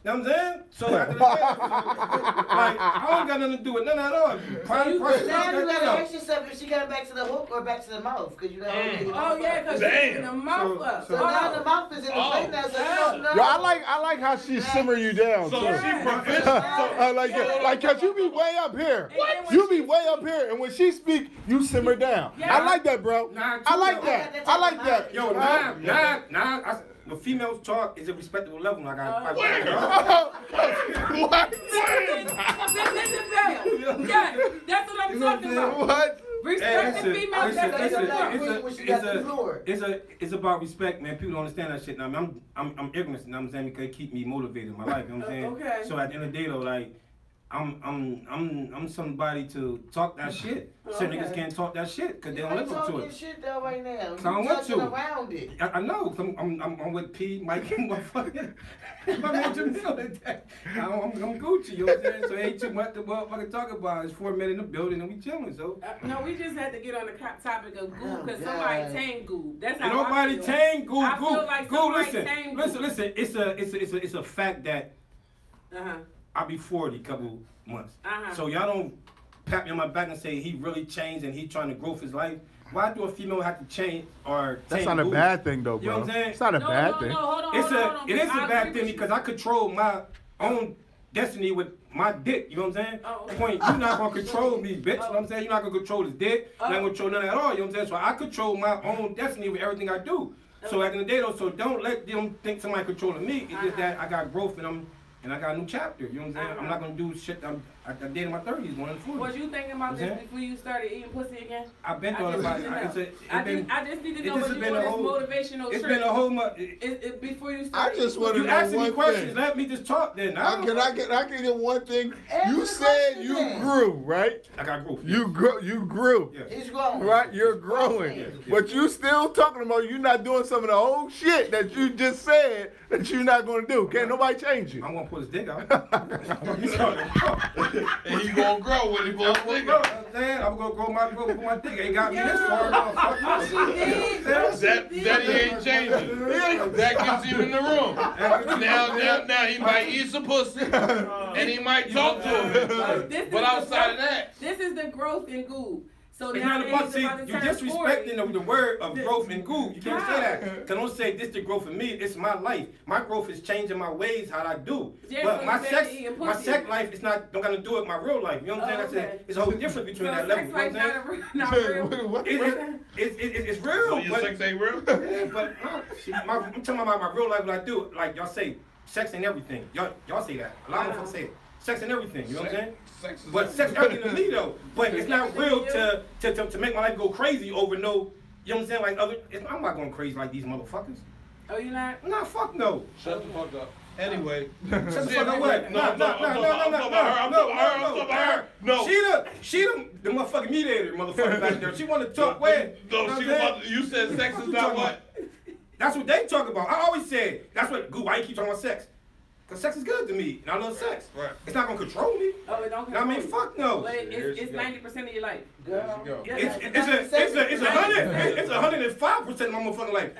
You know what I'm saying? So after the day, like, I don't got nothing to do with none at all. Now you gotta ask yourself if she got back to the hook or back to the mouth, cause you got because she's in the mouth up. So now the mouth is in the plate now, so you don't know. Yo, I like how she simmer you down. So she proficient. I like that. Like, cause you be way up here. What? You be way up here, and when she speak, you simmer down. I like that, bro. I like that. I like that. Yo, nah. The females talk is a respectable level. I got what? Yeah, that's what I'm talking about. What? Respect the females. It's about respect, man. People don't understand that shit. Now, I'm ignorant. You know what I'm saying? Because it keep me motivated in my life. You know what I'm saying? Okay. So at the end of the day, though, like, I'm somebody to talk that shit. Some niggas can't talk that shit because they don't live up to it. Shit though right now. I don't want to. Around it. I know. I'm with P, Mike, and motherfucker. My man Jimmy like that. I'm Gucci. You know what I'm saying? So ain't too much to motherfucking talk about. It's 4 men in the building and we chilling. So no, we just had to get on the topic of Goob because somebody tamed Goob. That's how nobody tamed Goob. I feel like Goob, listen. It's a fact that. I'll be 40 couple months. So y'all don't pat me on my back and say he really changed and he trying to grow his life. Why do a female have to change or That's not a bad thing though, bro. You know what I'm saying? It's not a bad thing. It is a bad thing because I control my own destiny with my dick. You know what I'm saying? Point, you're not gonna control me, bitch. You know what I'm saying? You're not gonna control his dick. You're not gonna control none at all. You know what I'm saying? So I control my own destiny with everything I do. So at the end of the day though, so don't let them think somebody controlling me. It's just that I got growth and I got a new chapter. You know what I'm saying? I'm not gonna do shit. I did in my 30s, going in the 40s. Was you thinking about this before you started eating pussy again? I've been thought about it. I just need to know what you doing this motivational It's trip. been a whole month. Before you started. I just want to You know asking me one questions. thing. Let me just talk then. I can get one thing. Answer You the said question you then. grew, right? I got growth. You grew. Yeah. He's growing. Right, you're growing. But you still talking about you not doing some of the old shit that you just said that you're not gonna do. Can't nobody change you. I'm gonna pull his dick out. And he gonna grow when he pulls his dick out. I'm gonna grow my dick. Ain't got me this far. That he ain't changing. That keeps him in the room. Now he might eat some pussy and he might talk to him. But outside of that, this is the growth in Goob. So it's now not about, see, about to you're turn disrespecting 40. the word of growth and Goob. You can't say that. Because don't say this the growth of me. It's my life. My growth is changing my ways, how I do. Yeah, but so my sex life is not got to do with my real life. You know what I'm saying? Okay. It's a whole difference between So that level. sex You know life what not I'm saying? real. It's real. so your sex ain't real? Yeah, but I'm talking about my real life, what I do. Like y'all say, sex ain't everything. Y'all say that. A lot of motherfuckers say it. Sex and everything. You know what I'm saying? Sex is But sex everything to me though. But it's not real to make my life go crazy over no. You know what I'm saying? Like I'm not going crazy like these motherfuckers. Oh, you not? Nah, fuck no. Shut the fuck up. Anyway. Shut the fuck up. What? No. She the motherfucking mediator, motherfucker back there. She want to talk. Where? No, you said sex is not what? That's what they talk about. I always said that's what. Why you keep talking about sex? Because sex is good to me, and I love sex. Right. It's not going to control me. Oh, it don't control I mean, fuck no. But it's 90% of your life. Girl. It's 105% of my motherfucking life.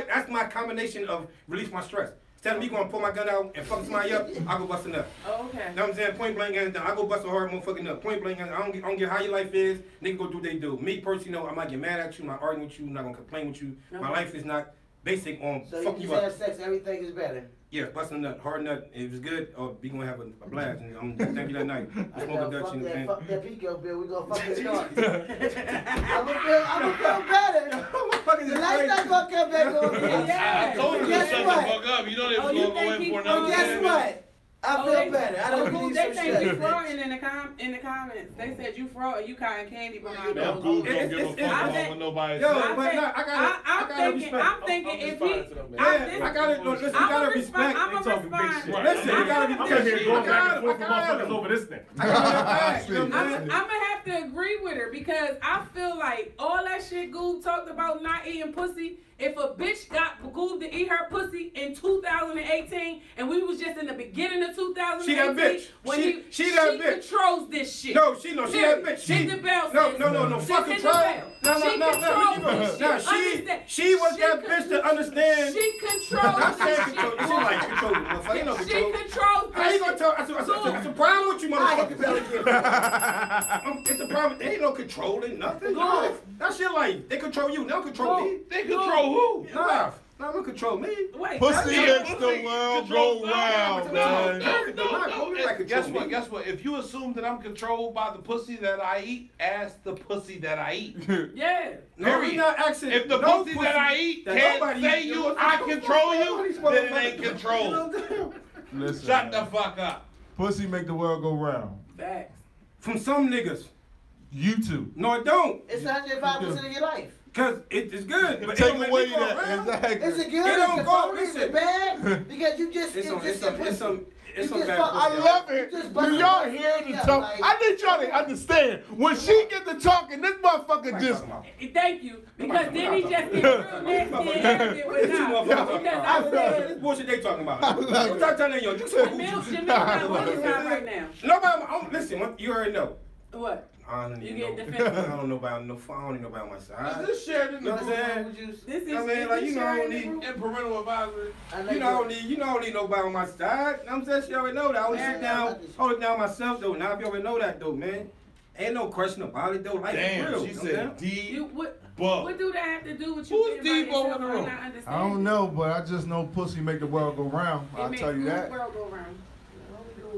That's my combination of release my stress. Instead of me going to pull my gun out and fuck somebody up, I go busting up. Oh, okay. You know what I'm saying? Point blank, and I go bust a hard motherfucking up. Point blank, I don't get how your life is. Nigga go do what they do. Me personally, I might get mad at you, I'm not arguing with you, I'm not gonna complain with you. Okay. My life is not basic on So fuck you you just up. have sex, everything is better. Yeah, busting a nut, hard nut. If it's good, we gonna have a blast. And I'm gonna thank you that night. I Smoke a know, Dutch fuck and that, and- fuck that Pico bill. We gonna fucking start. I'ma feel better. The light's not gonna come back on me. I told you to Guess shut the what? fuck up. You know they was you gonna go think in he for grown? another Guess thing. what? I feel better. I don't need They some think you shit. frauding in the comments. They said you fraud and you cotton candy behind Them those. dudes don't give a fuck I about think- what nobody Yo, says. but nah, I gotta respect. I'm thinking if he, Yeah, I gotta listen. You gotta respect. I'm They a talking big respond. shit. Listen, you gotta be I'm in here going back and forth with I gotta- motherfuckers over this thing. I gotta I'm gonna have to agree with her because I feel like all that shit Goob talked about not eating pussy. If a bitch got Goob to eat her pussy in 2018 and we was just in the beginning of 2018, She that bitch. when She that bitch. controls this shit. No, she that bitch. Hit the bell, No, sis. no. Sis, Fuck hit control. the bell. She controls this No, shit. Understand? she was that bitch to understand. She controls I'm saying this control. shit. She like control, motherfucker. Ain't no She control. controls How you this gonna shit. tell? It's a problem with you, I hit the motherfucker. bell again. It's a problem. There ain't no controlling nothing. Go. That's your life. They control you. They don't control me. They control who? Nah, don't control me. Wait, Pussy that's- makes the world go round, man. Guess what? If you assume that I'm controlled by the pussy that I eat, ask the pussy that I eat. Yeah. No, we not asking. If the no pussy that I eat that can't nobody say eats, you, know, I control you, nobody's then it ain't motherfucking- control. Listen, Shut the man. fuck up. Pussy make the world go round. Facts. From some niggas. You too. No, it don't. It's 105% of your life. Cause it is good. But it Take don't make away me go that. around. Exactly. Is it good? It don't Is it go- phony? Is listen. it bad? Because you just, It's some just bad I pussy. love it. Do y'all hear the talk? I need y'all to understand. When she get to talking, this motherfucker just. Thank you. Because then he just gets real nasty and arrogant with now. Because I said, This bullshit they talking about. I love it. Stop telling you. You said Jamil got what is that right now? nobody. Listen, you already know. What? I don't You even get know. defensive. I don't know about no. I don't even know about my side. Is this shared in You the know what I'm saying? This is I mean, like, you know, I don't this need- in parental advisory? You know, I don't need nobody on my side. I'm saying she already know that. I always sit down, hold it down myself though. Now if you already know that though, man. Ain't no question about it though. Life is Damn, real. she you know said what I'm saying? You what? Buck. What do that have to do with you? Who's being by Debo yourself in the or room? not understanding? I don't know, but I just know pussy make the world go round. It I'll makes tell you the that. world go round.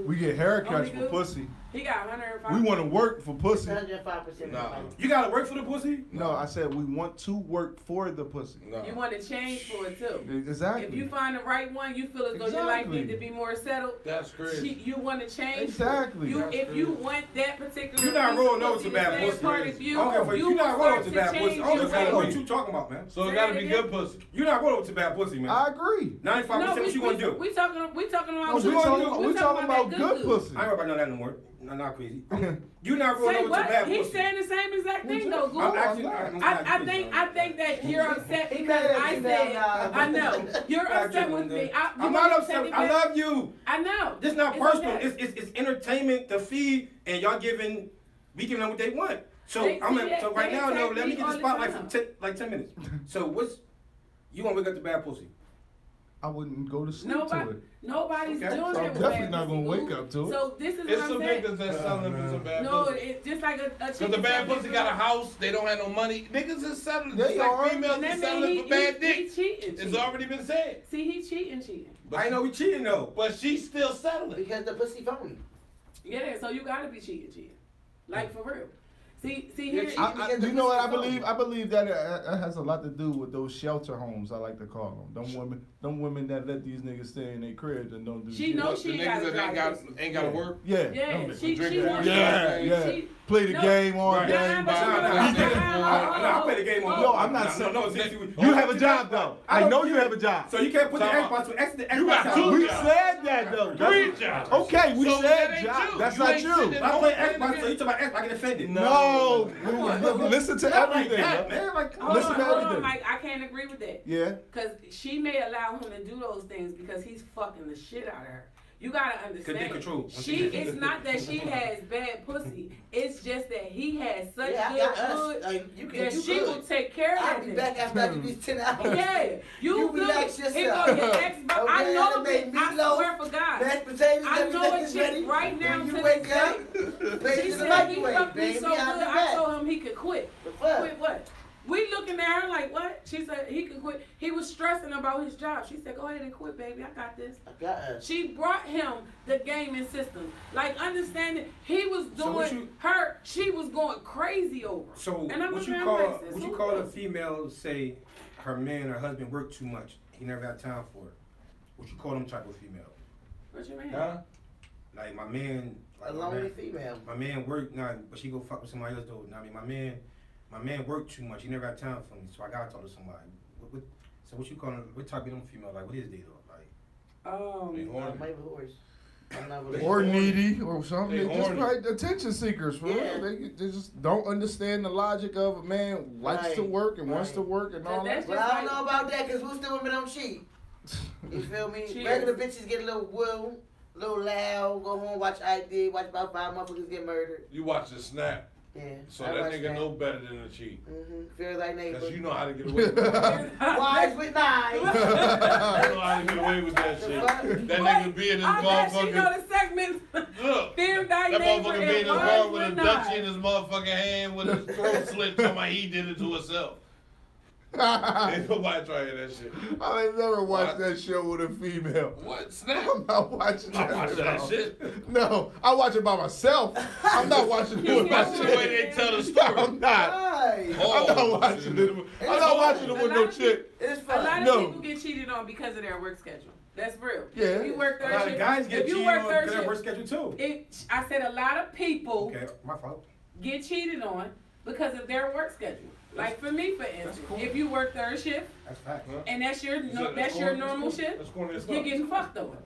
We get haircuts Only for good? pussy. He got 105. We want to work for pussy. 105%. Nah. You gotta work for the pussy? No, I said we want to work for the pussy. No. You want to change for it too. Exactly. If you find the right one, you feel as though your life Exactly. need to be more settled. That's crazy. You want to change. Exactly. If you want that particular. You're not piece of rolling over pussy to bad stay a pussy. part of you, I don't care if you you're not will rolling over start to bad change pussy. I don't your care what way. you talking about, man. So it Say gotta it be again. good pussy. You're not rolling over to bad pussy, man. I agree. 95%, what you gonna do? We talking about. No, we we talking about that good pussy. I ain't worried about none of that no more. I'm not crazy. You're not rolling Say over to what? bad He's pussy. saying the same exact thing though, Goo. I'm actually, I think that you're upset He because mad at I you said now. I know you're upset with me. I'm not upset. I love you. I know. This not It's personal. okay. It's entertainment, the feed, and y'all we giving them what they want. So They right now, no, let me get the all the spotlight time. for 10 minutes. So you gonna wake up the bad pussy? I wouldn't go to sleep to it. Nobody's Okay. doing So that. I'm with definitely bad not gonna pussy, wake Goo. up to it. So this is It's what some I'm saying. niggas that selling for some bad No, pussy. it's just like a Cause the bad pussy got a house, they don't have no money. Niggas is settling. Just like females And is that settling mean for bad dick. he cheating. It's already been said. See, he cheating. I know we cheating though. But she's still settling. Because the pussy phony. Yeah, so you gotta be cheating. Like for real. See here. You know what I believe? I believe that it has a lot to do with those shelter homes. I like to call them. Them women that let these niggas stay in their cribs and don't do She shit. knows The she niggas that ain't got to work. Yeah. Yeah, she drinking wants Yeah. she- Play the No. game all Right. day. I play the game on. No, I'm not saying. No, You have a job though. I know you have a job. So you can't put the Xbox to exit the You got Xbox. two We jobs. said that though. 3 jobs. Okay, we So said that ain't job. you. That's You not ain't you. sitting at I home play playing Xbox, the so you talk about Xbox, I get offended. No, listen to Not like everything. that, bro. man. Like, Hold Listen on, to hold on, everything. Mike. I can't agree with that. Yeah. Because she may allow him to do those things because he's fucking the shit out of her. You gotta understand. Could they control? It's not that she has bad pussy. It's just that he has such Yeah, I good got us. good Like, you can, that you she good. will take care of I'll that be nigga. back after I do these 10 hours. Yeah, you good. relax He go yourself. your Xbox. I Okay, know I done it. made I meatloaf, swear for God. Mashed potatoes, I know everything a is chick ready. right now When to you wake this up, day. pay She to the said he microwave, fucked me baby. so I'll good. be I back. told him he could quit. The fuck? Quit what? We looking at her like, what? She said he could quit. He was stressing about his job. She said, go ahead and quit, baby. I got this. I got us. She brought him the gaming system. Like, understanding he was So what doing you- she was going crazy over. So And I'm what a you fan call racist. what you Who call a knows? female say her man or husband worked too much? He never had time for it. What you call them type of female? What you mean? Huh? Like my man, A like my lonely man, female. my man worked nah, but she go fuck with somebody else though. Nah, I mean my man worked too much. He never had time for me, so I gotta talk to somebody. So what you call them? What type of them female? Like what is they though? Like They I horny. might be horse. I'm not really Or needy or something. They They just horny. like attention seekers, for Yeah. real. They just don't understand the logic of a man likes to Right, work and wants right. to work and all But that's that. Well, I don't know about that because most of the women don't cheat. You feel me? Cheers. Regular bitches get a little will, a little loud, go home, watch ID, watch about 5 motherfuckers get murdered. You watch the snap. Yeah. So I that watch nigga know better than to cheat. Feels like neighbor. Because you know how to get away with it. Wives with knives. You know how to get away with that shit. That nigga be in his I bet she know motherfucking... the segments. Look. Fear thy That neighbor motherfucker be in and his car wives with a with Dutchie knives. in his motherfucking hand with his throat slit talking about he did it to himself. Ain't nobody trying that shit. I ain't never watched What? that show with a female. What? Snap? I'm not watching I that. watch that no. shit. No, I watch it by myself. I'm not watching it with my That's the way chick. they tell the story. I'm not. Right. Oh, I'm not watching it. I'm not watching it with no chick. It's A fun. lot of No. people get cheated on because of their work schedule. That's real. Yeah. If you work a third lot shift, of guys get if you cheated work on third because of work shift, schedule too. I said a lot of people Okay, my fault. get cheated on because of their work schedule. Like for me, for instance, if you work third shift That's fact. and that's your normal shift, That's going to you're getting fucked over.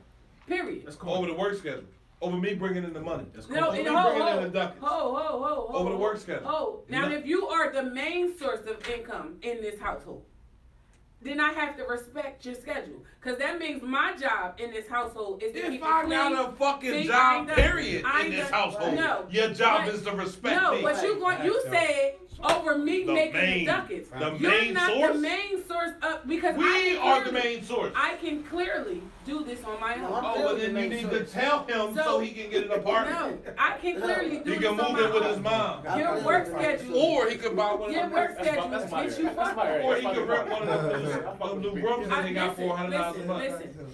Period. That's cool. Over the work schedule. Over me bringing in the money. That's cool. No, Over me and bringing in the ducats. ho. Over the work schedule. Now, No. if you are the main source of income in this household, then I have to respect your schedule. Because that means my job in this household is to keep If it I clean. got a fucking See, I job, ain't done- period, I in ain't this done- household, No. your job But- is to respect No, me. but you said over me The making main- the ducats. the You're main not source? the main source of because We I are can the clearly- main source. I can clearly do this on my No, own. I'm Oh, well then you need to tell him so he can get an apartment. No, I can clearly do He this can on move my in with own. his mom. Your work schedule. Or he could buy one Your of work them. schedule that's my gets you area. That's fucked my up. area. Or he could rent one of them new rooms and they got $400 a month. Listen.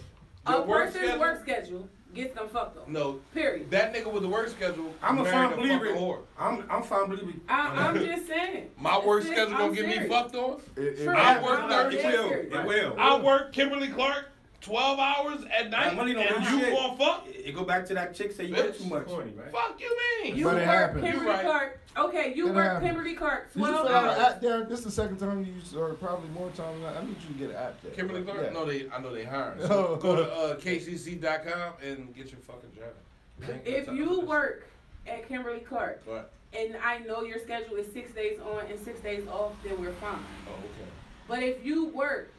Your A work person's schedule? work schedule gets them fucked on. No. Period. That nigga with the work schedule. I'm a married fine believer. fucking whore. I'm fine believer. I'm just saying. My work It's- schedule I'm gonna get me serious. fucked on. True. I work I'm third dead shift. serious. It will. I work Kimberly Clark 12 hours at night, money don't and do you shit. gonna fuck? It go back to that chick say you work too much. Corny, right? Fuck you mean? You But it work happens. Kimberly You right. Clark. Okay, you It work happens. Kimberly Clark Did you 12 fill out an hours. app there? This is the second time you used, or probably more time than that. I need you to get an app there. Kimberly Clark? Yeah. No, I know they hiring. Oh. So go to kcc.com and get your fucking job. If you work at Kimberly Clark, What? and I know your schedule is 6 days on and 6 days off, then we're fine. Oh, okay. But if you work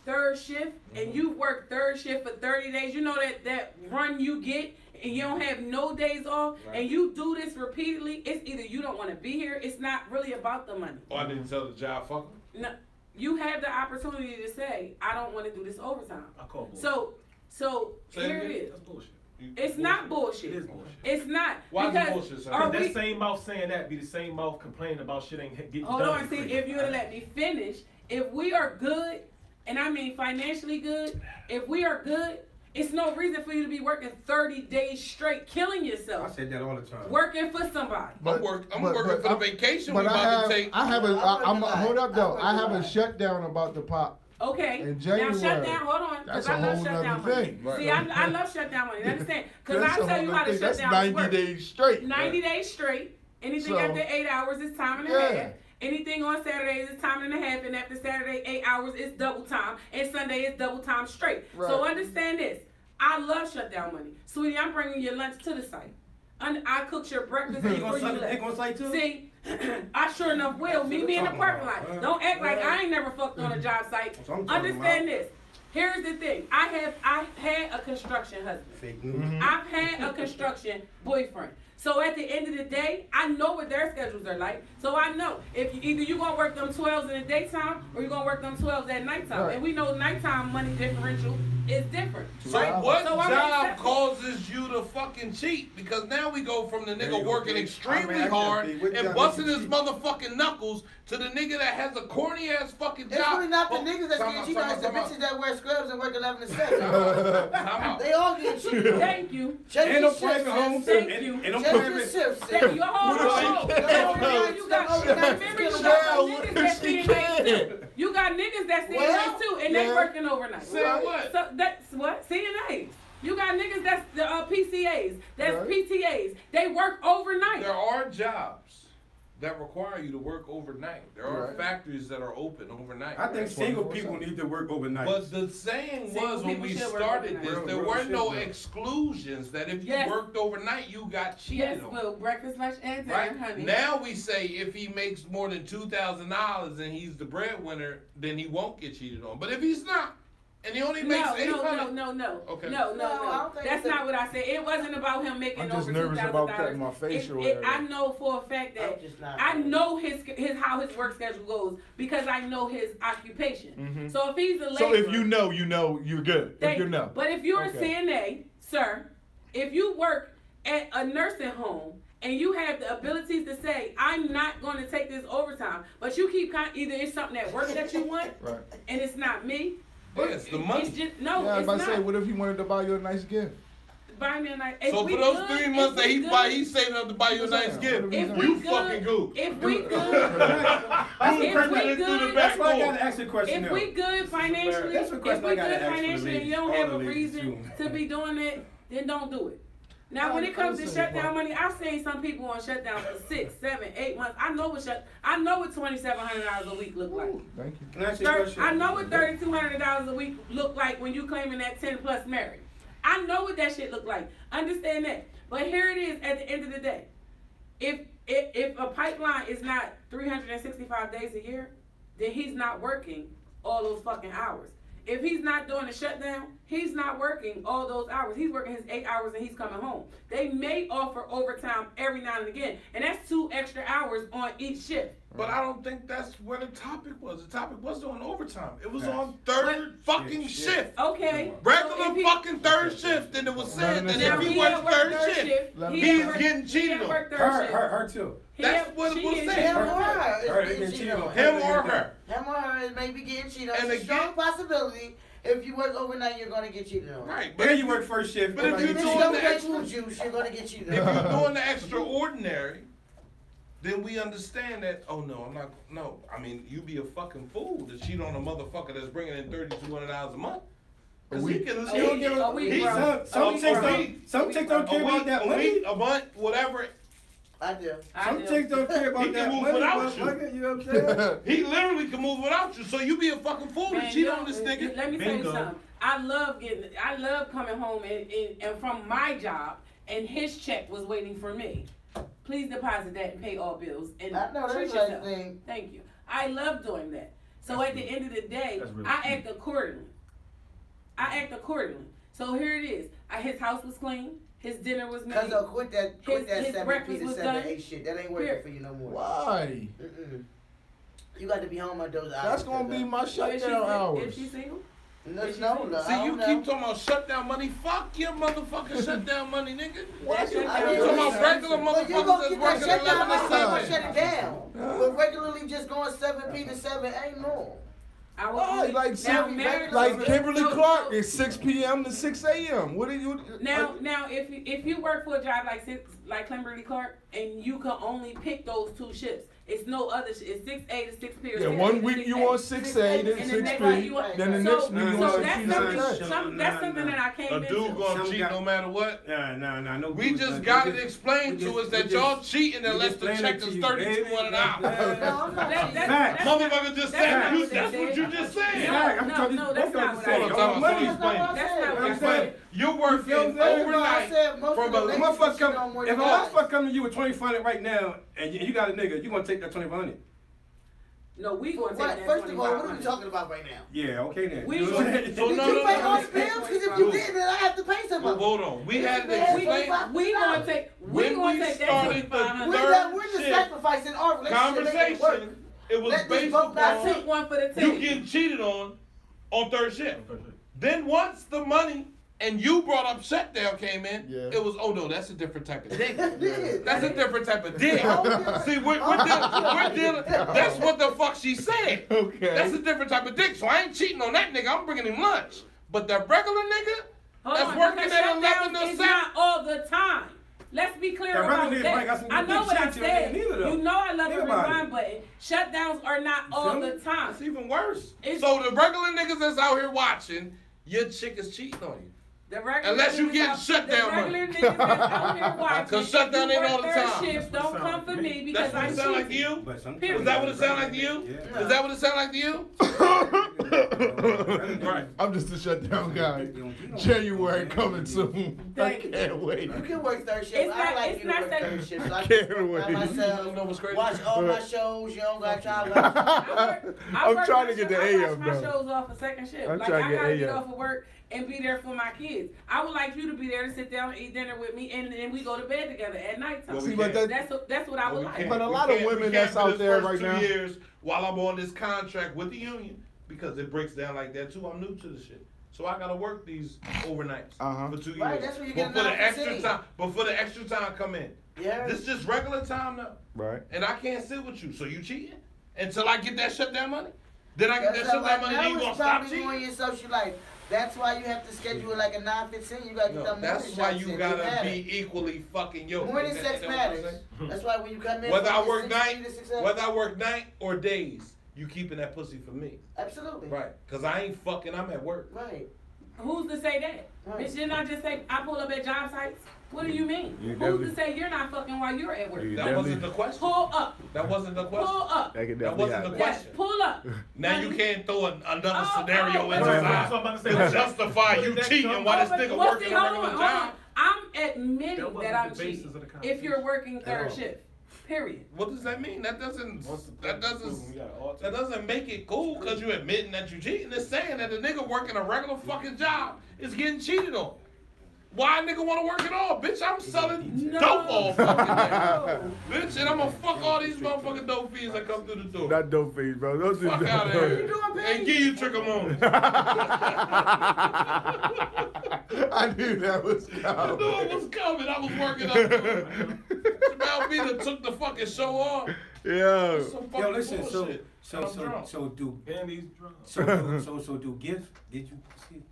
third shift and you work third shift for 30 days, you know that run you get and you don't have no days off, Right. and you do this repeatedly, it's either you don't want to be here, it's not really about the money. Oh, I didn't tell the job fuck 'em? No, you have the opportunity to say, I don't want to do this overtime. I call bullshit. So Say it here it again. is. That's bullshit. It's not bullshit. It is bullshit. It's not. Why is it because bullshit, sir? are That we, same mouth saying that be the same mouth complaining about shit ain't getting hold done. on, see, if you would have let me finish, if we are good, and I mean financially good, if we are good, it's no reason for you to be working 30 days straight, killing I yourself, said that all the time. working for somebody. I'm working for the vacation we But about to take. I have a. I'm hold up though. I have a Right. shutdown about the pop. Okay, In now January. shutdown, hold on, because That's I a love whole shutdown nother money. thing. Right. See, I love shutdown money, understand? Because That's I'll a tell whole you how other the thing. That's shutdowns 90 work. days straight. 90 days straight. Anything So- after 8 hours is time and a Yeah. half. Anything on Saturdays is time and a half, and after Saturday 8 hours is double time, and Sunday is double time straight. So Right. understand this. I love shutdown money, sweetie. I'm bringing your lunch to the site. I cooked your breakfast You before gonna you suck a dick left. on site too? See, I sure enough will. Meet me in the parking lot. Don't act like I ain't never fucked on a job site. That's what I'm talking Understand about. this. Here's the thing. I've had a construction husband. Fake news. I've had a construction boyfriend. So at the end of the day, I know what their schedules are like. So I know if either you're gonna work them 12s in the daytime or you're gonna work them 12s at nighttime. Right. And we know nighttime money differential is different. So right? what So I'm job accepting. causes you to fucking cheat? Because now we go from the There nigga you go, working Big. extremely I'm asking hard Big, what and job busting makes his you cheat? motherfucking knuckles to the nigga that has a corny ass fucking It's job. really not the Oh, niggas that's time getting out, cheated on, time it's the out, time bitches that wear scrubs and work 11 to 7. out. Time out. They all get cheated on. Thank you. Change And your no private shifts, homes. sis. Thank you. And no Change your private. shifts, Thank sis. you. Hold on. You got remember you got She niggas that can. CNAs too. You got niggas that Well, CNAs too, and they yeah. working overnight. Say what? So that's what CNAs. You got niggas that's the PCAs, that's Right. PTAs. They work overnight. There are jobs that require you to work overnight. There are Right. factories that are open overnight. I think single 24/7. people need to work overnight. But the saying Single was when people we should work started overnight. this, there Real were shit, no though. exclusions that if you Yes. worked overnight, you got cheated Yes, on. well, breakfast, lunch, and dinner, Right? honey. Now we say if he makes more than $2,000 and he's the breadwinner, then he won't get cheated on. But if he's not, and he only makes No. $800, No, Okay. No, I don't think That's it's not what I said. It wasn't about him making I'm just over nervous about $2,000. cutting my face or I whatever. know for a fact that I'm just not. I know his how his work schedule goes because I know his occupation. So if he's a laborer, So if you know, you're good. thank If you know. But if you're Okay. a CNA, sir, if you work at a nursing home and you have the abilities to say, I'm not going to take this overtime, but you keep either it's something at work that you want Right. and it's not me. Yeah, it's the money. It's just, no, Yeah, I was it's about not. to say, what if he wanted to buy you a nice gift? Buy me a nice. So for those 3 months that he's saving up to buy you a nice gift, If you we good, fucking good. if we good, You if breaking we it through the good, back That's why I door. gotta ask you a question if now. we good financially, That's a if question we I gotta good ask for the financially, and you don't ladies, have all a the ladies, reason too. to be doing it, then don't do it. Now, when it comes to shutdown money, I've seen some people on shutdown for 6, 7, 8 months. I know what $2,700 a week look like. Thank you. Can I ask you a question? I know what $3,200 a week look like when you claiming that 10 plus married. I know what that shit look like. Understand that. But here it is at the end of the day. If a pipeline is not 365 days a year, then he's not working all those fucking hours. If he's not doing a shutdown, he's not working all those hours. He's working his 8 hours and he's coming home. They may offer overtime every now and again, and that's 2 extra hours on each shift. But I don't think that's where the topic was. The topic wasn't on overtime. It was Yes. on third fucking shift. Okay. Regular So if he- fucking third shift, and it was said that Now, if he he works had worked third third shift, Let He me- had he's worked- getting he cheated had on. worked third Her, shift. her too. He That's had- what it she was is- said. Him or her is Her, getting getting cheated cheated on. on. Him or her. Him or her is maybe getting cheated on. And It's a strong again- possibility If you work overnight, you're gonna get cheated on. Right, But then you work first shift. But if If you're you doing don't the get extra, food juice, you're gonna get cheated if on. you're doing the extraordinary, then we understand that. Oh no, I'm not. No, I mean you be a fucking fool to cheat on a motherfucker that's bringing in $3,200 a month. Cause he can. You don't give a week, some chicks don't care about that money. A month, whatever. I do. Some chicks don't care about He that can move money. without you. You know what I'm saying? He literally can move without you, so you be a fucking fool to cheat on this nigga. Let me tell you something. I love coming home and from my job, and his check was waiting for me. Please deposit that and pay all bills. And I know treat that's right yourself. thing. Thank you. I love doing that. So at the end of the day, That's really I cute. act accordingly. So here it is. His house was clean. His dinner was made. Cause quit that His 7P breakfast to was 7A done. shit. That ain't working Here. for you no more. Why? Mm-mm. You got to be home at those hours. That's gonna be my shutdown hours. Is she single? No, Is she no, single? no. See, you keep talking about shutdown money. Fuck your motherfucking shutdown money, nigga. That's your I mean, You talking about regular But you motherfuckers gonna that's get that working shutdown 11 money, to you gonna 7. shut it down. But regularly just going 7P to 7 ain't normal. Why? Like Kimberly Clark is 6 p.m. to 6 a.m. What are you? Now, if you work for a job like Kimberly Clark, and you can only pick those two shifts, it's no other. It's 6A to 6P. Or Yeah, 6A one to week 6A. you on 6A, then And the 6 next P, week you on- then the so- next week you so on that's 6 something, that's something that I came A into. dude gonna Some cheat guy- no matter what. Nah. No. We just got it explained to us that y'all cheating unless the check is $3,200. No, I'm not. Fact. Motherfucker just That's said not you. what they That's what said. you just said. No, that's not what I Hold on, said. time out, Money so explain it. That's not what I Explain said. it. You're working You feel me? I overnight said most from of the a ladies Motherfucker shit on come, more if a than guys. motherfucker come to you with 2,500 right now, and you got a nigga, you gonna take that 2,500? No, we gonna take What? that First of all, what are we 2,500. talking about right now? Yeah, okay then. We You know what I'm saying? So Did no, you no, pay no. all the bills? Because if you did, then I have to pay some Well, of it. hold on. We had it We- explained. We gonna take. We When gonna we take that started the 2,500. We're just shit. sacrificing our relationship. to make it work. Conversation. It was Let this based vote not I upon took one for the you team. getting cheated on third shift. Then once the money and you brought up shutdown came in, Yeah. it was, oh no, that's a different type of dick. Yeah. That's a different type of dick. Oh, See, we're dealing, that's what the fuck she said. Okay. That's a different type of dick. So I ain't cheating on that nigga. I'm bringing him lunch. But the regular nigga Hold that's on, working the at shutdown 11 to is 7. not all the time. Let's be clear That about regular nigga probably got some that. I know good what I shit to it, said. neither though. You know I love the Think about rewind button. Shutdowns are not all feel the me? time. It's even worse. It's- So the regular niggas that's out here watching, your chick is cheating on you. The regular Unless you niggas get out- shutdown the money. regular niggas that's out here watching. 'Cause shutdown if you ain't all work the third time. shifts, don't come for me because That's what I'm it sound like to cheating. you? But sometimes- Is that what it sound like to you? Yeah. Is that what it sound like to you? Right. I'm just a shutdown guy. January coming soon. I Thank you. can't wait. You can work third shift. It's I not- like it's you to not work that- third shift. So I Can't can wait. by You know myself, what's crazy? watch all my shows. You don't got time. I'm trying to get the I watch AM my done. shows off a second shift. I'm Like trying I to get gotta get AM. off of work and be there for my kids. I would like you to be there to sit down and eat dinner with me, and then we go to bed together at nighttime. Well, See, but that, That's what I would like. But a lot of women that's out there right now- 2 years while I'm on this contract with the union, because it breaks down like that too. I'm new to the shit. So I gotta work these overnights for 2 years. Right, that's where you get But for the enough extra to see. time, come in. Yeah. This just regular time now. right. And I can't sit with you. So you cheating until I get that shutdown money? Then I get that That's shutdown like, money, that then you was gonna stop probably cheating? on your social life. That's why you have to schedule like a 9:15. You gotta get No, that morning that's why shots you in. gotta It matters. be equally fucking yoked. Morning Is sex that what I'm matters. saying? That's why when you come in, Whether I from work 6 night, to 6 a.m. whether I work night or days, you keeping that pussy for me. Absolutely. Right. Cause I ain't fucking, I'm at work. Right. Who's to say that? Right. Bitch, didn't I just say I pull up at job sites? What do you mean? You Who's definitely- to say you're not fucking while you're at work? You That wasn't the question. Pull up. That wasn't the question. Pull up. That could That definitely wasn't the happen. Yes, question. pull up. Now you can't throw another Oh, scenario oh, into right, right. So I'm about to say, to what- justify you what- cheating while this But nigga what's working the- a hold regular on, job. I'm admitting That wasn't that I'm the basis cheating. of the If conversation. you're working third all. shift, period. What does that mean? That doesn't That that doesn't make it cool because you admitting that you cheating. It's saying that the nigga working a regular fucking job is getting cheated on. Why a nigga wanna work at all? Bitch, I'm selling No. dope all fucking day. No. Bitch, and I'm gonna fuck all these motherfucking dope fiends that come through the door. Not dope fees, bro. Don't do Fuck that. out of here. And give you trichomonas. I knew that was I coming. knew it was coming. I was working up to it. Jamel Vita took the fucking show off. Yeah. That's some fucking Yo, listen. bullshit. And I'm drunk. So do And he's drunk. so do gifts get you pussy?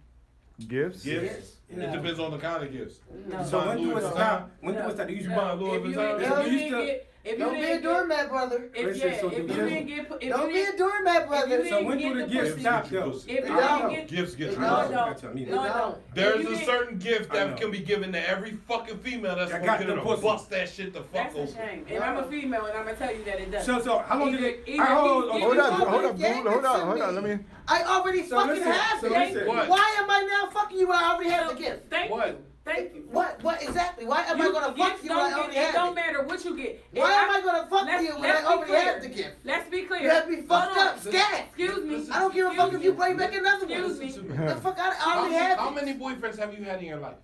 Gifts? Gifts? No. It depends on the kind of gifts. No. So when do it Louis stop? When do it stop? Do you buy Louis If you Vuitton? Don't be a doormat, brother. If you didn't get, Don't be a doormat, brother. So when do the gifts stop though? If you don't. didn't get, Gifts get you. no. There's If you a didn't- certain gift I that know. can be given to every fucking female that's I gonna got get the her to pussy. bust that shit the fuck That's a open. shame. And I'm a female, and I'm gonna tell you that it does. So how long did it? Either Hold he- Hold up, You hold up, gave dude. Hold it up, to hold up. me. Let me. I already So fucking listen, have so it. listen. What? Why am I now fucking you when I already have the gift? Thank What? you. Thank you. What exactly? Why am I You- gonna gifts fuck you when I don't already get- It have don't it? matter what you get. Why am I gonna fuck Let's- you when I let's be already clear. have the gift? Let's be clear. You have to be fucked Hold on. up, scat. Excuse me. I don't give a fuck if you bring back another one. Excuse me. The fuck, I already have How it. many boyfriends have you had in your life?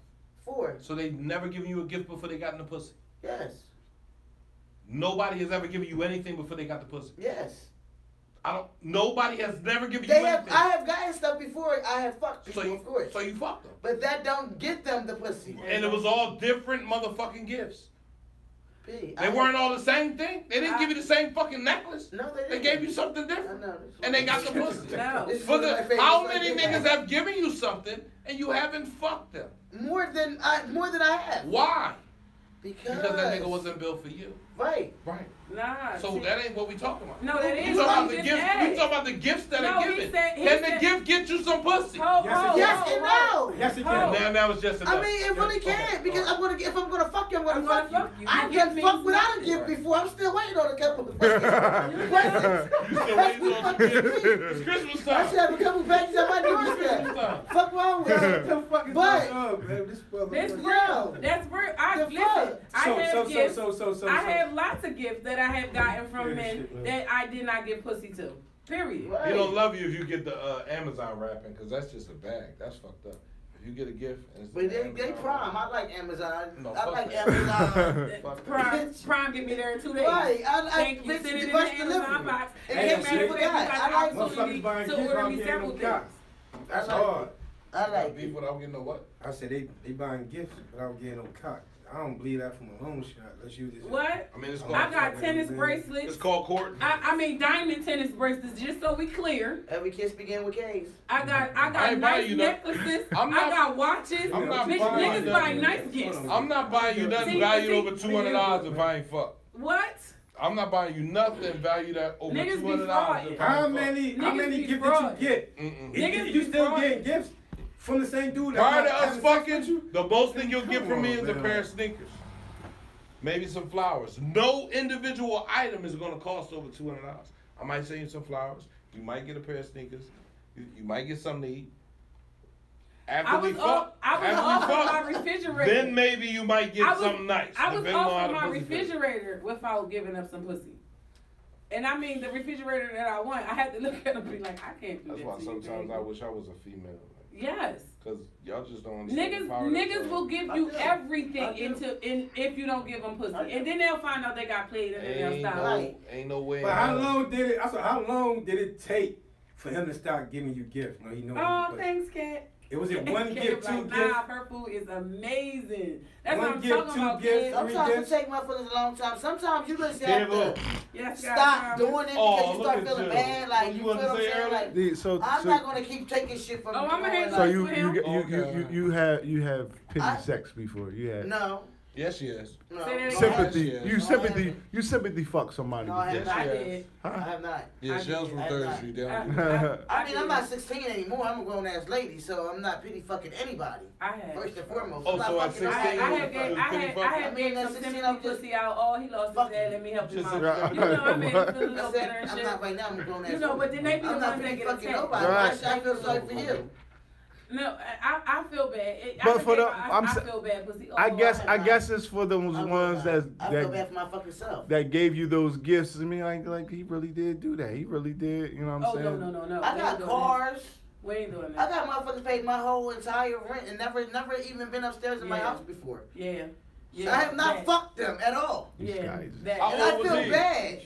4. So they never given you a gift before they got in the pussy? Yes. Nobody has ever given you anything before they got the pussy. Yes. Nobody has never given They you have. anything. I have gotten stuff before. I have fucked people, of course. So you fucked them. But that don't get them the pussy. And it was all different motherfucking gifts. P, They weren't all the same thing. They didn't give you the same fucking necklace. No, they They didn't. gave you something I different. know. And they got the pussy. No. This is For one of my favorite how things many I niggas did. have given you something and you haven't fucked them? More than I have. Why? Because that nigga wasn't built for you. right. Right. Nah. So see- that ain't what we talking about. No, that We is talking what about he the just gifts. said. We talking about the gifts that No, are he given. said- he Can the said- gift get you some pussy? Yes and no. Yes, it Hold. can. Now it's just enough. I mean, it really can because I'm gonna. If I'm gonna fuck you, I'm gonna I'm fuck gonna you. fuck you. I You get give me fucked without a nothing. gift before. I'm still waiting on a couple of presents. You still waiting on the gift? It's Christmas I time. should have a couple packages at my Christmas doorstep. time. Fuck wrong with you? But That's Yo. real. That's real. The Listen, fuck? I have gifts. So. I have lots of gifts that I have gotten from Yeah, men shit, man. that I did not give pussy to. Period. Right. He don't love you if you get the Amazon wrapping, because that's just a bag. That's fucked up. If you get a gift and it's But they Amazon prime. wrapping- I like Amazon. No, I fuck like that. Amazon. Prime get me there in 2 days. Right. I like Thank you. bitch, Send it in the rush Amazon delivery. box. It And came it from came the from guy. you got I like the opportunity to order me several things. I That's like hard. I Got like beef it. without getting no what? I said they buying gifts without getting no cock. I don't believe that from a long shot. Let's use this. What? I mean, it's called. I got tennis It's bracelets. called court. I mean diamond tennis bracelets, just so we clear. Every kiss begin with K's. I got I ain't buying nice you nothing. necklaces. I'm I not- got watches. I'm not Bitch, buying niggas you buy nothing. nice gifts. I'm not buying you nothing See, valued see, over $200 if I ain't fucked. What? I'm not buying you nothing valued at over Niggas be $200 if I How ain't fucked. many Niggas be gifts fraud. did you get? Niggas You be still fraud. getting gifts from the same dude? Prior to that us having sex with fucking, you? the most thing you'll get from me is a man. pair of sneakers. Maybe some flowers. No individual item is gonna cost over $200. I might send you some flowers. You might get a pair of sneakers. You might get something to eat. After we fuck, I was off of my refrigerator. then maybe you might get I was- something nice. I was depending on how off the of my pussy feel. refrigerator without giving up some pussy. And I mean the refrigerator that I want, I had to look at it and be like, I can't do That's that why to you, sometimes baby. I wish I was a female. Yes. Cause y'all just don't understand the Niggas, power that's niggas on. will give I you do. everything I do. if you don't give them pussy, I do. and then they'll find out they got played and then they'll Ain't stop. no, Right. ain't no way. But in how hell. long did it? I said, how long did it take for him to start giving you gifts? No, you know. Oh, but thanks, Kat. It was it one Kat gift, was two like, gifts. Nah, her food is amazing. That's One what I'm gift, talking two about, gifts, kids. Sometimes gifts. it take motherfuckers a long time. Sometimes you just have Give to up. Yes, stop guys. doing it Oh, because you look start at feeling you. bad. Like What you you feel wanted what to I'm say saying? earlier? Like So I'm not gonna keep taking shit from Oh, you. I'ma hang so up. you with him. have pity I- sex before. You had No. Yes, yes. No. Say that again. sympathy. Yes, You yes. sympathy fuck somebody. No, I before. have I not. did. I have not. Yeah, I Shells from did. Third I- Street I, down. I mean, I'm did. not 16 anymore. I'm a grown ass lady, so I'm not pity fucking anybody. I had. First and foremost. Oh, I'm not so at fucking 16 nobody. I had gave, I had, I had gave some sympathy pussy out. Oh, he lost his Fuck dad. you. Let me help him Just out. a- You know, I made him feel a little I better said, and I'm shit. not right now. I'm a grown ass. You know, but then they be the I'm not ones that pity get fucking attacked. nobody. Right. I feel sorry for you. No, I feel bad. But for the- I I'm sa- feel bad pussy. Oh, I guess I it's for those I ones feel that bad for my fucking self. that gave you those gifts. I mean, like he really did do that. He really did. You know what I'm Oh, saying? no. I We got ain't doing cars. that. We ain't doing I that. got motherfuckers paid my whole entire rent and never even been upstairs in my Yeah. house before. Yeah. So I have not that. fucked them at all. These Yeah. guys. That. How And I old was feel he? bad.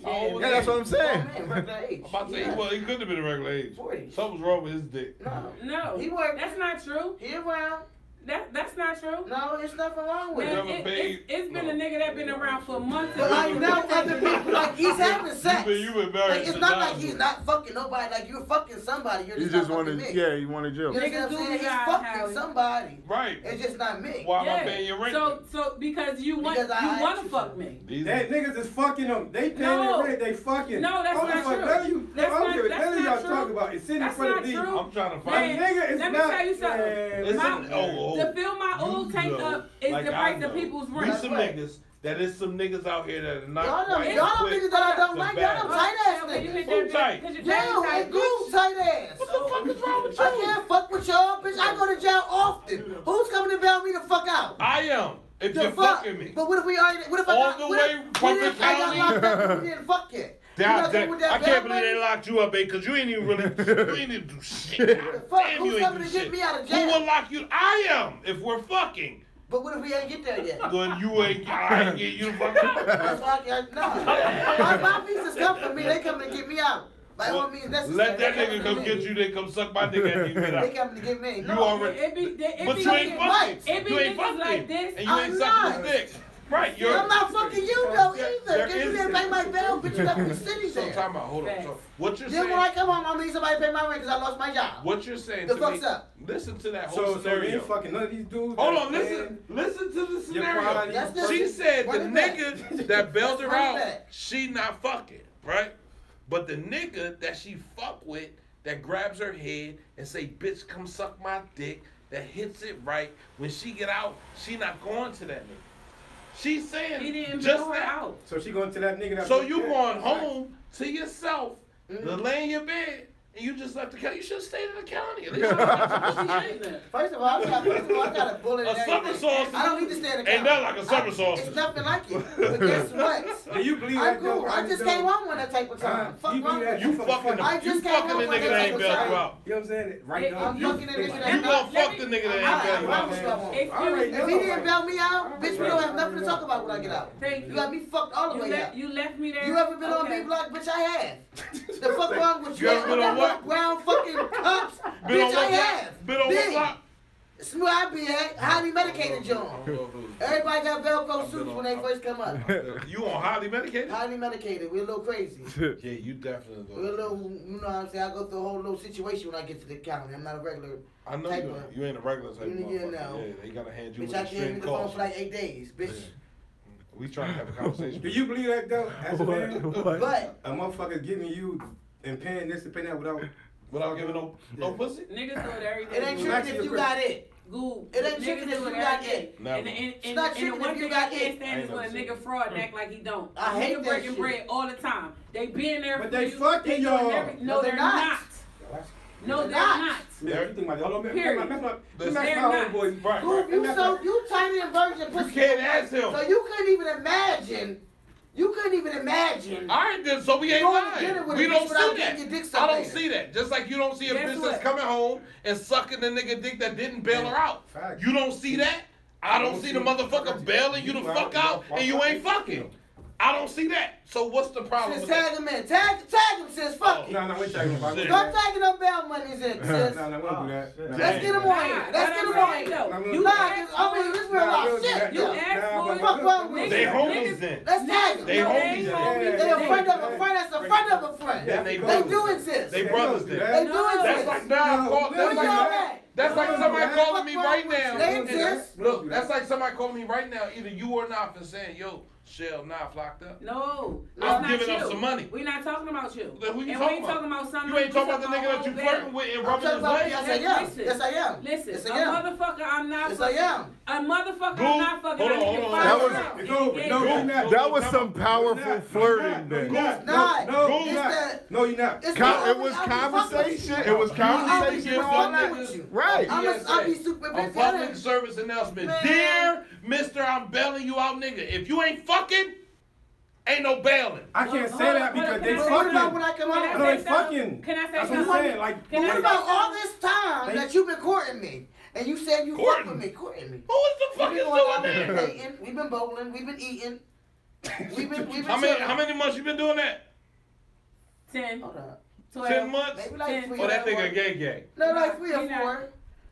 How old was Yeah, he? that's what I'm saying. Oh, man, regular age. I'm about to say, Yeah. well, he couldn't have been a regular age. 40. Something's wrong with his dick. No. No. He worked. That's not true. He around. That's not true. No, it's nothing wrong with Man, it. it's been a nigga that been around for months. But I know other people, like he's having sex. You been married Like, it's not like he's not fucking nobody. Like you're fucking somebody. You're You just, just not wanted, fucking me. yeah, you wanted Jill. You know what I'm saying? He's fucking somebody. Right. It's just not me. Why am I paying your rent? So because you want Because I to actually- fuck me. That niggas is fucking them. They paying No. their rent. They fucking. No, that's not true. None of you. That's I don't not- give a that's none of not y'all true. talk about it. Sitting in That's front of not me. true. I'm trying to My find Man, nigga is let me not. tell you something. Listen, My- To fill my old tank up is Like the I price of know. people's We rent. some niggas. That is some niggas out here that are not Y'all know, quite y'all know quick niggas that I don't to like. Y'all back know up. tight ass Cause you niggas. hit Who that tight? bitch- 'cause you Yeah, tight, and bitch. Goose tight ass. What the fuck is wrong with I you? can't fuck with y'all, bitch. I go to jail often. Who's coming to bail me the fuck out? I am. If The you're fuck? fucking me. But what if we already? What if I All got? the What way if from we the didn't I got county? locked up and we didn't fuck yet? You not coming with that I bail can't believe money? they locked you up, babe, because you ain't even really, you ain't even do shit. The fuck? Damn, Who's you ain't coming do to get shit. me out of Who will jail? lock you? I am, if we're fucking. But what if we ain't get there yet? Then you ain't, I ain't get you the fuck out. That's why my pieces come for me. They come to get me out. By all means necessary. Let that They nigga coming come to get me. you, they come suck my nigga and you get They out. coming to get me. You No. already, It be but you ain't right. fucking. It be You ain't niggas fucking. like this. And you I'm ain't not. sucking his dick. Right, you're. I'm not fucking you though There either. Because you is- didn't pay my bill, bitch. You left me sitting So there. time out, hold on. So what you're Then saying, when I come home, I need somebody to pay my rent because I lost my job. what you're saying The to fuck's me, up? listen to that whole So you scenario. ain't fucking none of these dudes. Hold that's on, paying listen to the your scenario. quality. That's She good. said the Run it back. nigga that bailed her Run it out, back. she not fucking, right? But the nigga that she fuck with, that grabs her head and say, bitch, come suck my dick, that hits it right, when she get out, she not going to that nigga. She's saying He didn't just blow her that. out. So she going to that nigga that. So fucked you her? going home to yourself, Mm-hmm. to lay in your bed, and you just left the county. You should have stayed in the county. At least you know First of all, I got a bullet in a summer everything. sauce I don't need to stay in the ain't county. nothing like a summer sauce. It's nothing like it. But guess what? Do you believe I'm that? cool. though? I just came home on that type of time. Fuck You wrong believe that? with You you. fucking I the, just you came fucking home the on nigga that that type ain't of bailed time. you out. You know what I'm saying? Right now. I'm fucking the nigga You that gonna fuck the nigga that ain't bailed you I out. promise you I won't. Alright, If he didn't bail me out, bitch, we don't have nothing to talk about when I get out. Thank You you. got me fucked all the way out. You left me there. You ever been on Okay. B Block? Bitch, I have. The fuck wrong with you? You ever been on what? Brown fucking cups? Been on Bitch, what I block? have. Been on what Big. block? Smooth I be at. Highly medicated, John. Everybody got Velcro suits when they first come up. You on highly medicated? Highly medicated. We're a little crazy. Yeah, you definitely We're a little, you know what I'm saying? I go through a whole little situation when I get to the county. I'm not a regular. I know type you. of- You ain't a regular type of Yeah, motherfucker. no. Yeah, they gotta hand you Bitch, with I can't extreme hit the phone caution. for like 8 days, bitch. We trying to have a conversation. Do you believe that though? As a man, But a motherfucker giving you and paying this and paying that without giving no pussy? Niggas do it every day. it ain't tricking if you got it. Google. It ain't tricking if you got it. Never. And not the tricking one if you thing got I can't it. stand is when a nigga fraud and act like he don't. I hate nigga that breaking shit. bread all the time. They been there But for they you. fucking doing y'all. every- No, No, they're they're not. not. No, they're not. not. Yeah, you think about it. Hold on, Period. that's my They're not. homeboy. Right. You tiny and virgin pussy. can't ask him. So you couldn't even imagine. You couldn't even imagine. All right, then, so we ain't Going to dinner lying. with We a don't bitch without see getting your dick that. sucked I don't later. see that. Just like you don't see a Guess bitch what? that's coming home and sucking the nigga dick that didn't bail her out. Facts. You don't see that. I don't see the motherfucker bailing you the fuck out and you ain't fucking. I don't see that. So what's the problem Sis, with tag that? him in. Tag him, sis. Fuck it. No, we tagging him. Shit. Start tagging up bail monies in, sis. No, we don't do that. No. Let's get him on here. Let's get him on here. You Nah, asked I mean, this real life shit. You yo. asked for it. Fuck wrong with They you? homies then. Let's tag him. They No, homies they then. homies. They a friend of a friend. That's a friend of a friend. Then they They brothers. do exist. They brothers then. They do No. That's exist. like now. Where y'all at? That's like somebody Fuck calling me wrong right with now. you? They exist. Look, that's like somebody calling me right now. Either you or Naf and saying, "Yo, Shell Naf locked up." No, I'm that's not giving you. up some money. We're not talking about you. Then who you and talking we ain't about? talking about something. You ain't talking about the nigga that you flirting with and I'm rubbing talking his about leg. yes, I am. Listen. Yes, I am. Listen, Yes, a I am. motherfucker I'm not Yes, I fucking. am. A motherfucker Go. I'm not fucking. Hold on, I need hold to on. find That was- out. It's over. He No, gay. you're not. That was some powerful No, flirting you're then. not. Not. No, It's you're not. that- No, you're not. It's It not- was I be fucking with conversation. you. It was conversation and all that. with you. Right. I'll be super A big. public service announcement. Man. Dear Mr. I'm bailing you out, nigga. If you ain't fucking, ain't no bailing. I can't Hold say on, that hold on, because they can I- What about when fucking. I come Can I home? No, they say something? fucking. Can I say That's what I'm something? saying. Like, Can I What say about all something? this time that you've been courting me? And you said you Courting? fuck with me, courting me. Who is the fuck We've is been going out, doing we've been that? dating, we've been bowling, we've been eating. We've been How many months you been doing that? 10, Hold up. 12. 10 months? Maybe like 10. 3 Oh, or that 4. nigga gay. No, like 3 or He not. 4.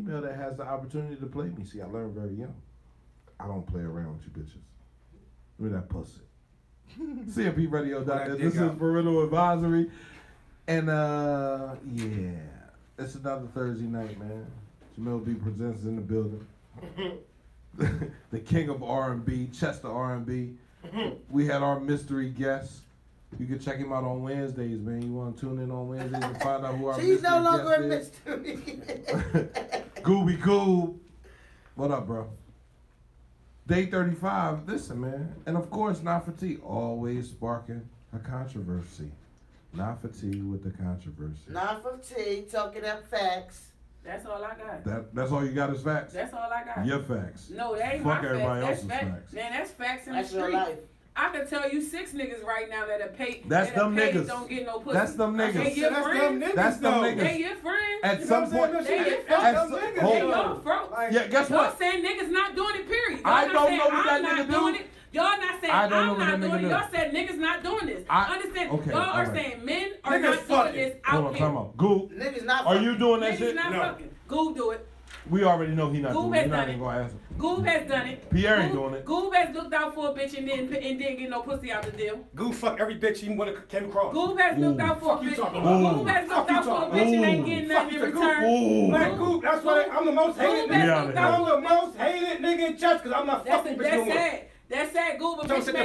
female that has the opportunity to play me. See, I learned very young. I don't play around with you bitches. Give me that pussy. CMPRadio.net. This is Parental Advisory. And, yeah. It's another Thursday night, man. Jamil B presents in the building. The king of R&B, Chester R&B. We had our mystery guest. You can check him out on Wednesdays, man. You want to tune in on Wednesdays and find out who our She's mystery no longer a guest mystery. is. Gooby Goob. What up, bro? Day 35. Listen, man. And of course, Not For Tea, always sparking a controversy. Not For Tea with the controversy. Not for tea, talking up facts. That's all I got. That's all you got is facts? That's all I got. Your facts. No, that ain't Fuck my everybody facts. else's That's facts. Man, that's facts in That's the your street. life. I can tell you 6 niggas right now that are paid. That's them niggas. Don't get no pussy. That's them niggas. They your friends. That's them niggas. They your friends. At some point, They your at friends. some- They hold your on. folks. Yeah, guess Y'all what? saying niggas not doing it, period. Y'all I not don't saying know what that I'm not nigga do. doing it. Y'all not saying I don't know I'm what not that doing nigga it. do. Y'all said niggas not doing this. I Understand? okay, Y'all are alright. saying men are Niggas not fucking. doing this Hold out on, here. time out. Goob, Niggas not are you doing that Niggas shit? not No. fucking. Goob do it. We already know he not Goob doing it. has We're not done even it. gonna ask him. Goob has done it. Pierre ain't Goob- doing it. Goob has looked out for a bitch and didn't get no pussy out the deal. Goof fuck every bitch he came across. Goob has looked out for a Fuck you bitch. talking about? Goob has Fuck looked you out for a talking bitch and about? ain't getting nothing in Fuck you, return. Ooh. Black Goof, that's why I'm the most hated Goob has Yeah, looked yeah. out I'm for the most hated nigga in church because I'm not That's fucking bitch no more. sad. That's sad. Goob a Don't bitch sit made